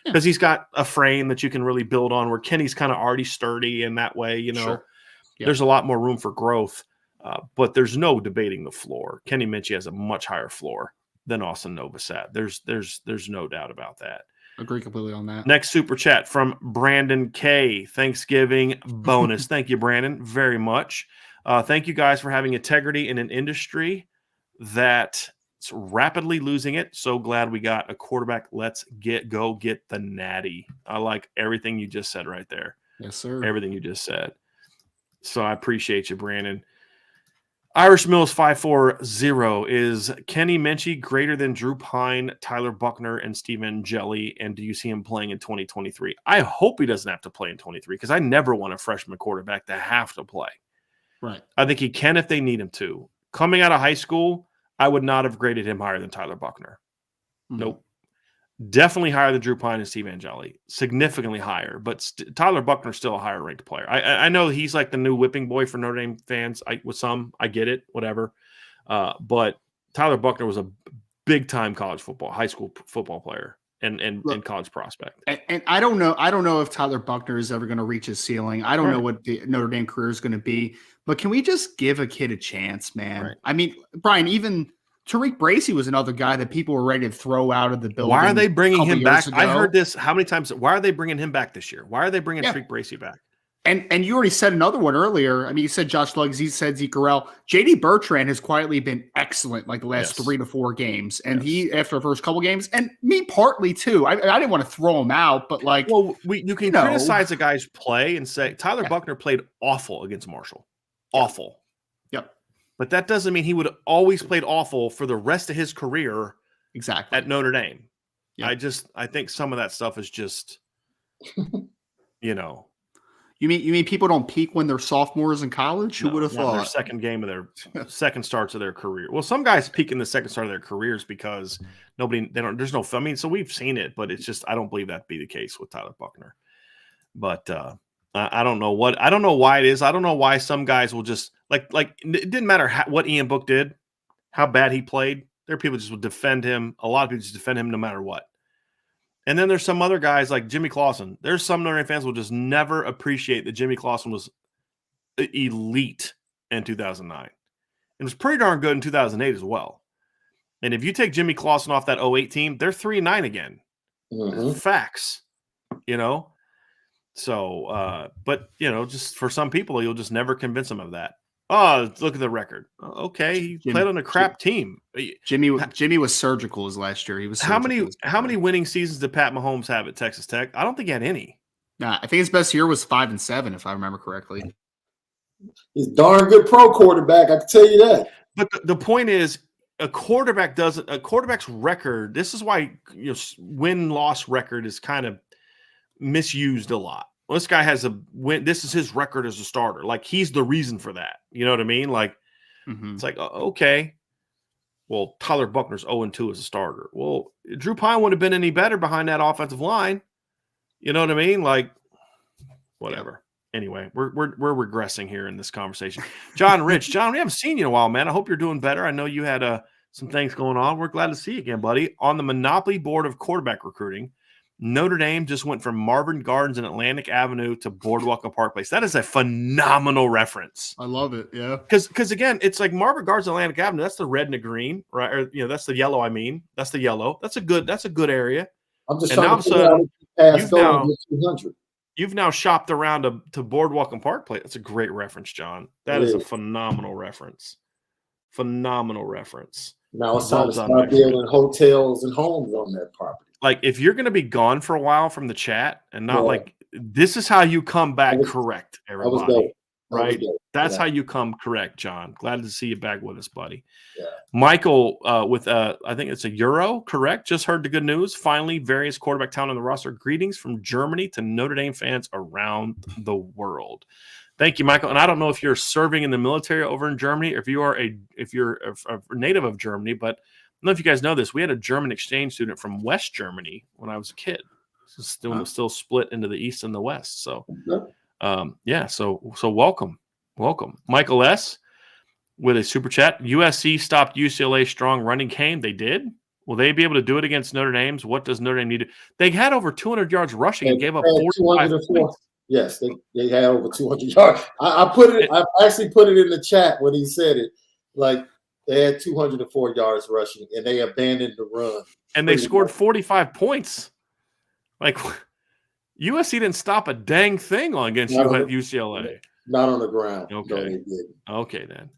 Because he's got a frame that you can really build on, where Kenny's kind of already sturdy in that way. There's a lot more room for growth, but there's no debating the floor. Kenny Minchey has a much higher floor than Austin Novosad. There's no doubt about that. Agree completely on that. Next super chat from Brandon K. Thanksgiving bonus. Thank you, Brandon, very much. Thank you guys for having integrity in an industry that's rapidly losing it. So glad we got a quarterback. Let's go get the natty. I like everything you just said right there. Yes, sir. Everything you just said. So I appreciate you, Brandon. Irish Mills 540 is Kenny Minchey greater than Drew Pine, Tyler Buckner, and Steven Jelly? And do you see him playing in 2023? I hope he doesn't have to play in 23 because I never want a freshman quarterback to have to play. Right. I think he can if they need him to. Coming out of high school, I would not have graded him higher than Tyler Buckner. Mm-hmm. Nope. Definitely higher than Drew Pine and Steve Angeli. Significantly higher, but Tyler Buckner's still a higher ranked player. I know he's like the new whipping boy for Notre Dame fans. With some, I get it, whatever. But Tyler Buckner was a big time high school football player and college prospect. And I don't know if Tyler Buckner is ever going to reach his ceiling. I don't know what the Notre Dame career is going to be, but can we just give a kid a chance, man? Right. I mean, Brian, even Tariq Bracy was another guy that people were ready to throw out of the building. Why are they bringing him back? I heard this how many times? Why are they bringing him back this year? Why are they bringing Tariq Bracy back? And you already said another one earlier. I mean, you said Josh Luggs, you said Zeke Correll. JD Bertrand has quietly been excellent like the last 3 to 4 games. And he, after the first couple games, and me partly too. I didn't want to throw him out, but like. Well, you can criticize a guy's play and say Tyler Buckner played awful against Marshall. Awful. Yep. But that doesn't mean he would have always played awful for the rest of his career. Exactly. At Notre Dame. Yep. I think some of that stuff is just, You mean people don't peak when they're sophomores in college? Who would have thought? Their second game of their second starts of their career. Well, some guys peak in the second start of their careers because there's no, I mean, so we've seen it, but it's just, I don't believe that'd be the case with Tyler Buckner. But I don't know why it is. I don't know why some guys will just like it didn't matter what Ian Book did, how bad he played. There are people just would defend him. A lot of people just defend him no matter what. And then there's some other guys like Jimmy Clausen. There's some Notre Dame fans will just never appreciate that Jimmy Clausen was elite in 2009. It was pretty darn good in 2008 as well. And if you take Jimmy Clausen off that 08 team, they're 3-9 again. Facts, you know? So, but, you know, just for some people, you'll just never convince them of that. Oh, look at the record. Okay, he played on a crap team. Jimmy was surgical his last year. He was how many winning seasons did Pat Mahomes have at Texas Tech? I don't think he had any. Nah, I think his best year was 5-7, if I remember correctly. He's a darn good pro quarterback, I can tell you that. But the point is, a quarterback's record. This is why win-loss record is kind of misused a lot. Well, this guy has a win. This is his record as a starter. Like, he's the reason for that. You know what I mean? Like, It's like, okay. Well, Tyler Buckner's 0-2 as a starter. Well, Drew Pine wouldn't have been any better behind that offensive line. You know what I mean? Like, whatever. Anyway, we're regressing here in this conversation. John Rich. John, we haven't seen you in a while, man. I hope you're doing better. I know you had some things going on. We're glad to see you again, buddy. On the Monopoly board of quarterback recruiting, Notre Dame just went from Marvin Gardens and Atlantic Avenue to Boardwalk and Park Place. That is a phenomenal reference. I love it. Yeah. Because again, it's like Marvin Gardens and Atlantic Avenue. That's the red and the green, right? Or, that's the yellow. I mean, that's the yellow. That's a good area. I'm just and trying now to figure out you've now shopped around to Boardwalk and Park Place. That's a great reference, John. That is a phenomenal reference. Phenomenal reference. Now it's time to start building hotels and homes on that property. Like, if you're going to be gone for a while from the chat and not this is how you come back correct, everybody. Right? That's how you come correct, John. Glad to see you back with us, buddy. Yeah. Michael, with I think it's a Euro, correct? Just heard the good news. Finally, various quarterback talent on the roster. Greetings from Germany to Notre Dame fans around the world. Thank you, Michael. And I don't know if you're serving in the military over in Germany, or if you're a native of Germany, but I don't know if you guys know this. We had a German exchange student from West Germany when I was a kid. Still split into the East and the West. So, so welcome. Michael S. with a super chat. USC stopped UCLA strong running game. They did. Will they be able to do it against Notre Dame's? What does Notre Dame need to do? They had over 200 yards rushing and gave up 45 points. Yes, they had over 200 yards. I actually put it in the chat when he said it. Like, they had 204 yards rushing, and they abandoned the run. And they scored 45 points. Like, USC didn't stop a dang thing against UCLA. Not on the ground. Okay. Okay, then.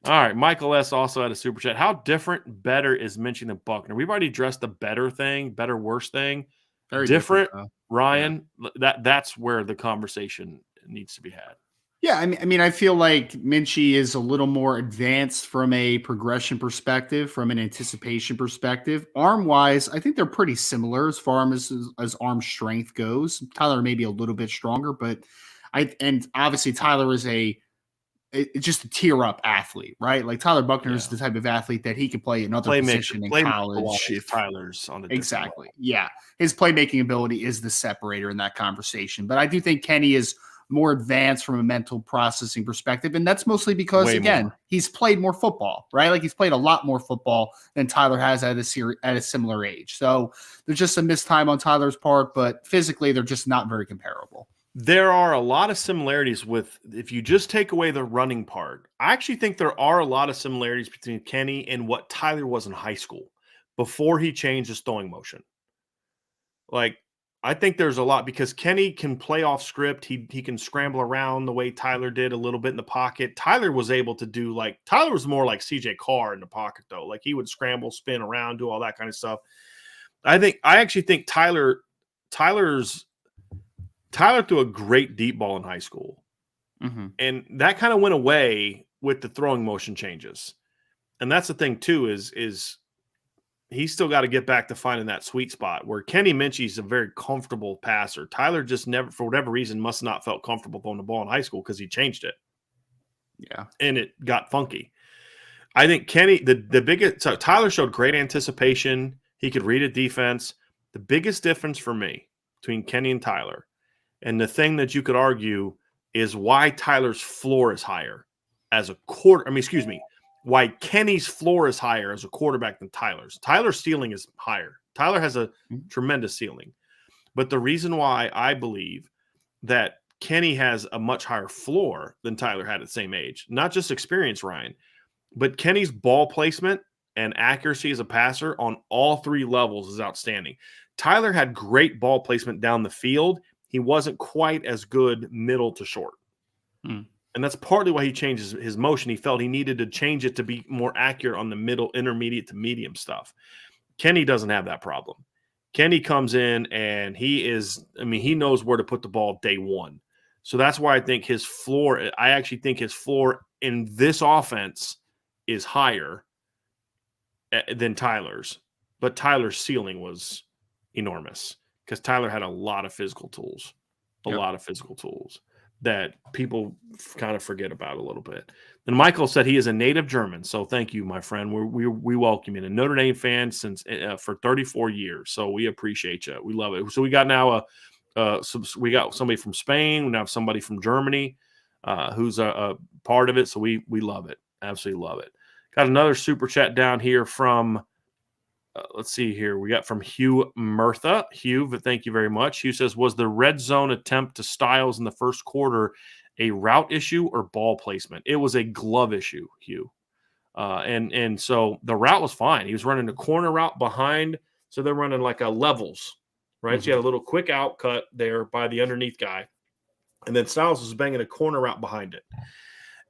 All right. Michael S. also had a super chat. How different, better is Minchey than Buckner? We've already addressed the better thing, better, worse thing. Very different. Ryan, that's where the conversation needs to be had. Yeah, I mean, I feel like Minchey is a little more advanced from a progression perspective, from an anticipation perspective. Arm-wise, I think they're pretty similar as far as arm strength goes. Tyler may be a little bit stronger, but obviously Tyler is just a tier-up athlete, right? Like, Tyler Buckner is the type of athlete that he can play another position in college. If Tyler's on the exactly, yeah. His playmaking ability is the separator in that conversation. But I do think Kenny is more advanced from a mental processing perspective. And that's mostly because, he's played more football, right? Like, he's played a lot more football than Tyler has at a similar age. So there's just some missed time on Tyler's part, but physically they're just not very comparable. There are a lot of similarities if you just take away the running part. I actually think there are a lot of similarities between Kenny and what Tyler was in high school before he changed his throwing motion. Like, I think there's a lot because Kenny can play off script. He can scramble around the way Tyler did a little bit in the pocket. Tyler was able to do Tyler was more like CJ Carr in the pocket though. Like, he would scramble, spin around, do all that kind of stuff. I actually think Tyler threw a great deep ball in high school. Mm-hmm. And that kind of went away with the throwing motion changes. And that's the thing too, is he's still got to get back to finding that sweet spot where Kenny Minchey is a very comfortable passer. Tyler just never, for whatever reason, must not felt comfortable throwing the ball in high school because he changed it. Yeah. And it got funky. I think Kenny, the biggest, so Tyler showed great anticipation. He could read a defense. The biggest difference for me between Kenny and Tyler, and the thing that you could argue is why Tyler's floor is higher as a why Kenny's floor is higher as a quarterback than Tyler's. Tyler's ceiling is higher Tyler has a tremendous ceiling. But the reason why I believe that Kenny has a much higher floor than Tyler had at the same age, not just experience, Ryan, but Kenny's ball placement and accuracy as a passer on all 3 levels is outstanding. Tyler had great ball placement down the field. He wasn't quite as good middle to short. And that's partly why he changed his motion. He felt he needed to change it to be more accurate on the middle, intermediate to medium stuff. Kenny doesn't have that problem. Kenny comes in and he knows where to put the ball day one. So that's why I think I actually think his floor in this offense is higher than Tyler's. But Tyler's ceiling was enormous because Tyler had a lot of physical tools, that people kind of forget about a little bit. And Michael said he is a native German. So thank you, my friend. We welcome you. A Notre Dame fan for 34 years. So we appreciate you. We love it. So we got now we got somebody from Spain. We now have somebody from Germany who's a part of it. So we love it. Absolutely love it. Got another super chat down here from let's see here. We got from Hugh Murtha. Hugh, thank you very much. Hugh says, was the red zone attempt to Styles in the first quarter a route issue or ball placement? It was a glove issue, Hugh. And so the route was fine. He was running a corner route behind. So they're running like a levels, right? So you had a little quick out cut there by the underneath guy. And then Styles was banging a corner route behind it.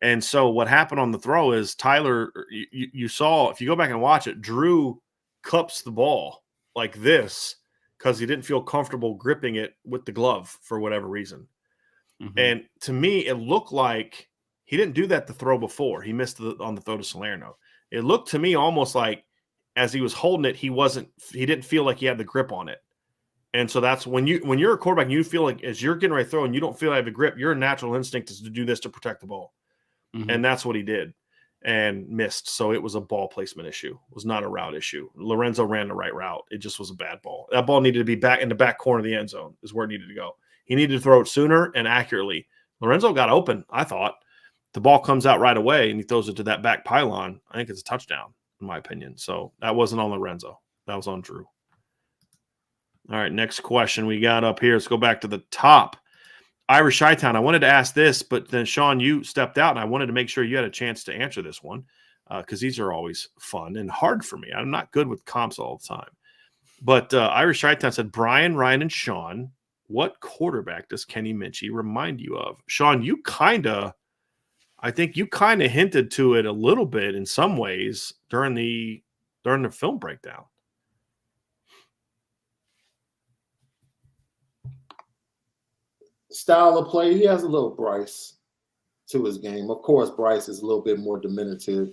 And so what happened on the throw is Tyler, you saw, if you go back and watch it, Drew cups the ball like this because he didn't feel comfortable gripping it with the glove for whatever reason. And to me, it looked like he didn't do that to throw before. He missed on the throw to Salerno. It looked to me almost like as he was holding it, he didn't feel like he had the grip on it. And so that's when you're a quarterback, and you feel like as you're getting ready to throw and you don't feel like you have a grip, your natural instinct is to do this to protect the ball. And that's what he did and missed. So it was a ball placement issue. It was not a route issue. Lorenzo ran the right route. It just was a bad ball. That ball needed to be back in the back corner of the end zone is where it needed to go. He needed to throw it sooner and accurately. Lorenzo got open, I thought. The ball comes out right away, and he throws it to that back pylon. I think it's a touchdown, in my opinion. So that wasn't on Lorenzo. That was on Drew. All right, next question we got up here. Let's go back to the top. Irish Chi-Town, I wanted to ask this, but then, Sean, you stepped out, and I wanted to make sure you had a chance to answer this one because these are always fun and hard for me. I'm not good with comps all the time. But Irish Chi-Town said, Brian, Ryan, and Sean, what quarterback does Kenny Minchey remind you of? Sean, I think you kind of hinted to it a little bit in some ways during the film breakdown. Style of play, he has a little Bryce to his game. Of course, Bryce is a little bit more diminutive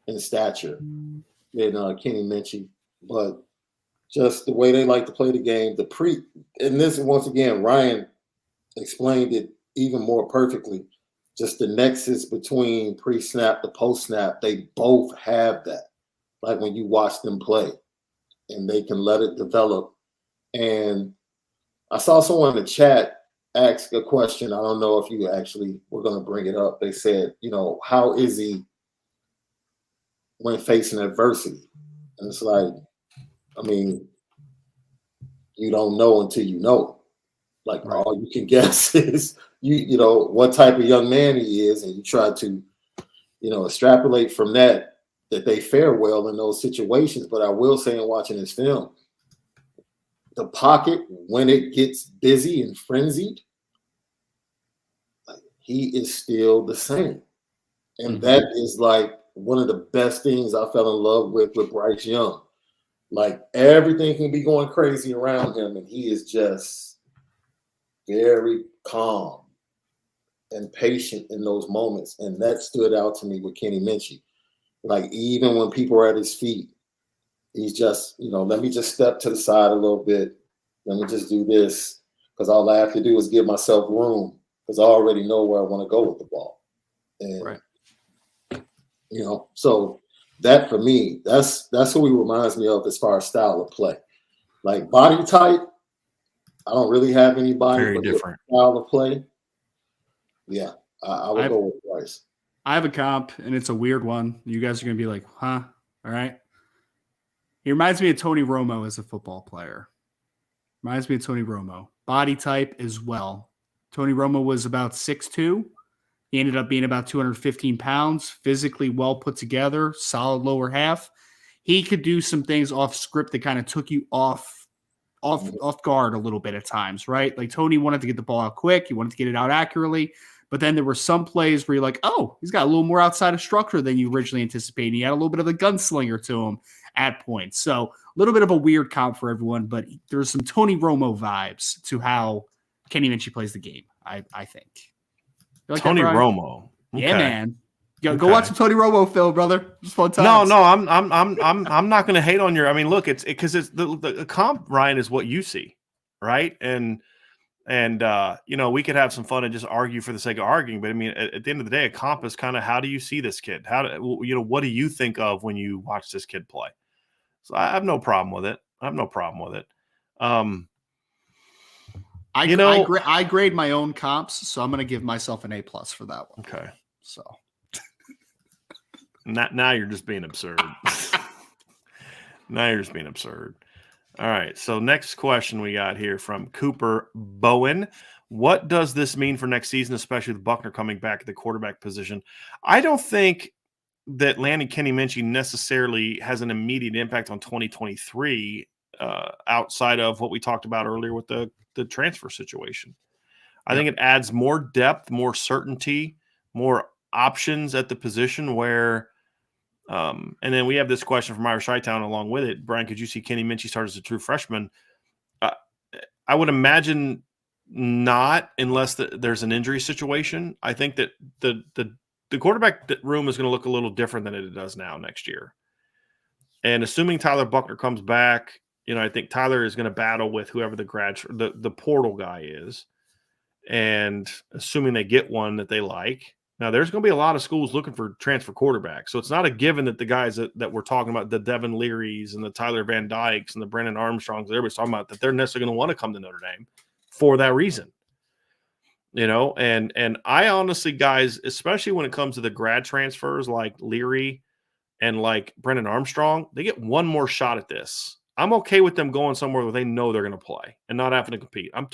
in stature than Kenny Minchey, but just the way they like to play the game, and this once again, Ryan explained it even more perfectly. Just the nexus between pre-snap to post-snap, they both have that. Like when you watch them play, and they can let it develop. And I saw someone in the chat ask a question. I don't know if you actually were going to bring it up. They said, how is he when facing adversity? And it's like, you don't know until you know. Like, right. All you can guess is, you know what type of young man he is, and you try to, extrapolate from that they fare well in those situations. But I will say in watching this film, the pocket, when it gets busy and frenzied, he is still the same. And that is like one of the best things I fell in love with Bryce Young. Like everything can be going crazy around him, and he is just very calm and patient in those moments. And that stood out to me with Kenny Minchey. Like even when people are at his feet, he's just, let me just step to the side a little bit. Let me just do this because all I have to do is give myself room because I already know where I want to go with the ball. And, right. So that for me, that's who he reminds me of as far as style of play. Like body type, I don't really have anybody. Very different style of play. Yeah, I would go with Bryce. I have a comp, and it's a weird one. You guys are going to be like, huh? All right. He reminds me of Tony Romo as a football player. Reminds me of Tony Romo. Body type as well. Tony Romo was about 6'2". He ended up being about 215 pounds, physically well put together, solid lower half. He could do some things off script that kind of took you off guard a little bit at times, right? Like Tony wanted to get the ball out quick. He wanted to get it out accurately. But then there were some plays where you're like, oh, he's got a little more outside of structure than you originally anticipated. He had a little bit of a gunslinger to him at points. So a little bit of a weird comp for everyone, but there's some Tony Romo vibes to how Kenny Minchey plays the game, I think. Like Tony Romo. Okay. Yeah, man. Go watch some Tony Romo film, brother. It's fun times. No, I'm not going to hate on your. I mean, look, it's because it's the comp. Ryan is what you see, right? And we could have some fun and just argue for the sake of arguing. But I mean, at the end of the day, a comp is kind of how do you see this kid? What do you think of when you watch this kid play? So I have no problem with it. I grade my own comps, so I'm going to give myself an A+ for that one. Okay. So now you're just being absurd. Now you're just being absurd. All right. So next question we got here from Cooper Bowen. What does this mean for next season, especially with Buckner coming back at the quarterback position? I don't think that landing Kenny Minchey necessarily has an immediate impact on 2023 outside of what we talked about earlier with the transfer situation. I think it adds more depth, more certainty, more options at the position where and then we have this question from Irish Hightown along with it. Brian, could you see Kenny Minchey start as a true freshman? I would imagine not, unless there's an injury situation. I think that the quarterback room is going to look a little different than it does now next year. And assuming Tyler Buckner comes back, I think Tyler is going to battle with whoever the portal guy is. And assuming they get one that they like. Now, there's going to be a lot of schools looking for transfer quarterbacks. So it's not a given that the guys that we're talking about, the Devin Learys and the Tyler Van Dykes and the Brennan Armstrongs, everybody's talking about, that they're necessarily going to want to come to Notre Dame for that reason. And I honestly, guys, especially when it comes to the grad transfers like Leary and like Brennan Armstrong, they get one more shot at this. I'm okay with them going somewhere where they know they're going to play and not having to compete. I'm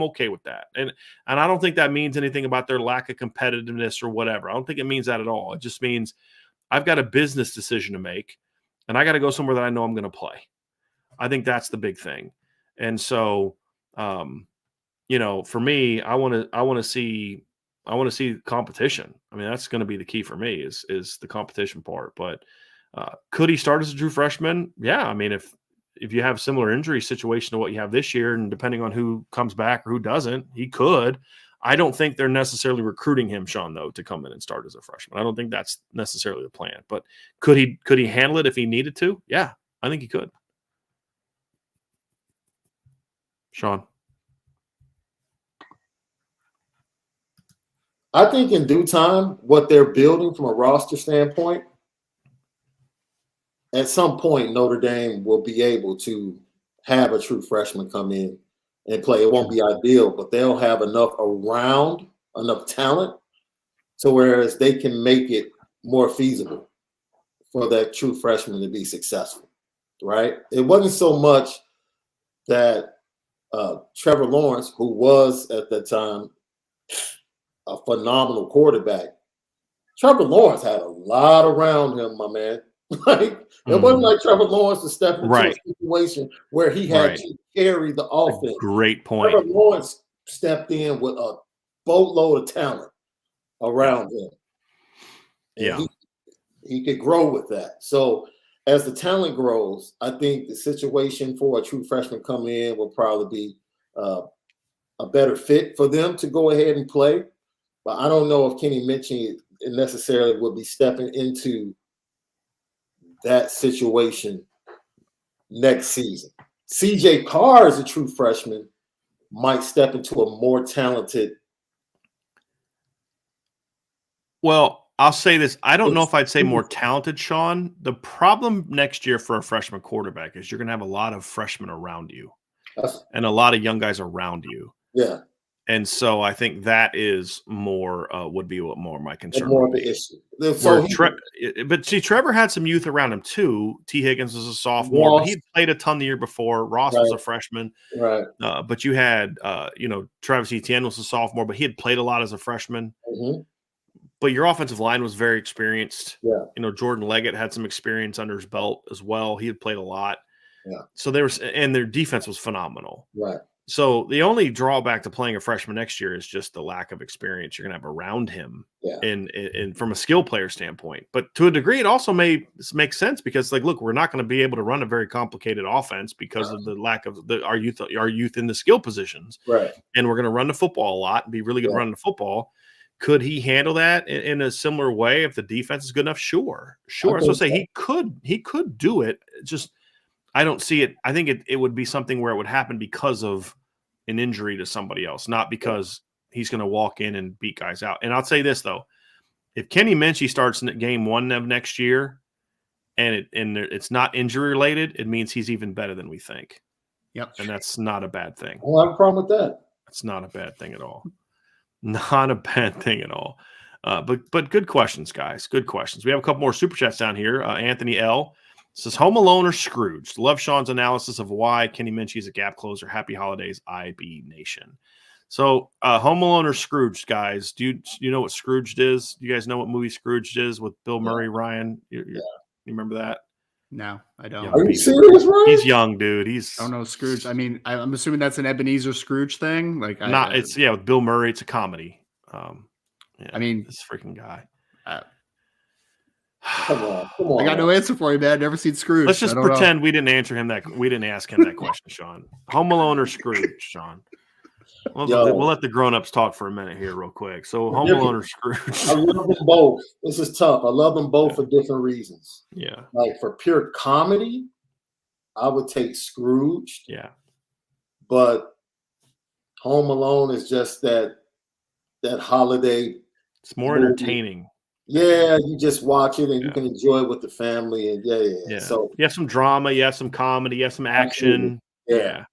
okay with that. And I don't think that means anything about their lack of competitiveness or whatever. I don't think it means that at all. It just means I've got a business decision to make and I got to go somewhere that I know I'm going to play. I think that's the big thing. And so, for me, I want to see competition. I mean, that's going to be the key for me is the competition part. But could he start as a true freshman? Yeah. I mean, if you have a similar injury situation to what you have this year, and depending on who comes back or who doesn't, he could. I don't think they're necessarily recruiting him, Sean, though, to come in and start as a freshman. I don't think that's necessarily the plan. But could he handle it if he needed to? Yeah, I think he could. Sean? I think in due time, what they're building from a roster standpoint, at some point, Notre Dame will be able to have a true freshman come in and play. It won't be ideal, but they'll have enough talent, so whereas they can make it more feasible for that true freshman to be successful, right? It wasn't so much that Trevor Lawrence, who was at that time a phenomenal quarterback, Trevor Lawrence had a lot around him, my man. It wasn't like Trevor Lawrence to step into a situation where he had to carry the offense. Great point. Trevor Lawrence stepped in with a boatload of talent around him. And he could grow with that. So as the talent grows, I think the situation for a true freshman coming in will probably be a better fit for them to go ahead and play. But I don't know if Kenny Minchey necessarily would be stepping into that situation next season. CJ Carr, as a true freshman, might step into a more talented. Well, I'll say this. I don't know if I'd say more talented, Sean. The problem next year for a freshman quarterback is you're going to have a lot of freshmen around you and a lot of young guys around you. Yeah. And so I think that is more would be what more my concern. More of would the be. issue. So But see, Trevor had some youth around him too. T. Higgins was a sophomore, but he played a ton the year before. Ross was a freshman, right? But you had, Travis Etienne was a sophomore, but he had played a lot as a freshman. Mm-hmm. But your offensive line was very experienced. Yeah. Jordan Leggett had some experience under his belt as well. He had played a lot. Yeah. So and their defense was phenomenal. Right. So the only drawback to playing a freshman next year is just the lack of experience you're going to have around him. Yeah. And from a skill player standpoint. But to a degree, it also may make sense because, look, we're not going to be able to run a very complicated offense because of the lack of our youth in the skill positions. Right. And we're going to run the football a lot and be really good running the football. Could he handle that in a similar way if the defense is good enough? Sure. I was going to say he could do it. Just I don't see it. I think it would be something where it would happen because of an injury to somebody else, not because he's going to walk in and beat guys out. And I'll say this, though. If Kenny Minchey starts in game 1 of next year and it's not injury related, it means he's even better than we think. Yep. And that's not a bad thing. I don't have a problem with that. That's not a bad thing at all. Not a bad thing at all. But good questions, guys. Good questions. We have a couple more super chats down here. Anthony L. says, Home Alone or Scrooge? Love Sean's analysis of why Kenny Minchey is a gap closer. Happy holidays, IB Nation. So, Home Alone or Scrooge, guys? Do you know what Scrooged is? Do you guys know what movie Scrooged is with Bill Murray, Ryan? You remember that? No, I don't. Are you serious, Ryan? He's young, dude. I don't know Scrooge. I mean, I'm assuming that's an Ebenezer Scrooge thing. Like, it's with Bill Murray. It's a comedy. I mean, this freaking guy. Come on. I got no answer for you, man. Never seen Scrooge. Let's just pretend we didn't answer him we didn't ask him that question, Sean. Home Alone or Scrooge, Sean? We'll let the grown-ups talk for a minute here real quick. So Home Alone or Scrooge? I love them both. This is tough. I love them both for different reasons. Yeah. Like for pure comedy, I would take Scrooge. Yeah. But Home Alone is just that holiday. It's more entertaining. Yeah, you just watch it and you can enjoy it with the family. And yeah. So you have some drama, you have some comedy, you have some action. Yeah.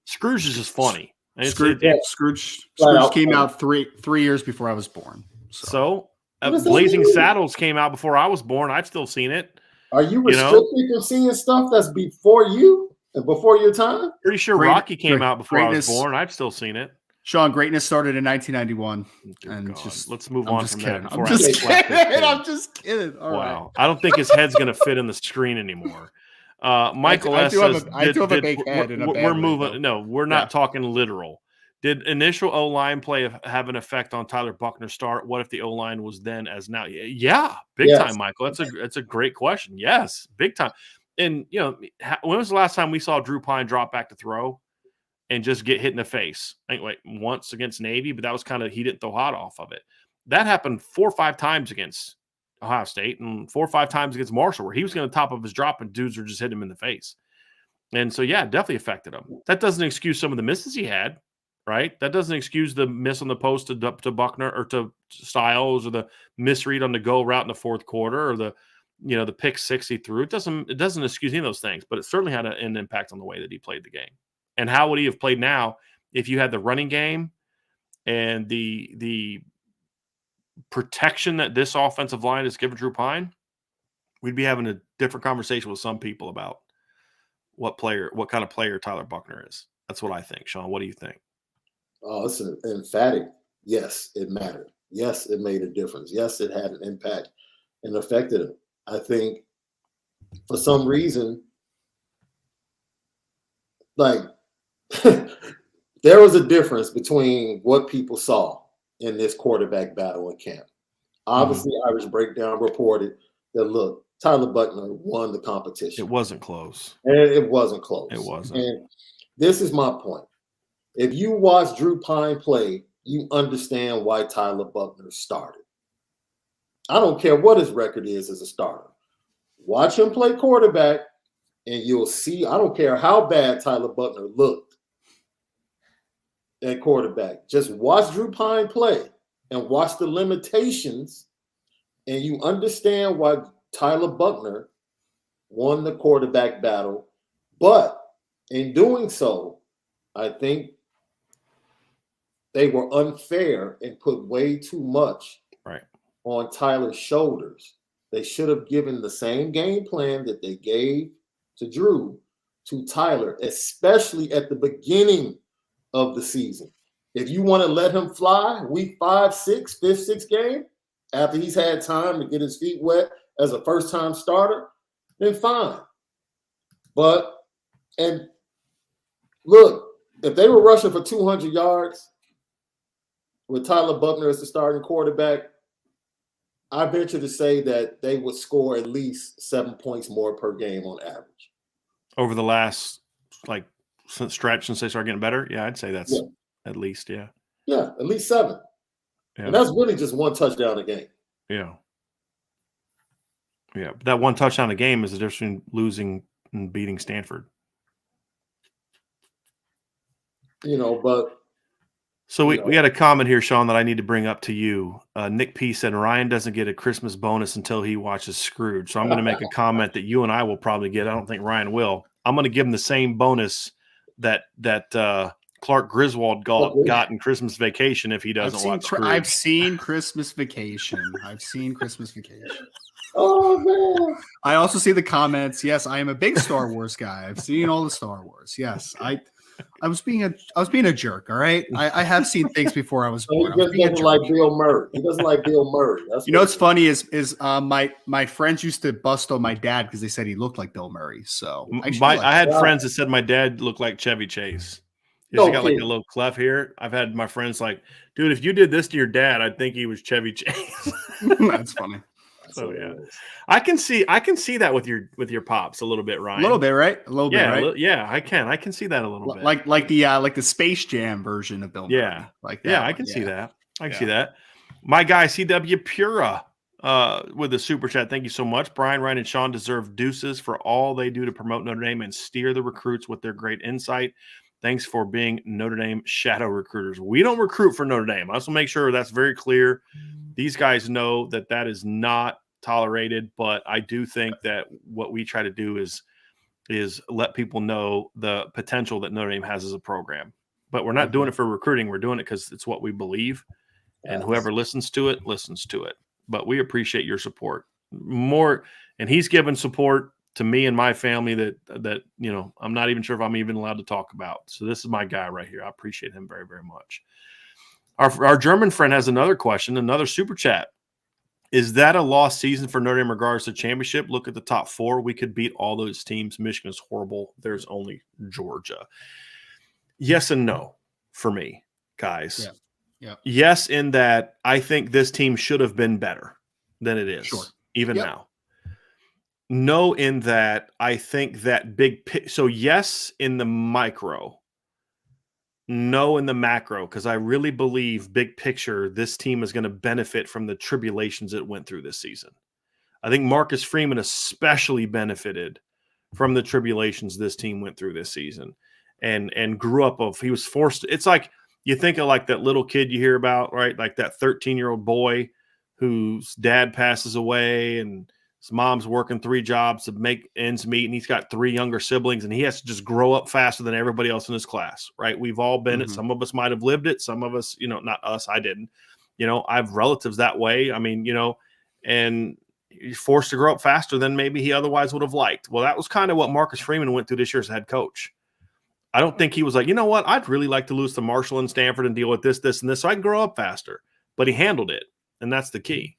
Scrooge is just funny. Scrooge came out three years before I was born. So Blazing Saddles came out before I was born. I've still seen it. Are you restricted from seeing stuff that's before you and before your time? Pretty sure Rocky came out before I was born. I've still seen it. Sean, greatness started in 1991. Let's move on from that. I'm just kidding. All wow. Right. I don't think his head's going to fit in the screen anymore. Michael S. says, I do have a big head. We're moving. No, we're not talking literal. Did initial O-line play have an effect on Tyler Buckner's start? What if the O-line was then as now? Yeah, big time, Michael. That's a great question. Yes, big time. And, when was the last time we saw Drew Pine drop back to throw and just get hit in the face? I think once against Navy, but that was he didn't throw hot off of it. That happened 4 or 5 times against Ohio State and 4 or 5 times against Marshall, where he was going to top of his drop and dudes were just hitting him in the face. And so, yeah, it definitely affected him. That doesn't excuse some of the misses he had, right? That doesn't excuse the miss on the post to Buckner or to Styles or the misread on the go route in the fourth quarter or the pick 6 he threw. It doesn't excuse any of those things, but it certainly had an impact on the way that he played the game. And how would he have played now if you had the running game and the protection that this offensive line has given Drew Pine? We'd be having a different conversation with some people about what kind of player Tyler Buckner is. That's what I think. Sean, what do you think? Oh, it's an emphatic. Yes, it mattered. Yes, it made a difference. Yes, it had an impact and affected him. I think for some reason, there was a difference between what people saw in this quarterback battle in camp. Obviously, Irish Breakdown reported that, look, Tyler Buckner won the competition. It wasn't close. And it wasn't close. It wasn't. And this is my point. If you watch Drew Pine play, you understand why Tyler Buckner started. I don't care what his record is as a starter. Watch him play quarterback, and you'll see. I don't care how bad Tyler Buckner looked at quarterback. Just watch Drew Pine play and watch the limitations, and you understand why Tyler Buckner won the quarterback battle. But in doing so, I think they were unfair and put way too much on Tyler's shoulders. They should have given the same game plan that they gave to Drew to Tyler, especially at the beginning of the season. If you want to let him fly week 5, 6, 5th, 6th game, after he's had time to get his feet wet as a first-time starter, then fine. And look, if they were rushing for 200 yards with Tyler Buckner as the starting quarterback, I venture to say that they would score at least 7 points more per game on average. Over the last stretch since they started getting better? Yeah, I'd say that's at least, yeah. Yeah, at least 7. Yeah. And that's really just 1 touchdown a game. Yeah. Yeah, but that 1 touchdown a game is the difference between losing and beating Stanford. But so we had a comment here, Sean, that I need to bring up to you. Nick P said Ryan doesn't get a Christmas bonus until he watches Scrooge. So I'm going to make a comment that you and I will probably get. I don't think Ryan will. I'm going to give him the same bonus that Clark Griswold got in Christmas Vacation if he doesn't watch Scrooge. I've seen Christmas Vacation. Oh man! I also see the comments. Yes, I am a big Star Wars guy. I've seen all the Star Wars. Yes, I was being a jerk. All right, I have seen things before I was born. He doesn't like Bill Murray. He doesn't like Bill Murray. What's funny is my friends used to bust on my dad because they said he looked like Bill Murray. So I had friends that said my dad looked like Chevy Chase. He's got like a little clef here. I've had my friends like, dude, if you did this to your dad, I'd think he was Chevy Chase. That's funny. So yeah, I can see that with your pops a little bit, Ryan. A little bit, right? A little bit, right? Yeah, I can see that a little bit. Like the Space Jam version of Bill Murray. Yeah, like that. Yeah, I can see that. I can see that. My guy CW Pura with the super chat. Thank you so much. Brian, Ryan, and Sean deserve deuces for all they do to promote Notre Dame and steer the recruits with their great insight. Thanks for being Notre Dame shadow recruiters. We don't recruit for Notre Dame. I also make sure that's very clear. These guys know that is not tolerated, but I do think that what we try to do is let people know the potential that Notre Dame has as a program. But we're not doing it for recruiting. We're doing it because it's what we believe, and whoever listens to it. But we appreciate your support more, and he's given support to me and my family that I'm not even sure if I'm even allowed to talk about. So this is my guy right here. I appreciate him very, very much. Our German friend has another question, another super chat. Is that a lost season for Notre Dame in regards to championship? Look at the top 4. We could beat all those teams. Michigan is horrible. There's only Georgia. Yes and no for me, guys. Yeah. Yes, in that I think this team should have been better than it is, even now. No, in that I think that so yes, in the micro. No, in the macro, because I really believe big picture, this team is going to benefit from the tribulations it went through this season. I think Marcus Freeman especially benefited from the tribulations this team went through this season and grew up he was forced. It's like you think of like that little kid you hear about, right? Like that 13-year-old boy whose dad passes away and his mom's working 3 jobs to make ends meet, and he's got 3 younger siblings, and he has to just grow up faster than everybody else in his class, right? We've all been it. Some of us might have lived it. Some of us, not us. I didn't. I have relatives that way. I mean, and he's forced to grow up faster than maybe he otherwise would have liked. Well, that was kind of what Marcus Freeman went through this year as head coach. I don't think he was like, you know what? I'd really like to lose to Marshall and Stanford and deal with this, and this, so I can grow up faster. But he handled it, and that's the key.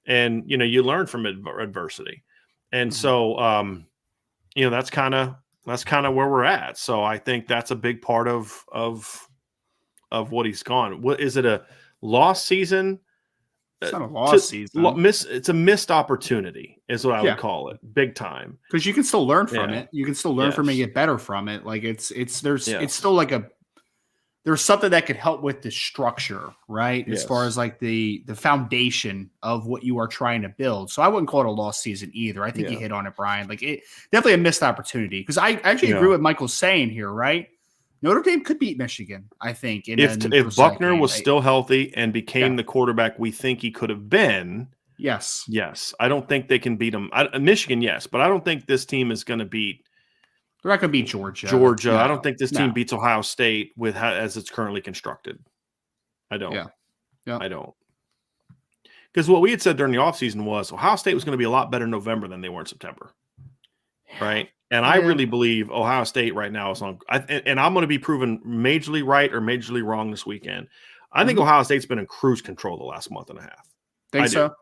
And, you learn from adversity. And so, that's kind of where we're at. So I think that's a big part of what he's gone. What is it, a lost season? It's not a lost season. It's a missed opportunity is what I would call it. Big time. Because you can still learn from it. You can still learn from it and get better from it. Like it's still like there's something that could help with the structure, right? As far as like the foundation of what you are trying to build. So I wouldn't call it a lost season either. I think you hit on it, Brian. Like it definitely a missed opportunity. Because I actually agree with Michael's saying here, right? Notre Dame could beat Michigan, I think. If Buckner was still healthy and became the quarterback we think he could have been. Yes. I don't think they can beat him. Michigan, yes. But I don't think this team is going to beat. They're not going to beat Georgia. No. I don't think this team beats Ohio State as it's currently constructed. I don't. Yeah. I don't. Because what we had said during the offseason was Ohio State was going to be a lot better in November than they were in September. Right. And I really believe Ohio State right now is on. And I'm going to be proven majorly right or majorly wrong this weekend. I think Ohio State's been in cruise control the last month and a half. Think so?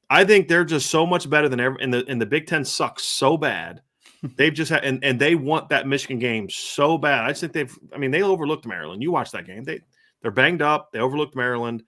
I think they're just so much better than ever. And the Big Ten sucks so bad. They've just had, and they want that Michigan game so bad. I just think they overlooked Maryland. You watch that game. They're banged up. They overlooked Maryland.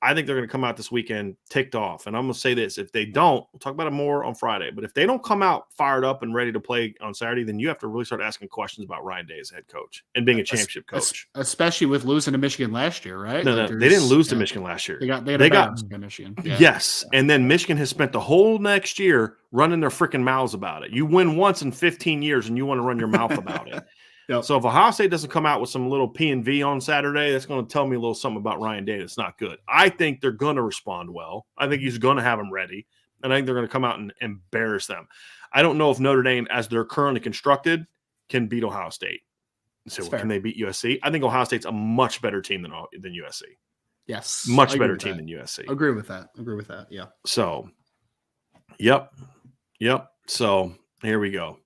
I think they're going to come out this weekend ticked off. And I'm going to say this. If they don't, we'll talk about it more on Friday. But if they don't come out fired up and ready to play on Saturday, then you have to really start asking questions about Ryan Day as head coach and being a championship coach. Especially with losing to Michigan last year, right? No, they didn't lose to Michigan last year. They got Michigan. Yeah. Yes. And then Michigan has spent the whole next year running their freaking mouths about it. You win once in 15 years and you want to run your mouth about it. Yep. So if Ohio State doesn't come out with some little P&V on Saturday, that's going to tell me a little something about Ryan Day that's not good. I think they're going to respond well. I think he's going to have them ready, and I think they're going to come out and embarrass them. I don't know if Notre Dame, as they're currently constructed, can beat Ohio State. So can they beat USC? I think Ohio State's a much better team than USC. Yes. Much better team than USC. Agree with that. Yeah. So, yep. So here we go.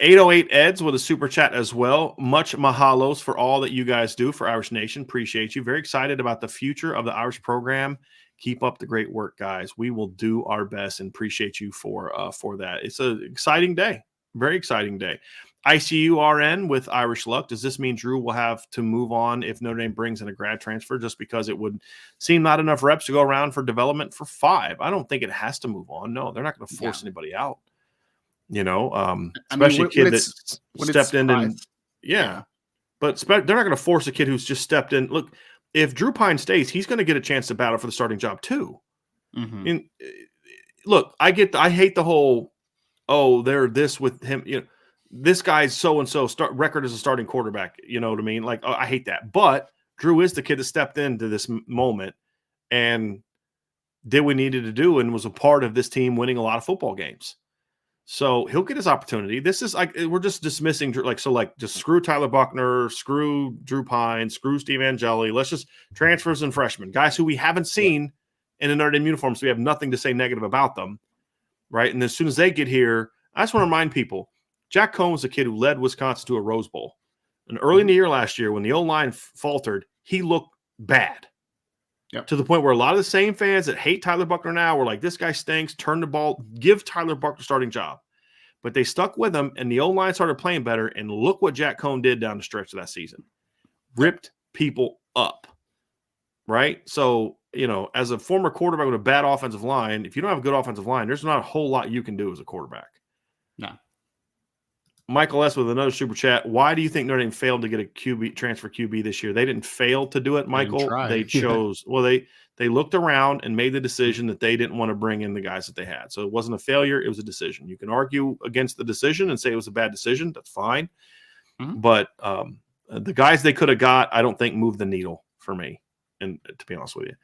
808 Eds with a super chat as well. Much mahalos for all that you guys do for Irish Nation. Appreciate you. Very excited about the future of the Irish program. Keep up the great work, guys. We will do our best and appreciate you for that. It's an exciting day. Very exciting day. ICURN with Irish Luck. Does this mean Drew will have to move on if Notre Dame brings in a grad transfer just because it would seem not enough reps to go around for development for 5? I don't think it has to move on. No, they're not going to force anybody out. Especially a kid that stepped in and but they're not going to force a kid who's just stepped in. Look, if Drew Pine stays, he's going to get a chance to battle for the starting job too. And look, I hate the whole, they're this with him. This guy's so-and-so record as a starting quarterback. You know what I mean? Like, I hate that. But Drew is the kid that stepped into this moment and did what he needed to do and was a part of this team winning a lot of football games. So he'll get his opportunity. This is like, we're just dismissing, just screw Tyler Buckner, screw Drew Pine, screw Steve Angeli. Let's just transfers and freshmen, guys who we haven't seen in a Notre Dame uniform. So we have nothing to say negative about them. Right. And as soon as they get here, I just want to remind people, Jack Cohn was a kid who led Wisconsin to a Rose Bowl. And early in the year last year, when the O-line faltered, he looked bad. Yep. To the point where a lot of the same fans that hate Tyler Buckner now were like, this guy stinks, turn the ball, give Tyler Buckner a starting job. But they stuck with him, and the O-line started playing better, and look what Jack Cohn did down the stretch of that season. Ripped people up, right? So, as a former quarterback with a bad offensive line, if you don't have a good offensive line, there's not a whole lot you can do as a quarterback. No. Michael S. with another super chat. Why do you think Notre Dame failed to get a transfer QB this year? They didn't fail to do it, Michael. They chose. Well, they looked around and made the decision that they didn't want to bring in the guys that they had. So it wasn't a failure. It was a decision. You can argue against the decision and say it was a bad decision. That's fine. But the guys they could have got, I don't think moved the needle for me. And to be honest with you.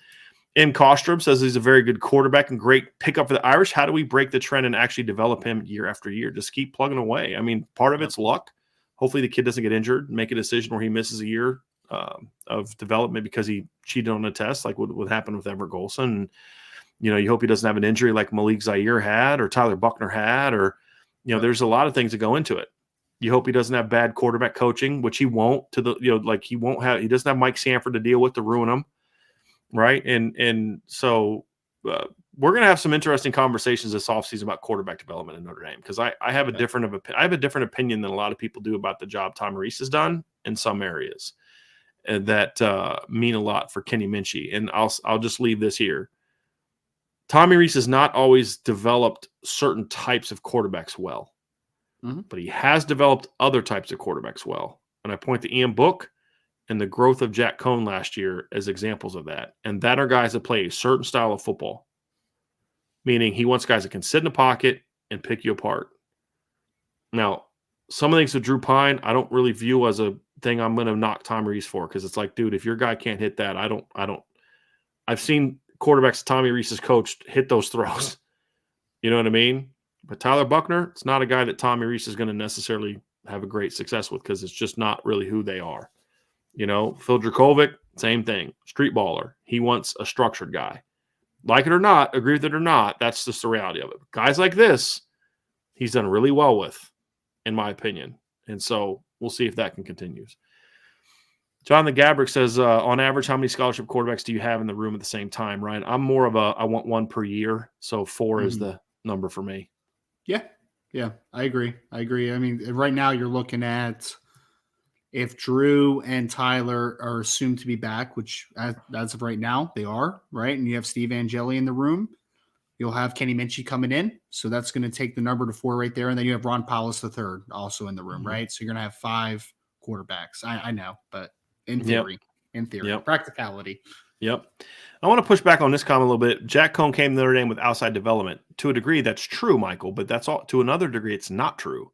M. Kostrom says he's a very good quarterback and great pickup for the Irish. How do we break the trend and actually develop him year after year? Just keep plugging away. I mean, part of it's luck. Hopefully the kid doesn't get injured, make a decision where he misses a year of development because he cheated on a test, like what happened with Everett Golson. You hope he doesn't have an injury like Malik Zaire had or Tyler Buckner had, or, there's a lot of things that go into it. You hope he doesn't have bad quarterback coaching, which he won't he doesn't have Mike Sanford to deal with to ruin him. Right. And so we're going to have some interesting conversations this offseason about quarterback development in Notre Dame, because I have a different opinion than a lot of people do about the job Tom Reese has done in some areas that mean a lot for Kenny Minchey. And I'll just leave this here. Tommy Reese has not always developed certain types of quarterbacks well, but he has developed other types of quarterbacks well. And I point to Ian Book and the growth of Jack Cohn last year as examples of that. And that are guys that play a certain style of football, meaning he wants guys that can sit in the pocket and pick you apart. Now, some of the things with Drew Pine, I don't really view as a thing I'm going to knock Tommy Reese for, because it's like, dude, if your guy can't hit that, I've seen quarterbacks Tommy Reese has coached hit those throws. You know what I mean? But Tyler Buckner, it's not a guy that Tommy Reese is going to necessarily have a great success with, because it's just not really who they are. Phil Dracovic, same thing. Street baller. He wants a structured guy. Like it or not, agree with it or not, that's just the reality of it. Guys like this, he's done really well with, in my opinion. And so we'll see if that can continue. Jonathan Gabrick says, on average, how many scholarship quarterbacks do you have in the room at the same time, Ryan? I'm more of I want one per year. So 4 is the number for me. Yeah, I agree. I mean, right now you're looking at if Drew and Tyler are assumed to be back, which as of right now they are, right? And you have Steve Angeli in the room. You'll have Kenny Minchey coming in. So that's going to take the number to 4 right there. And then you have Ron Powlus III also in the room, right? So you're going to have 5 quarterbacks. I know, but in theory, practicality. Yep. I want to push back on this comment a little bit. Jack Cohn came to Notre Dame with outside development. To a degree, that's true, Michael, but that's all. To another degree, it's not true.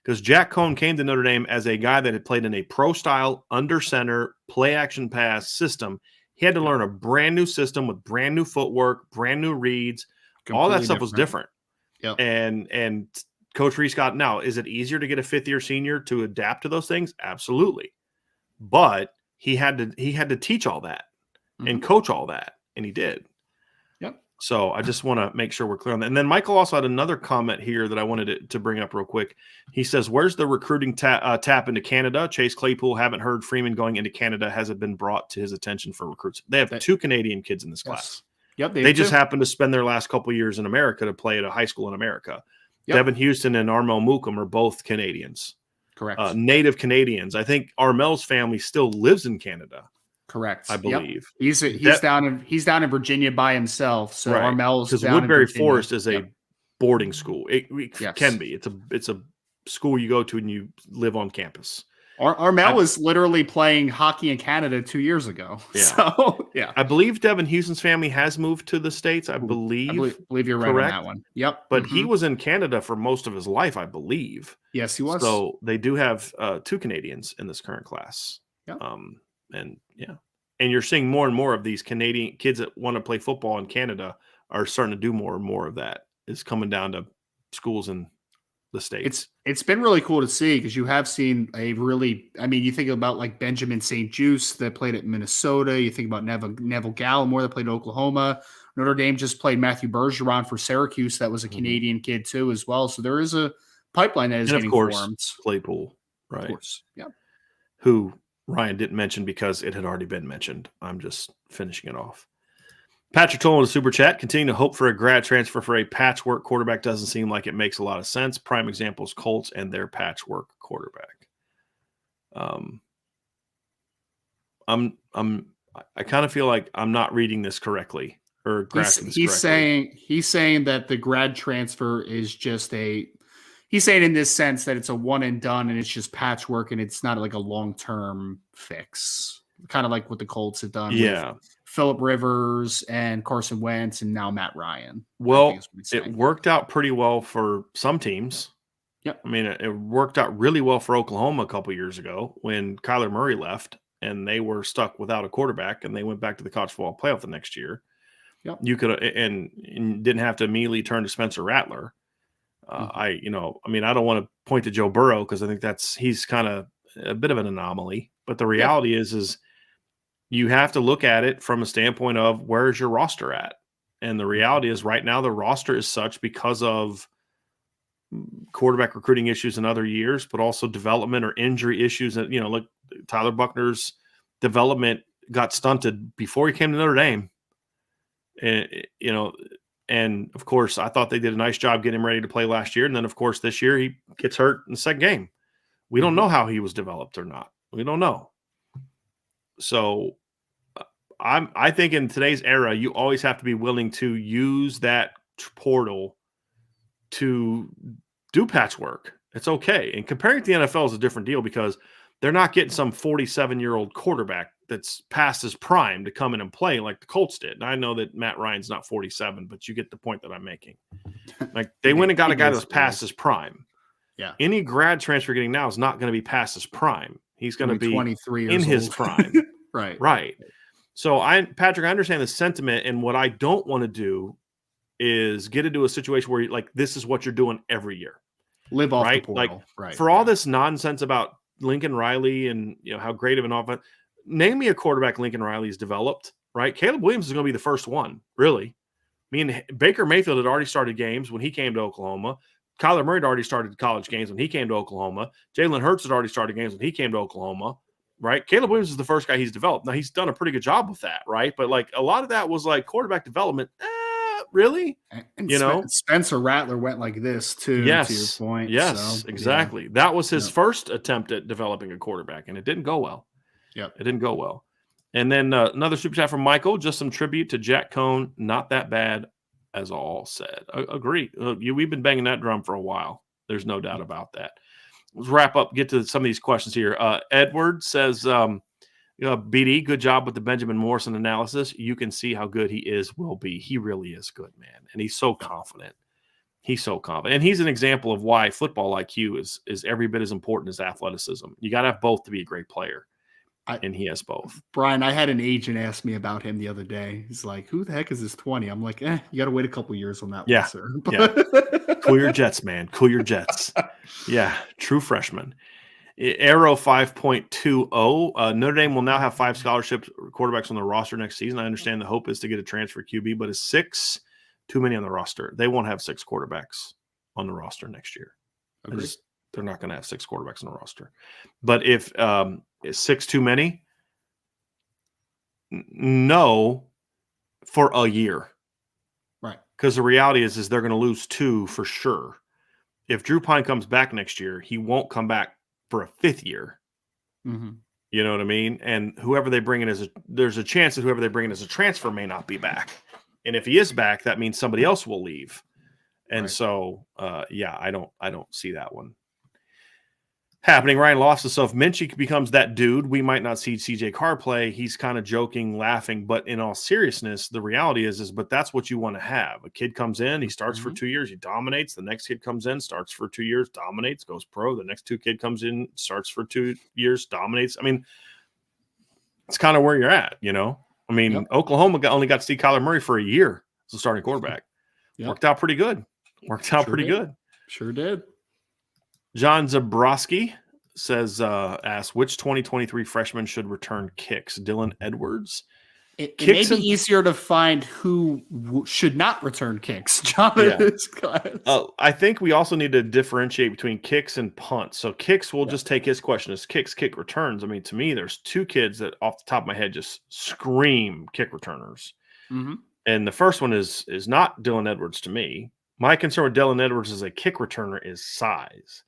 Because Jack Cohn came to Notre Dame as a guy that had played in a pro-style, under-center, play-action pass system. He had to learn a brand-new system with brand-new footwork, brand-new reads. All that stuff was different. Yep. And Coach Reese got, now, is it easier to get a fifth-year senior to adapt to those things? Absolutely. But he had to teach all that and coach all that, and he did. Yep. So I just want to make sure we're clear on that. And then Michael also had another comment here that I wanted to bring up real quick. He says, where's the recruiting tap into Canada? Chase Claypool, haven't heard Freeman going into Canada. Has it been brought to his attention for recruits? They have 2 Canadian kids in this class. Yep. They just happen to spend their last couple of years in America to play at a high school in America. Yep. Devin Houston and Armel Mookum are both Canadians. Correct. Native Canadians. I think Armel's family still lives in Canada. Correct. I believe he's down in Virginia by himself. So right. Armel's because Woodbury Forest is a boarding school. It can be. It's a school you go to and you live on campus. Armel was literally playing hockey in Canada 2 years ago. Yeah. So I believe Devin Houston's family has moved to the States. I believe you're right on that one. Yep. But he was in Canada for most of his life, I believe. Yes, he was. So they do have 2 Canadians in this current class. Yep. And you're seeing more and more of these Canadian kids that want to play football in Canada are starting to do more and more of that. It's coming down to schools in the States. It's been really cool to see because you have seen you think about like Benjamin St. Juste that played at Minnesota. You think about Neville Gallimore that played at Oklahoma. Notre Dame just played Matthew Bergeron for Syracuse. That was a Canadian kid too as well. So there is a pipeline that is getting formed. Claypool, right? Of course, yeah. Who Ryan didn't mention because it had already been mentioned. I'm just finishing it off. Patrick Tolan with a super chat. Continue to hope for a grad transfer for a patchwork quarterback. Doesn't seem like it makes a lot of sense. Prime example is Colts and their patchwork quarterback. I kind of feel like I'm not reading this correctly or grasping this correctly. He's saying that the grad transfer is just he's saying in this sense that it's a one and done and it's just patchwork and it's not like a long-term fix. Kind of like what the Colts have done. Yeah. With Phillip Rivers and Carson Wentz and now Matt Ryan. Well, it worked out pretty well for some teams. Yep. I mean, it worked out really well for Oklahoma a couple years ago when Kyler Murray left and they were stuck without a quarterback and they went back to the college football playoff the next year. Yep. You could and didn't have to immediately turn to Spencer Rattler. I don't want to point to Joe Burrow because I think he's kind of a bit of an anomaly. But the reality is you have to look at it from a standpoint of where is your roster at? And the reality is right now the roster is such because of quarterback recruiting issues in other years, but also development or injury issues. And, look, Tyler Buckner's development got stunted before he came to Notre Dame. And of course, I thought they did a nice job getting him ready to play last year. And then, of course, this year he gets hurt in the second game. We don't know how he was developed or not. We don't know. So I think in today's era, you always have to be willing to use that portal to do patchwork. It's okay. And comparing it to the NFL is a different deal because they're not getting some 47-year-old quarterback that's past his prime to come in and play like the Colts did. And I know that Matt Ryan's not 47, but you get the point that I'm making. Like they went and got a guy that's past his prime. Yeah. Any grad transfer getting now is not going to be past his prime. He's going to be 23 years in old. his prime. Right. So Patrick, I understand the sentiment, and what I don't want to do is get into a situation where this is what you're doing every year. Live off right? the portal. Right. For all this nonsense about Lincoln Riley and how great of an offense, name me a quarterback Lincoln Riley's developed, right? Caleb Williams is going to be the first one, really. I mean, Baker Mayfield had already started games when he came to Oklahoma. Kyler Murray had already started college games when he came to Oklahoma. Jalen Hurts had already started games when he came to Oklahoma, right? Caleb Williams is the first guy he's developed. Now, he's done a pretty good job with that, right? But, like, a lot of that was, like, quarterback development. Really? And Spencer Rattler went like this, too, yes. to your point. Yes, so, exactly. Yeah. That was his first attempt at developing a quarterback, and it didn't go well. Yep. It didn't go well. And then another super chat from Michael, just some tribute to Jack Cohn. Not that bad, as all said. Agree. We've been banging that drum for a while. There's no doubt about that. Let's wrap up, get to some of these questions here. Edward says, BD, good job with the Benjamin Morrison analysis. You can see how good he will be. He really is good, man. And he's so confident. He's so confident. And he's an example of why football IQ is every bit as important as athleticism. You got to have both to be a great player. And he has both. Brian, I had an agent ask me about him the other day. He's like, who the heck is this 20? I'm like, you got to wait a couple years on that one, sir. Yeah. Cool your jets, man. Cool your jets. Yeah, true freshman. Arrow 5.20. Notre Dame will now have 5 scholarship quarterbacks on the roster next season. I understand the hope is to get a transfer QB, but is 6 too many on the roster? They won't have 6 quarterbacks on the roster next year. They're not going to have 6 quarterbacks on the roster. But if is 6 too many? No, for a year. Right. Because the reality is they're going to lose 2 for sure. If Drew Pine comes back next year, he won't come back for a 5th year. Mm-hmm. You know what I mean? And whoever they bring in there's a chance that whoever they bring in as a transfer may not be back. And if he is back, that means somebody else will leave. And so, I don't see that one happening. Ryan Loftus, so if Minchey becomes that dude, we might not see CJ Carr play. He's kind of joking, laughing, but in all seriousness, the reality is but that's what you want to have. A kid comes in, he starts for 2 years, he dominates. The next kid comes in, starts for 2 years, dominates, goes pro. The next 2 kid comes in, starts for 2 years, dominates. I mean, it's kind of where you're at, you know? I mean, Oklahoma only got to see Kyler Murray for a year as a starting quarterback. Worked out pretty good. Good. Sure did. John Zabrowski says, asks, which 2023 freshman should return kicks? Dylan Edwards? It may be easier to find who should not return kicks. John in this class. I think we also need to differentiate between kicks and punts. So kicks, we'll just take his question as kicks, kick returns. I mean, to me, there's 2 kids that off the top of my head just scream kick returners. Mm-hmm. And the first one is not Dylan Edwards to me. My concern with Dylan Edwards as a kick returner is size.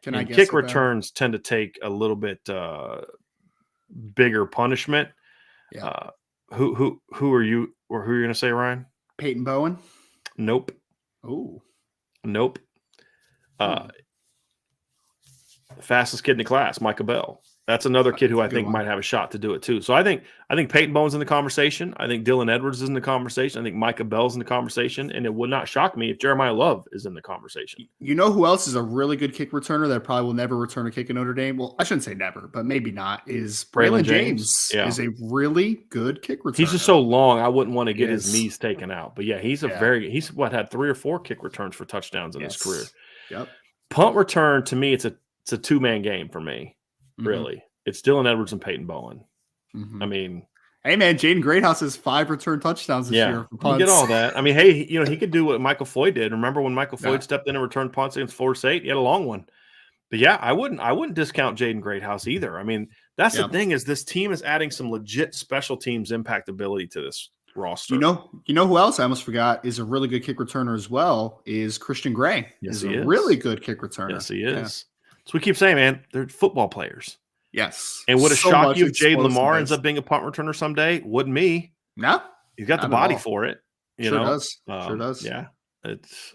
And kick returns tend to take a little bit bigger punishment. Yeah. Who are you, or who are you going to say, Ryan? Peyton Bowen? Nope. Oh. Nope. The fastest kid in the class, Micah Bell. That's another kid who I think might have a shot to do it too. So I think Peyton Bowen's in the conversation. I think Dylan Edwards is in the conversation. I think Micah Bell's in the conversation. And it would not shock me if Jeremiah Love is in the conversation. You know who else is a really good kick returner that probably will never return a kick in Notre Dame? Well, I shouldn't say never, but maybe not. Is Braylon James is a really good kick returner. He's just so long, I wouldn't want to get his knees taken out. But yeah, he's had 3 or 4 kick returns for touchdowns in his career. Yep. Punt return, to me, it's a 2-man game for me, really. It's Dylan Edwards and Peyton Bowen. Mm-hmm. I mean, hey man, Jaden Greathouse has 5 return touchdowns this year for punts. You get all that. I mean, hey, he could do what Michael Floyd did. Remember when Michael Floyd stepped in and returned punts against Florida State? He had a long one. But yeah, I wouldn't discount Jaden Greathouse either. I mean, that's the thing, is this team is adding some legit special teams impact ability to this roster. You know who else I almost forgot is a really good kick returner as well is Christian Gray. Yes, he is. Really good kick returner. Yes, he is. Yeah. So we keep saying, man, they're football players. Yes. And would it shock you if Jade Lamar ends up being a punt returner someday? Wouldn't me. No. He's got the body for it. Sure does. Yeah. It's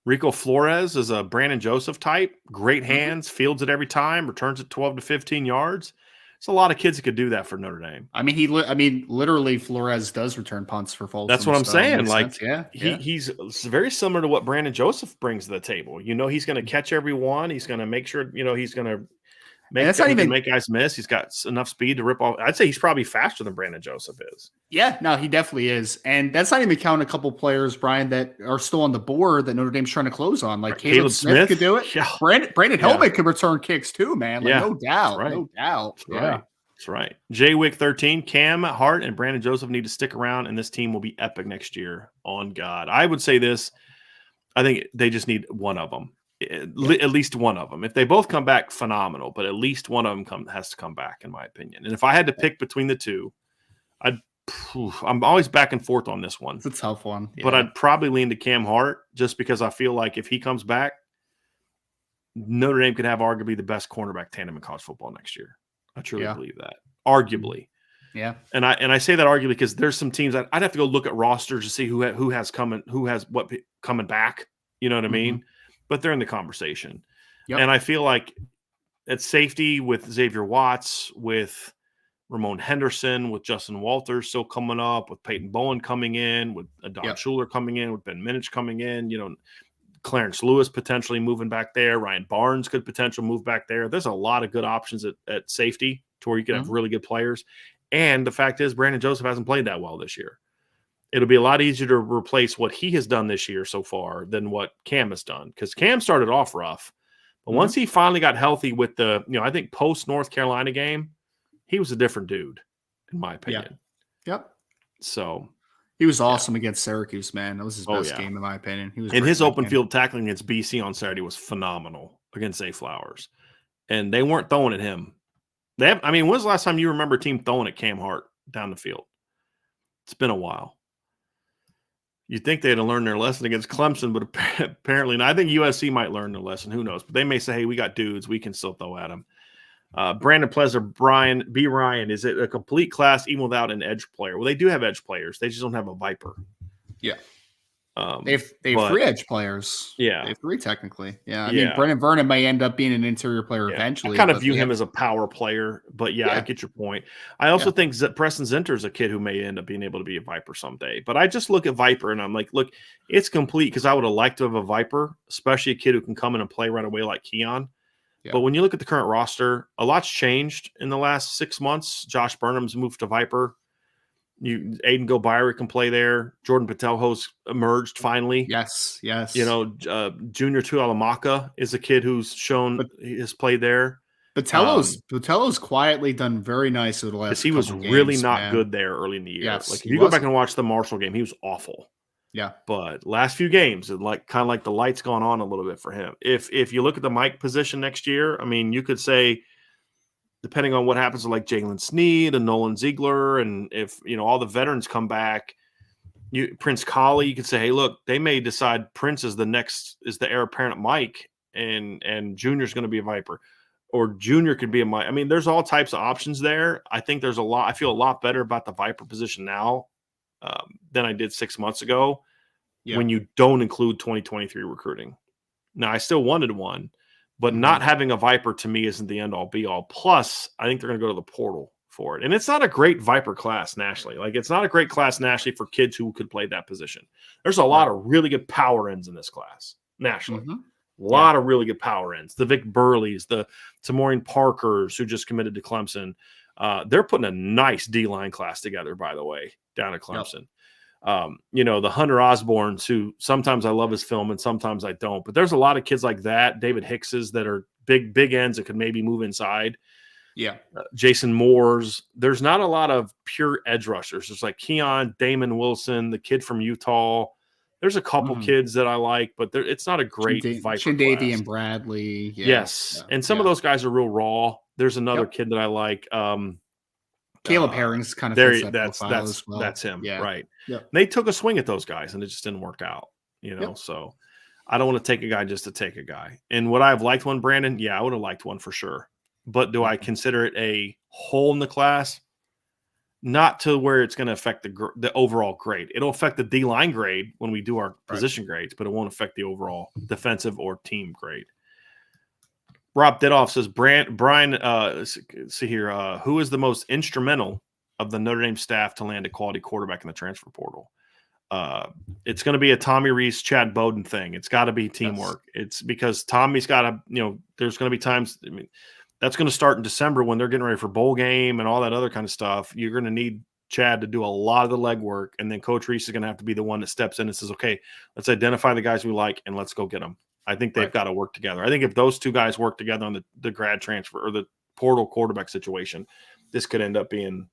Rico Flores is a Brandon Joseph type. Great hands, fields it every time, returns it 12 to 15 yards. It's a lot of kids that could do that for Notre Dame. I mean, literally Flores does return punts for Folsom. That's what I'm saying. Like, he's very similar to what Brandon Joseph brings to the table. He's going to catch everyone. He's going to make sure, he's going to make guys miss. He's got enough speed to rip off. I'd say he's probably faster than Brandon Joseph is. Yeah, no, he definitely is. And that's not even counting a couple players, Brian, that are still on the board that Notre Dame's trying to close on. Like Caleb Smith could do it. Yeah. Brandon Helmick could return kicks too, man. Like, no doubt. Right. No doubt. Right. That's right. Jaywick 13, Cam Hart and Brandon Joseph need to stick around, and this team will be epic next year. On God. I would say this. I think they just need one of them. At least one of them. If they both come back, phenomenal. But at least one of them has to come back, in my opinion. And if I had to pick between the two, I'm always back and forth on this one. It's a tough one. Yeah. But I'd probably lean to Cam Hart just because I feel like if he comes back, Notre Dame could have arguably the best cornerback tandem in college football next year. I truly believe that. Arguably. Yeah. And I say that arguably because there's some teams that I'd have to go look at rosters to see who has what coming back. You know what I mean? But they're in the conversation. Yep. And I feel like at safety with Xavier Watts, with Ramon Henderson, with Justin Walters still coming up, with Peyton Bowen coming in, with Adon Schuler coming in, with Ben Minich coming in, Clarence Lewis potentially moving back there. Ryan Barnes could potentially move back there. There's a lot of good options at safety to where you could have really good players. And the fact is, Brandon Joseph hasn't played that well this year. It'll be a lot easier to replace what he has done this year so far than what Cam has done. Because Cam started off rough. But once he finally got healthy with the, I think post-North Carolina game, he was a different dude, in my opinion. Yep. So he was awesome against Syracuse, man. That was his best game, in my opinion. He was his open field tackling against BC on Saturday was phenomenal against Zay Flowers. And they weren't throwing at him. When was the last time you remember a team throwing at Cam Hart down the field? It's been a while. You'd think they'd have learned their lesson against Clemson, but apparently not. I think USC might learn their lesson. Who knows? But they may say, hey, we got dudes. We can still throw at them. Brandon Pleasure, Brian, B. Ryan, is it a complete class even without an edge player? Well, they do have edge players. They just don't have a Viper. Yeah. They have 3 edge players. Yeah. They have 3 technically. Yeah. I mean, Brennan Vernon may end up being an interior player eventually. I kind of view him as a power player, but I get your point. I also think that Preston Zinter is a kid who may end up being able to be a Viper someday. But I just look at Viper and I'm like, look, it's complete because I would have liked to have a Viper, especially a kid who can come in and play right away like Keon. Yeah. But when you look at the current roster, a lot's changed in the last 6 months. Josh Burnham's moved to Viper. Aiden Gobiri can play there. Jordan Patelho's emerged finally. Yes. Junior Tualamaka is a kid who's shown has played there. Patello's quietly done very nice over the last. He was really not good there early in the year. Yes, if you go back and watch the Marshall game, he was awful. Yeah, but last few games, kind of like the light's gone on a little bit for him. If you look at the Mike position next year, you could say, depending on what happens to like Jalen Sneed and Nolan Ziegler, and if all the veterans come back, Prince Colley, you could say, hey, look, they may decide Prince is the heir apparent at Mike, and Junior's going to be a Viper, or Junior could be a Mike. There's all types of options there. I think there's a lot. I feel a lot better about the Viper position now than I did 6 months ago. When you don't include 2023 recruiting. Now I still wanted one. But not having a Viper to me isn't the end-all, be-all. Plus, I think they're going to go to the portal for it. And it's not a great Viper class nationally. It's not a great class nationally for kids who could play that position. There's a lot of really good power ends in this class nationally. A lot of really good power ends. The Vic Burleys, the Tamorian Parkers who just committed to Clemson. They're putting a nice D-line class together, by the way, down at Clemson. The Hunter Osborns, who sometimes I love his film and sometimes I don't, but there's a lot of kids like that. David Hickses that are big ends that could maybe move inside. Jason Moore's. There's not a lot of pure edge rushers. There's like Keon, Damon Wilson, the kid from Utah. There's a couple kids that I like, but it's not a great Viper Shindavi class. and Bradley. And some of those guys are real raw. There's another kid that I like. Caleb Herring's kind of that's him, right? They took a swing at those guys and it just didn't work out, So I don't want to take a guy just to take a guy. And would I have liked one, Brandon? Yeah, I would have liked one for sure. But do I consider it a hole in the class? Not to where it's going to affect the overall grade. It'll affect the D-line grade when we do our position grades, but it won't affect the overall defensive or team grade. Rob Didoff says, Brian, see here, who is the most instrumental of the Notre Dame staff to land a quality quarterback in the transfer portal? It's going to be a Tommy Rees, Chad Bowden thing. It's got to be teamwork. It's because Tommy's got to, there's going to be times, that's going to start in December when they're getting ready for bowl game and all that other kind of stuff. You're going to need Chad to do a lot of the legwork, and then Coach Rees is going to have to be the one that steps in and says, okay, let's identify the guys we like and let's go get them. I think they've got to work together. I think if those two guys work together on the grad transfer or the portal quarterback situation, this could end up being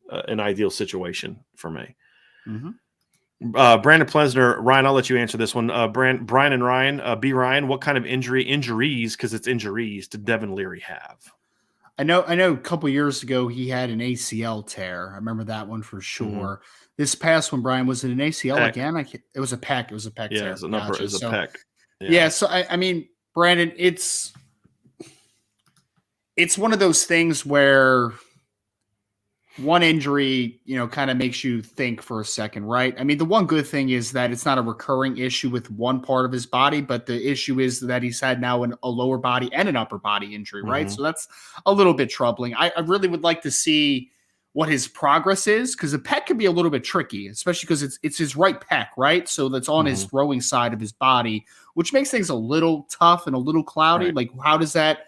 an ideal situation for me. Brandon Plesner, Ryan, I'll let you answer this one. Brian and Ryan, B. Ryan, what kind of injuries, because it's injuries, did Devin Leary have? I know a couple years ago he had an ACL tear. I remember that one for sure. This past one, Brian, was it an ACL pec. Again? It was a pec. It was a pec tear. Yeah, it was a pec. Yeah, so I mean, Brandon, it's one of those things where one injury, kind of makes you think for a second, right? I mean, the one good thing is that it's not a recurring issue with one part of his body, but the issue is that he's had now a lower body and an upper body injury, right? So that's a little bit troubling. I really would like to see what his progress is, because the pec can be a little bit tricky, especially because it's his right pec, right? So that's on his throwing side of his body, which makes things a little tough and a little cloudy. Right. Like, how does that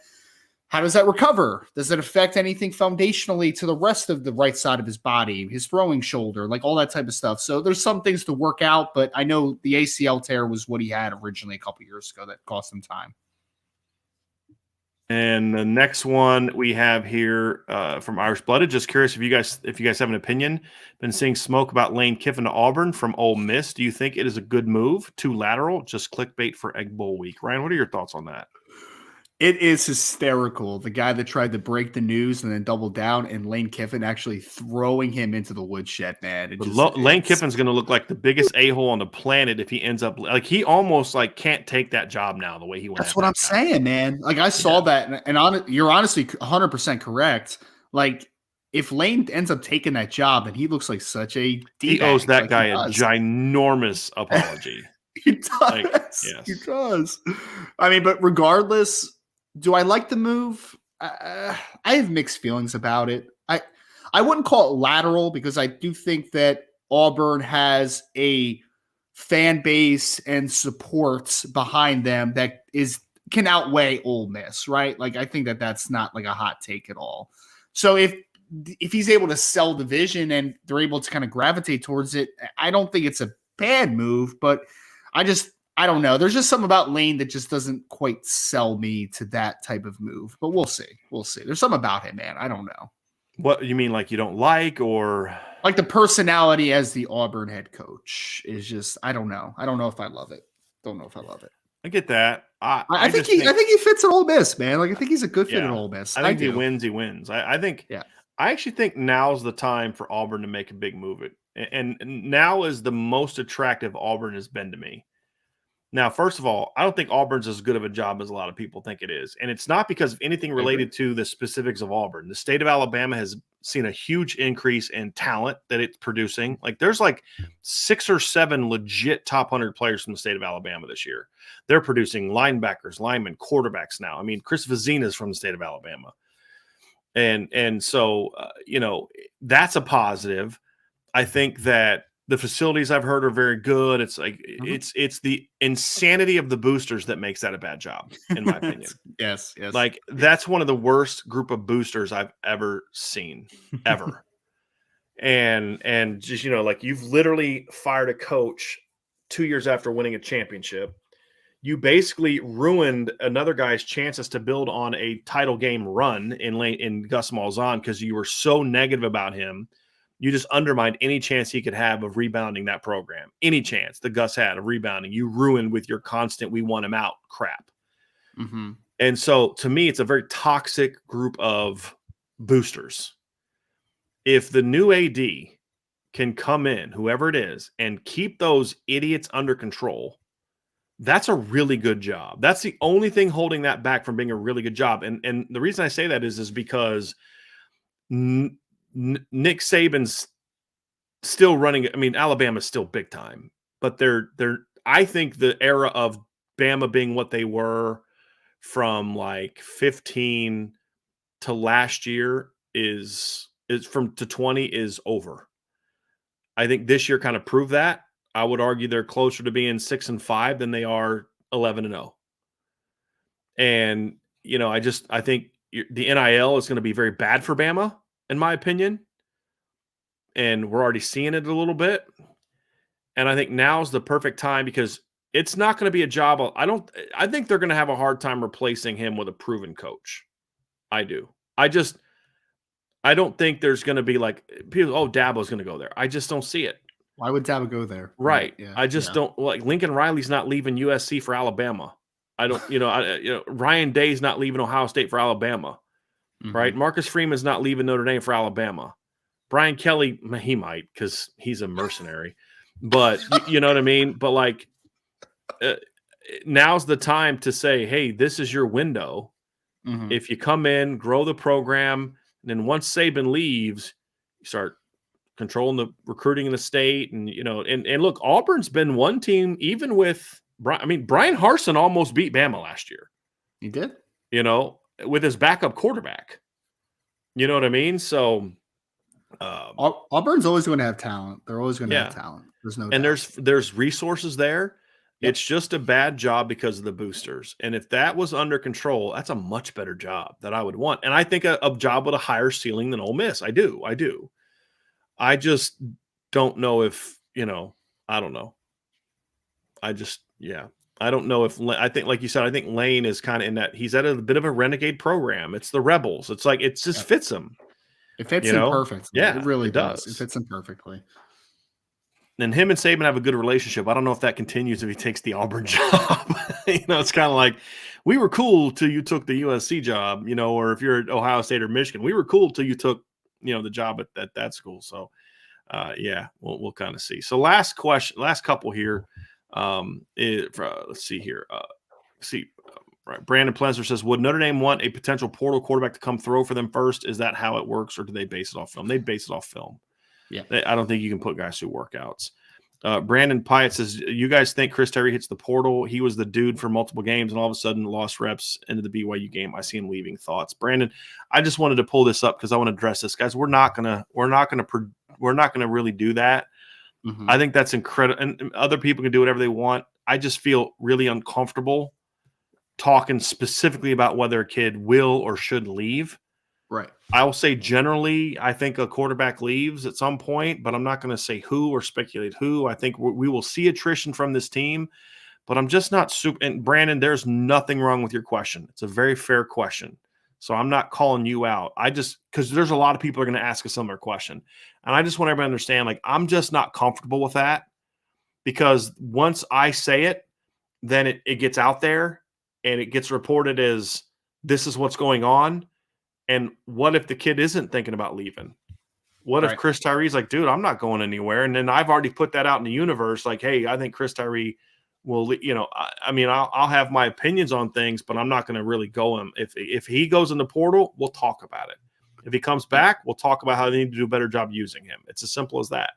recover? Does it affect anything foundationally to the rest of the right side of his body, his throwing shoulder, like all that type of stuff? So there's some things to work out, but I know the ACL tear was what he had originally a couple years ago that cost him time. And the next one we have here from Irish Blooded. Just curious if you guys have an opinion. Been seeing smoke about Lane Kiffin to Auburn from Ole Miss. Do you think it is a good move? Too lateral? Just clickbait for Egg Bowl week? Ryan, what are your thoughts on that? It is hysterical. The guy that tried to break the news and then double down, and Lane Kiffin actually throwing him into the woodshed, man. Lane Kiffin's going to look like the biggest a-hole on the planet if he ends up like he almost like can't take that job now the way he went. That's what I'm saying, man. Like I saw that, and you're honestly 100% correct. Like if Lane ends up taking that job, and he looks like such a D-bag, he owes that guy a does. Ginormous apology. He does. He does. I mean, but regardless. Do I like the move? I have mixed feelings about it. I wouldn't call it lateral, because I do think that Auburn has a fan base and supports behind them that can outweigh Ole Miss, right? Like I think that that's not like a hot take at all. So if he's able to sell the vision and they're able to kind of gravitate towards it, I don't think it's a bad move, but I don't know. There's just something about Lane that just doesn't quite sell me to that type of move, but we'll see. We'll see. There's something about him, man. I don't know. What you mean? Like you don't like, or like the personality as the Auburn head coach is just, I don't know. I don't know if I love it. Don't know if I love it. I get that. I think he fits at Ole Miss, man. Like I think he's a good fit at Ole Miss. I think he wins. He wins. I think. Yeah. I actually think now's the time for Auburn to make a big move. And now is the most attractive Auburn has been to me. Now, first of all, I don't think Auburn's as good of a job as a lot of people think it is. And it's not because of anything related to the specifics of Auburn. The state of Alabama has seen a huge increase in talent that it's producing. Like there's like 6 or 7 legit top 100 players from the state of Alabama this year. They're producing linebackers, linemen, quarterbacks now. I mean, Chris Vizina is from the state of Alabama. And so, that's a positive. I think that the facilities I've heard are very good. It's like it's the insanity of the boosters that makes that a bad job, in my opinion. Yes. Like that's one of the worst group of boosters I've ever seen, ever. and just like you've literally fired a coach 2 years after winning a championship. You basically ruined another guy's chances to build on a title game run in Gus Malzahn because you were so negative about him. You just undermined any chance he could have of rebounding that program. Any chance that Gus had of rebounding, you ruined with your constant "we want him out" crap. Mm-hmm. And so, to me, it's a very toxic group of boosters. If the new AD can come in, whoever it is, and keep those idiots under control, that's a really good job. That's the only thing holding that back from being a really good job. And the reason I say that is because Nick Saban's still running. I mean, Alabama's still big time, but I think the era of Bama being what they were from like 15 to last year is from to 20 is over. I think this year kind of proved that. I would argue they're closer to being 6-5 than they are 11-0. And, I think the NIL is going to be very bad for Bama, in my opinion. And we're already seeing it a little bit. And I think now's the perfect time because it's not going to be a job. I think they're going to have a hard time replacing him with a proven coach. I do. I I don't think there's going to be like people. Oh, Dabo's going to go there. I just don't see it. Why would Dabo go there? Right. Yeah. I just don't like Lincoln Riley's not leaving USC for Alabama. I don't. Ryan Day's not leaving Ohio State for Alabama. Mm-hmm. Right. Marcus Freeman's not leaving Notre Dame for Alabama. Brian Kelly, he might because he's a mercenary. But you know what I mean. But like, now's the time to say, hey, this is your window. Mm-hmm. If you come in, grow the program, and then once Saban leaves, you start controlling the recruiting in the state. And, and look, Auburn's been one team, even with Brian Harsin almost beat Bama last year. He did, with his backup quarterback. You know what I mean? So Auburn's always going to have talent. They're always going to have talent. There's no doubt. There's resources there. Yep. It's just a bad job because of the boosters. And if that was under control, that's a much better job that I would want. And I think a job with a higher ceiling than Ole Miss. I do. I just don't know if, I don't know. I don't know if I think, like you said, I think Lane is kind of in that he's at a bit of a renegade program. It's the Rebels. It's like, it just fits him. It fits him perfectly. Yeah, it really does. It fits him perfectly. And him and Saban have a good relationship. I don't know if that continues if he takes the Auburn job. It's kind of like, we were cool till you took the USC job, or if you're at Ohio State or Michigan, we were cool till you took, the job at that school. So, we'll kind of see. So last couple here. Let's see here. Right. Brandon Plensler says, would Notre Dame want a potential portal quarterback to come throw for them first? Is that how it works, or do they base it off film? They base it off film. Yeah, I don't think you can put guys through workouts. Brandon Pyatt says, you guys think Chris Terry hits the portal? He was the dude for multiple games and all of a sudden lost reps into the BYU game. I see him leaving. Thoughts, Brandon? I just wanted to pull this up because I want to address this, guys. We're not gonna really do that. Mm-hmm. I think that's incredible, and other people can do whatever they want. I just feel really uncomfortable talking specifically about whether a kid will or should leave. Right. I will say generally, I think a quarterback leaves at some point, but I'm not going to say who or speculate who. I think we will see attrition from this team, but I'm just not super. And Brandon, there's nothing wrong with your question. It's a very fair question. So I'm not calling you out. Because there's a lot of people are going to ask a similar question. And I just want everybody to understand, like, I'm just not comfortable with that, because once I say it, then it gets out there and it gets reported as this is what's going on. And what if the kid isn't thinking about leaving? What if Chris Tyree's like, dude, I'm not going anywhere? And then I've already put that out in the universe. Like, hey, I think Chris Tyree will, I'll have my opinions on things, but I'm not going to really go him. If he goes in the portal, we'll talk about it. If he comes back, we'll talk about how they need to do a better job using him. It's as simple as that.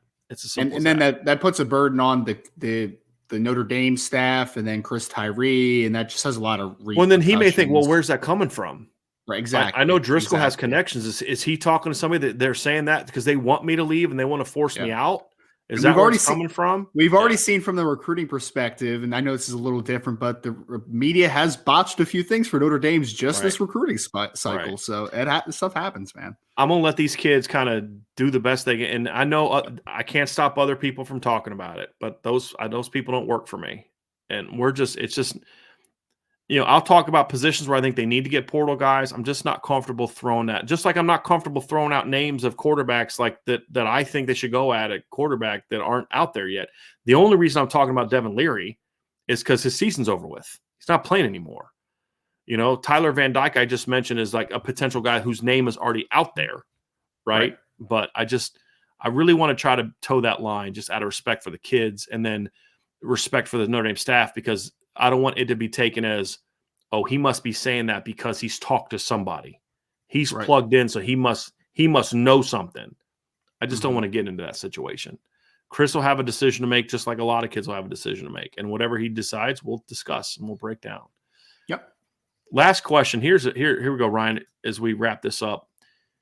And then that puts a burden on the Notre Dame staff and then Chris Tyree, and that just has a lot of well, and then he may think, well, where's that coming from? Right, exactly. I know Driscoll has connections. Is he talking to somebody that they're saying that because they want me to leave and they want to force me out? Is that where it's coming from? We've already seen from the recruiting perspective, and I know this is a little different, but the media has botched a few things for Notre Dame's this recruiting cycle. Right. So stuff happens, man. I'm going to let these kids kind of do the best they can. And I know I can't stop other people from talking about it, but those people don't work for me. And I'll talk about positions where I think they need to get portal guys. I'm just not comfortable throwing that. Just like I'm not comfortable throwing out names of quarterbacks like that I think they should go at quarterback that aren't out there yet. The only reason I'm talking about Devin Leary is because his season's over with. He's not playing anymore. Tyler Van Dyke, I just mentioned, is like a potential guy whose name is already out there, right? But I really want to try to toe that line just out of respect for the kids and then respect for the Notre Dame staff, because I don't want it to be taken as, oh, he must be saying that because he's talked to somebody. He's plugged in, so he must know something. I just don't want to get into that situation. Chris will have a decision to make, just like a lot of kids will have a decision to make. And whatever he decides, we'll discuss and we'll break down. Yep. Last question. Here we go, Ryan, as we wrap this up.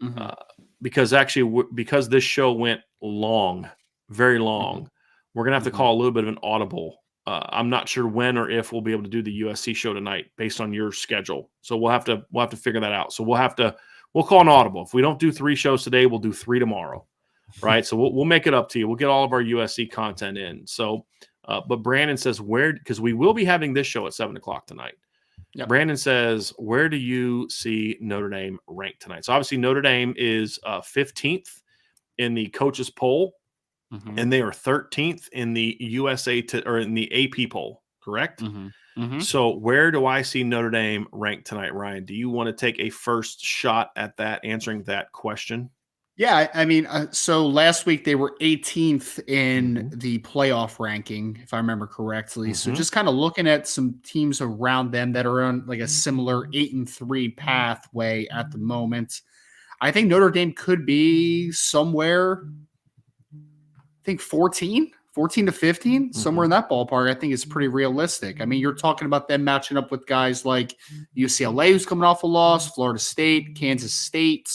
Mm-hmm. Because this show went long, very long, we're going to have to call a little bit of an audible. I'm not sure when or if we'll be able to do the USC show tonight based on your schedule. So we'll have to figure that out. So we'll call an audible. If we don't do 3 shows today, we'll do 3 tomorrow. Right. So we'll make it up to you. We'll get all of our USC content in. So, but Brandon says because we will be having this show at 7:00 tonight. Yep. Brandon says, where do you see Notre Dame ranked tonight? So obviously Notre Dame is 15th in the coaches poll, and they are 13th in the or in the AP poll, correct? So where do I see Notre Dame ranked tonight, Ryan? Do you want to take a first shot at that, answering that question? Yeah, I mean, so last week they were 18th in the playoff ranking, if I remember correctly. So just kind of looking at some teams around them that are on like a similar 8-3 pathway at the moment. I think Notre Dame could be somewhere, I think 14 to 15, somewhere in that ballpark. I think is pretty realistic. I mean, you're talking about them matching up with guys like UCLA, who's coming off a loss, Florida State, Kansas State,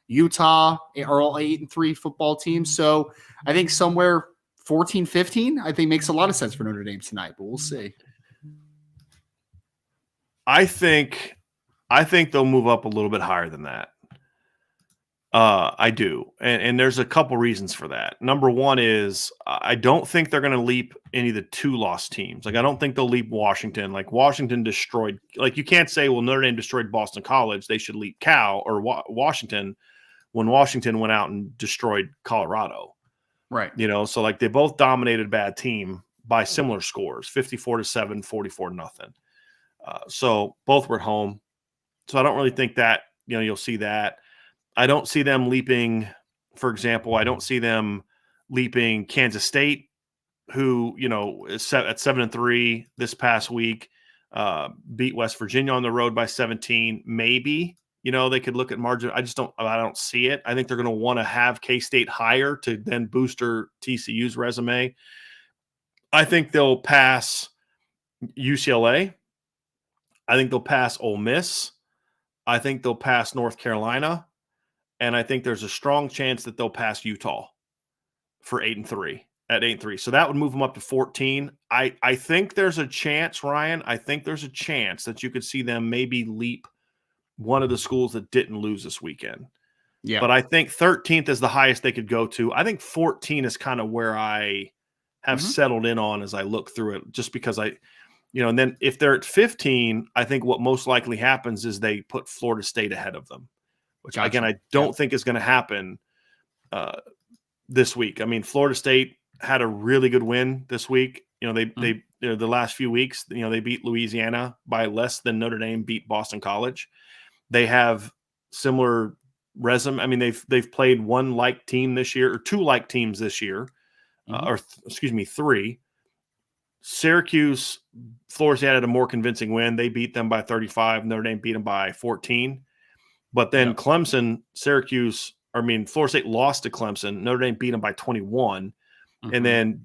Utah are all 8-3 football teams. So I think somewhere 14, 15, I think makes a lot of sense for Notre Dame tonight, but we'll see. I think they'll move up a little bit higher than that. I do. And there's a couple reasons for that. Number one is I don't think they're going to leap any of the 2-loss teams. Like, I don't think they'll leap Washington. Like, Washington destroyed, like, you can't say, well, Notre Dame destroyed Boston College, they should leap Cal or Washington, when Washington went out and destroyed Colorado. Right. You know, so like they both dominated a bad team by similar scores, 54-7, 44-0. So both were at home. So I don't really think that, you know, you'll see that. I don't see them leaping, for example, I don't see them leaping Kansas State, who, you know, is at 7-3 this past week, beat West Virginia on the road by 17, maybe. You know, they could look at margin. I don't see it. I think they're going to want to have K-State higher to then booster TCU's resume. I think they'll pass UCLA. I think they'll pass Ole Miss. I think they'll pass North Carolina. And I think there's a strong chance that they'll pass Utah for 8-3 at 8-3. So that would move them up to 14. I think there's a chance, Ryan. I think there's a chance that you could see them maybe leap one of the schools that didn't lose this weekend. Yeah. But I think 13th is the highest they could go to. I think 14 is kind of where I have settled in on as I look through it, just because and then if they're at 15, I think what most likely happens is they put Florida State ahead of them, which again, I don't think is going to happen this week. I mean, Florida State had a really good win this week. You know, they the last few weeks, you know, they beat Louisiana by less than Notre Dame beat Boston College. They have similar resume. I mean, they've played one like team this year, or two like teams this year, three. Syracuse, Florida State had a more convincing win. They beat them by 35. Notre Dame beat them by 14. But then Florida State lost to Clemson. Notre Dame beat them by 21. And then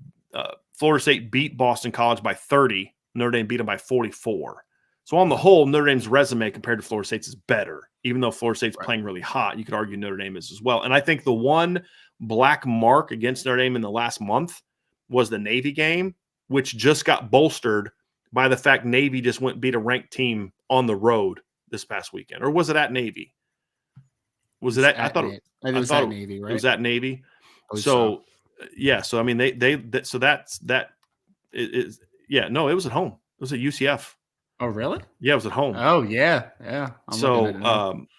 Florida State beat Boston College by 30. Notre Dame beat them by 44. So on the whole, Notre Dame's resume compared to Florida State's is better. Even though Florida State's playing really hot, you could argue Notre Dame is as well. And I think the one black mark against Notre Dame in the last month was the Navy game, which just got bolstered by the fact Navy just went and beat a ranked team on the road this past weekend. Or was it at Navy? Was it at? I thought it was at Navy, right? It was at Navy. So yeah. So I mean, so that's that is yeah. No, it was at home. It was at UCF. Oh, really? Yeah, it was at home. Oh, yeah.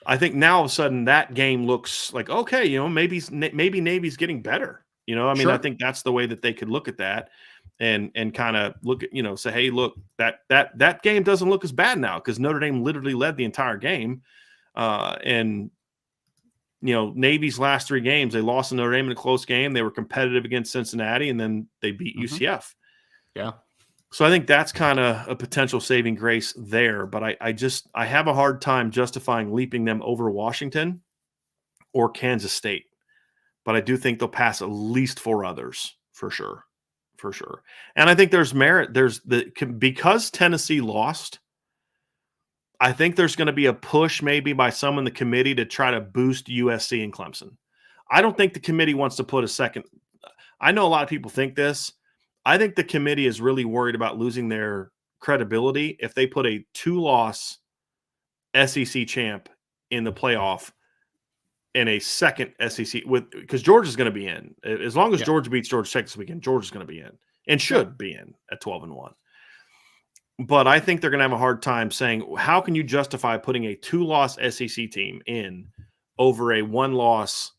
I think now all of a sudden that game looks like, okay, you know, maybe Navy's getting better. You know, I mean, I think that's the way that they could look at that and kind of look at, you know, say, hey, look, that game doesn't look as bad now because Notre Dame literally led the entire game. And, you know, Navy's last 3 games, they lost to Notre Dame in a close game. They were competitive against Cincinnati, and then they beat UCF. Yeah. So I think that's kind of a potential saving grace there. But I have a hard time justifying leaping them over Washington or Kansas State. But I do think they'll pass at least 4 others for sure. For sure. And I think there's merit. Because Tennessee lost, I think there's going to be a push maybe by some in the committee to try to boost USC and Clemson. I don't think the committee wants to put a second. I know a lot of people think this. I think the committee is really worried about losing their credibility if they put a 2-loss SEC champ in the playoff and a second SEC because Georgia's going to be in. As long as Georgia beats Georgia Tech this weekend, Georgia's going to be in and should be in at 12-1. But I think they're going to have a hard time saying, how can you justify putting a 2-loss SEC team in over a 1-loss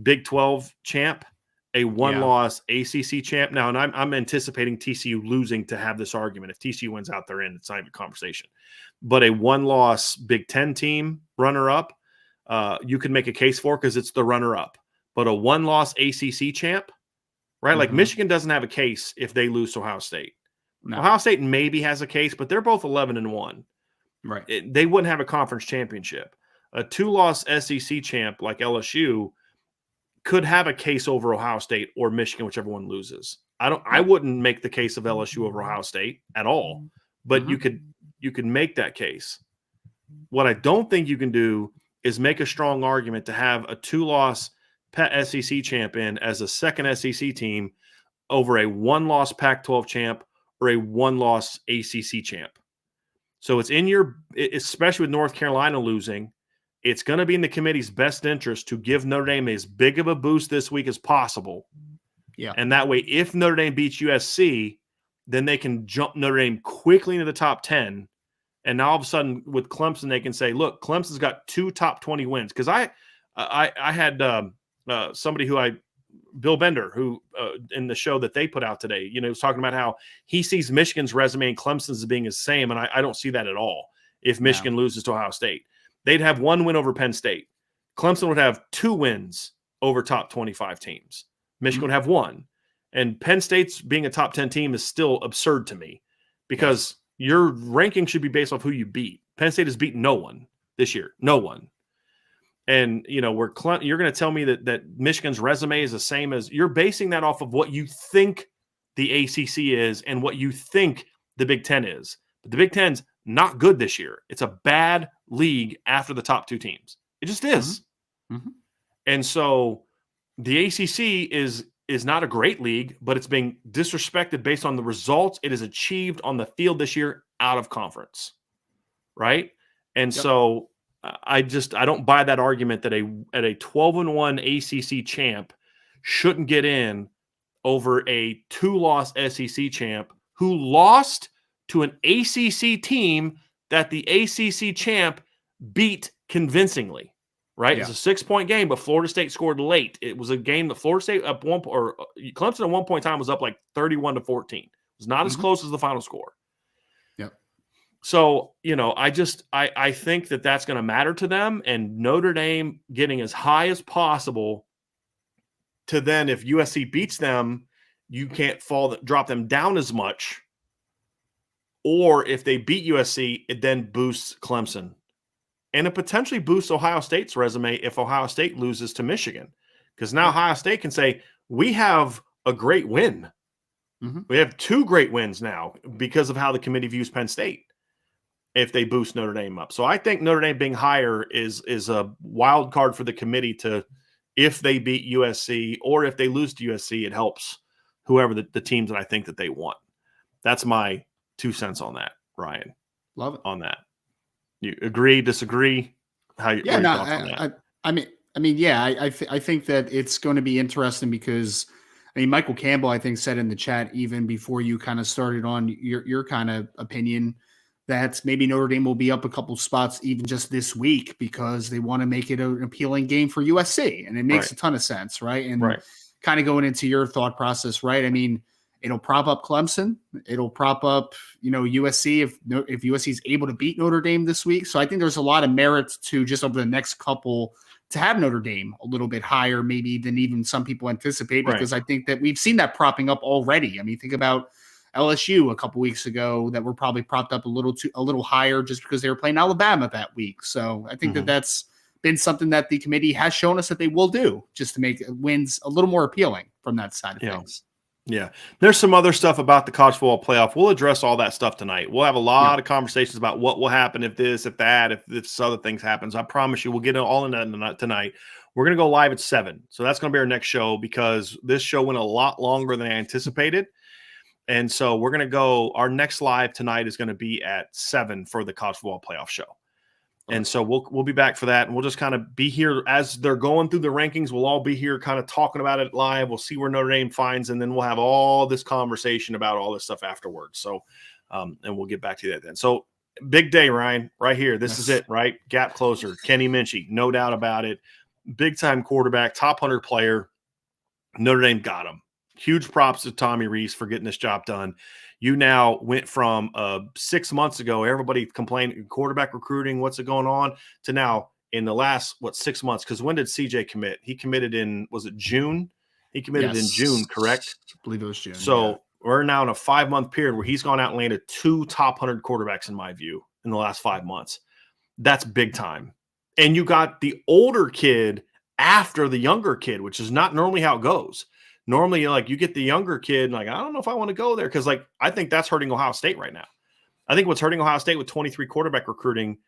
Big 12 champ, a 1-loss ACC champ? Now, and I'm anticipating TCU losing to have this argument. If TCU wins out, they're in. It's not even a conversation. But a 1-loss Big 10 team runner-up, you can make a case for because it's the runner-up. But a 1-loss ACC champ, right? Like Michigan doesn't have a case if they lose to Ohio State. No. Ohio State maybe has a case, but they're both 11-1. Right. They wouldn't have a conference championship. A 2-loss SEC champ like LSU could have a case over Ohio State or Michigan, whichever one loses. I wouldn't make the case of LSU over Ohio State at all, but you could make that case. What I don't think you can do is make a strong argument to have a 2-loss SEC champion as a second SEC team over a 1-loss Pac-12 champ or a 1-loss ACC champ. So it's in your, especially with North Carolina losing, it's going to be in the committee's best interest to give Notre Dame as big of a boost this week as possible. Yeah. And that way, if Notre Dame beats USC, then they can jump Notre Dame quickly into the top 10. And now all of a sudden with Clemson, they can say, look, Clemson's got 2 top 20 wins. Because I had somebody Bill Bender, who in the show that they put out today, was talking about how he sees Michigan's resume and Clemson's as being the same. And I don't see that at all. If Michigan loses to Ohio State, they'd have 1 win over Penn State. Clemson would have 2 wins over top 25 teams. Michigan would have 1. And Penn State's being a top 10 team is still absurd to me because your ranking should be based off who you beat. Penn State has beaten no one this year. No one. And, you're going to tell me that Michigan's resume is the same as – you're basing that off of what you think the ACC is and what you think the Big Ten is. But the Big Ten's not good this year. It's a bad league after the top 2 teams. It just is. Mm-hmm. And so the ACC is not a great league, but it's being disrespected based on the results it has achieved on the field this year out of conference, right? And so I don't buy that argument that a 12-1 ACC champ shouldn't get in over a 2-loss SEC champ who lost to an ACC team that the ACC champ beat convincingly, right? It's a 6-point game, but Florida State scored late. It was a game that Florida State Clemson at one point in time was up like 31-14. It was not as close as the final score. Yep. So, I think that that's going to matter to them, and Notre Dame getting as high as possible to then, if USC beats them, you can't drop them down as much. Or if they beat USC, it then boosts Clemson. And it potentially boosts Ohio State's resume if Ohio State loses to Michigan. Because now Ohio State can say, we have a great win. Mm-hmm. We have 2 great wins now because of how the committee views Penn State if they boost Notre Dame up. So I think Notre Dame being higher is a wild card for the committee to, if they beat USC or if they lose to USC, it helps whoever the teams that I think that they want. That's my 2 cents on that, Ryan. Love it. On that. You agree, disagree? I think that it's going to be interesting because Michael Campbell, I think, said in the chat even before you kind of started on your kind of opinion that maybe Notre Dame will be up a couple spots even just this week because they want to make it an appealing game for USC, and it makes a ton of sense, right? And kind of going into your thought process, right? I mean, it'll prop up Clemson. It'll prop up, USC if USC is able to beat Notre Dame this week. So I think there's a lot of merit to just over the next couple to have Notre Dame a little bit higher maybe than even some people anticipate because I think that we've seen that propping up already. I mean, think about LSU a couple weeks ago that were probably propped up a little higher just because they were playing Alabama that week. So I think that that's been something that the committee has shown us that they will do just to make wins a little more appealing from that side of things. Yeah. There's some other stuff about the college football playoff. We'll address all that stuff tonight. We'll have a lot of conversations about what will happen if this, if that, if this other things happens. I promise you we'll get it all into that tonight. We're going to go live at 7. So that's going to be our next show because this show went a lot longer than I anticipated. And so we're going to go, our next live tonight is going to be at 7 for the college football playoff show. And so we'll be back for that, and we'll just kind of be here as they're going through the rankings. We'll all be here kind of talking about it live. We'll see where Notre Dame finds, and then we'll have all this conversation about all this stuff afterwards. So And we'll get back to that then. So big day, Ryan, right here. This is it, right? Gap closer, Kenny Minchey, no doubt about it. Big time quarterback, top 100 player. Notre Dame got him. Huge props to Tommy Rees for getting this job done. You now went from 6 months ago, everybody complaining quarterback recruiting, what's it going on, to now in the last 6 months. Because when did CJ commit? He committed in, was it June? He committed in June, correct? I believe it was June. So we're now in a 5-month period where he's gone out and landed 2 top 100 quarterbacks, in my view, in the last 5 months. That's big time. And you got the older kid after the younger kid, which is not normally how it goes. Normally, like, you get the younger kid, and like, I don't know if I want to go there, because like I think that's hurting Ohio State right now. I think what's hurting Ohio State with 23 quarterback recruiting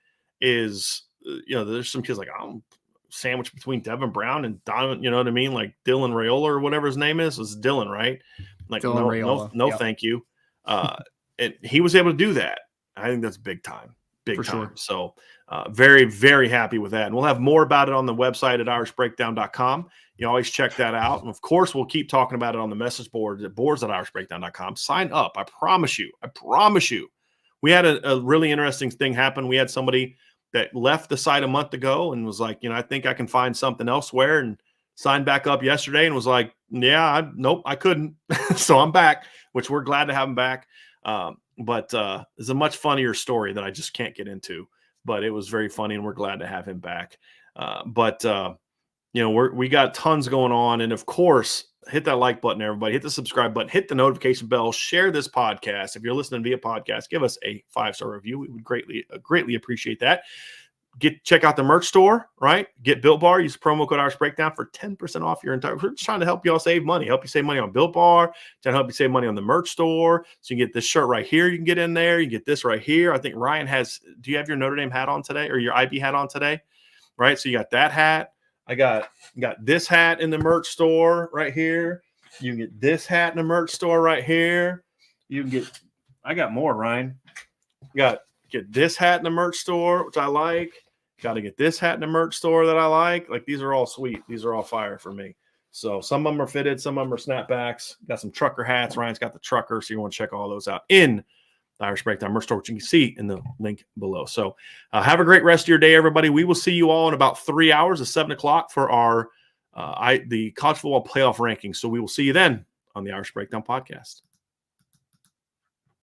is, there's some kids like, I'm sandwiched between Devin Brown and Donovan, you know what I mean? Like Dylan Raiola or whatever his name is Dylan, right? Like, Dylan no, thank you. And he was able to do that. I think that's big time. Big time. Sure. So very, very happy with that. And we'll have more about it on the website at irishbreakdown.com. You always check that out. And of course, we'll keep talking about it on the message board at boards.irishbreakdown.com. Sign up. I promise you. We had a really interesting thing happen. We had somebody that left the site a month ago and was like, I think I can find something elsewhere, and signed back up yesterday and was like, yeah, nope, I couldn't. So I'm back, which we're glad to have him back. But it's a much funnier story that I just can't get into, but it was very funny, and we're glad to have him back. We got tons going on. And of course, hit that like button, everybody, hit the subscribe button, hit the notification bell, share this podcast. If you're listening via podcast, give us a 5-star review. We would greatly appreciate that. Check out the merch store, right? Get Built Bar. Use promo code Irish Breakdown for 10% off your entire. We're just trying to help y'all save money. Help you save money on Built Bar. Trying to help you save money on the merch store. So you can get this shirt right here. You can get in there. You can get this right here. I think Ryan has. Do you have your Notre Dame hat on today, or your IB hat on today? Right. So you got that hat. I got this hat in the merch store right here. You can get this hat in the merch store right here. You can get. I got more, Ryan. Get this hat in the merch store, which I like. Got to get this hat in the merch store that I like. Like, these are all sweet. These are all fire for me. So some of them are fitted. Some of them are snapbacks. Got some trucker hats. Ryan's got the trucker. So you want to check all those out in the Irish Breakdown merch store, which you can see in the link below. So have a great rest of your day, everybody. We will see you all in about 3 hours at 7 o'clock for our the college football playoff rankings. So we will see you then on the Irish Breakdown podcast.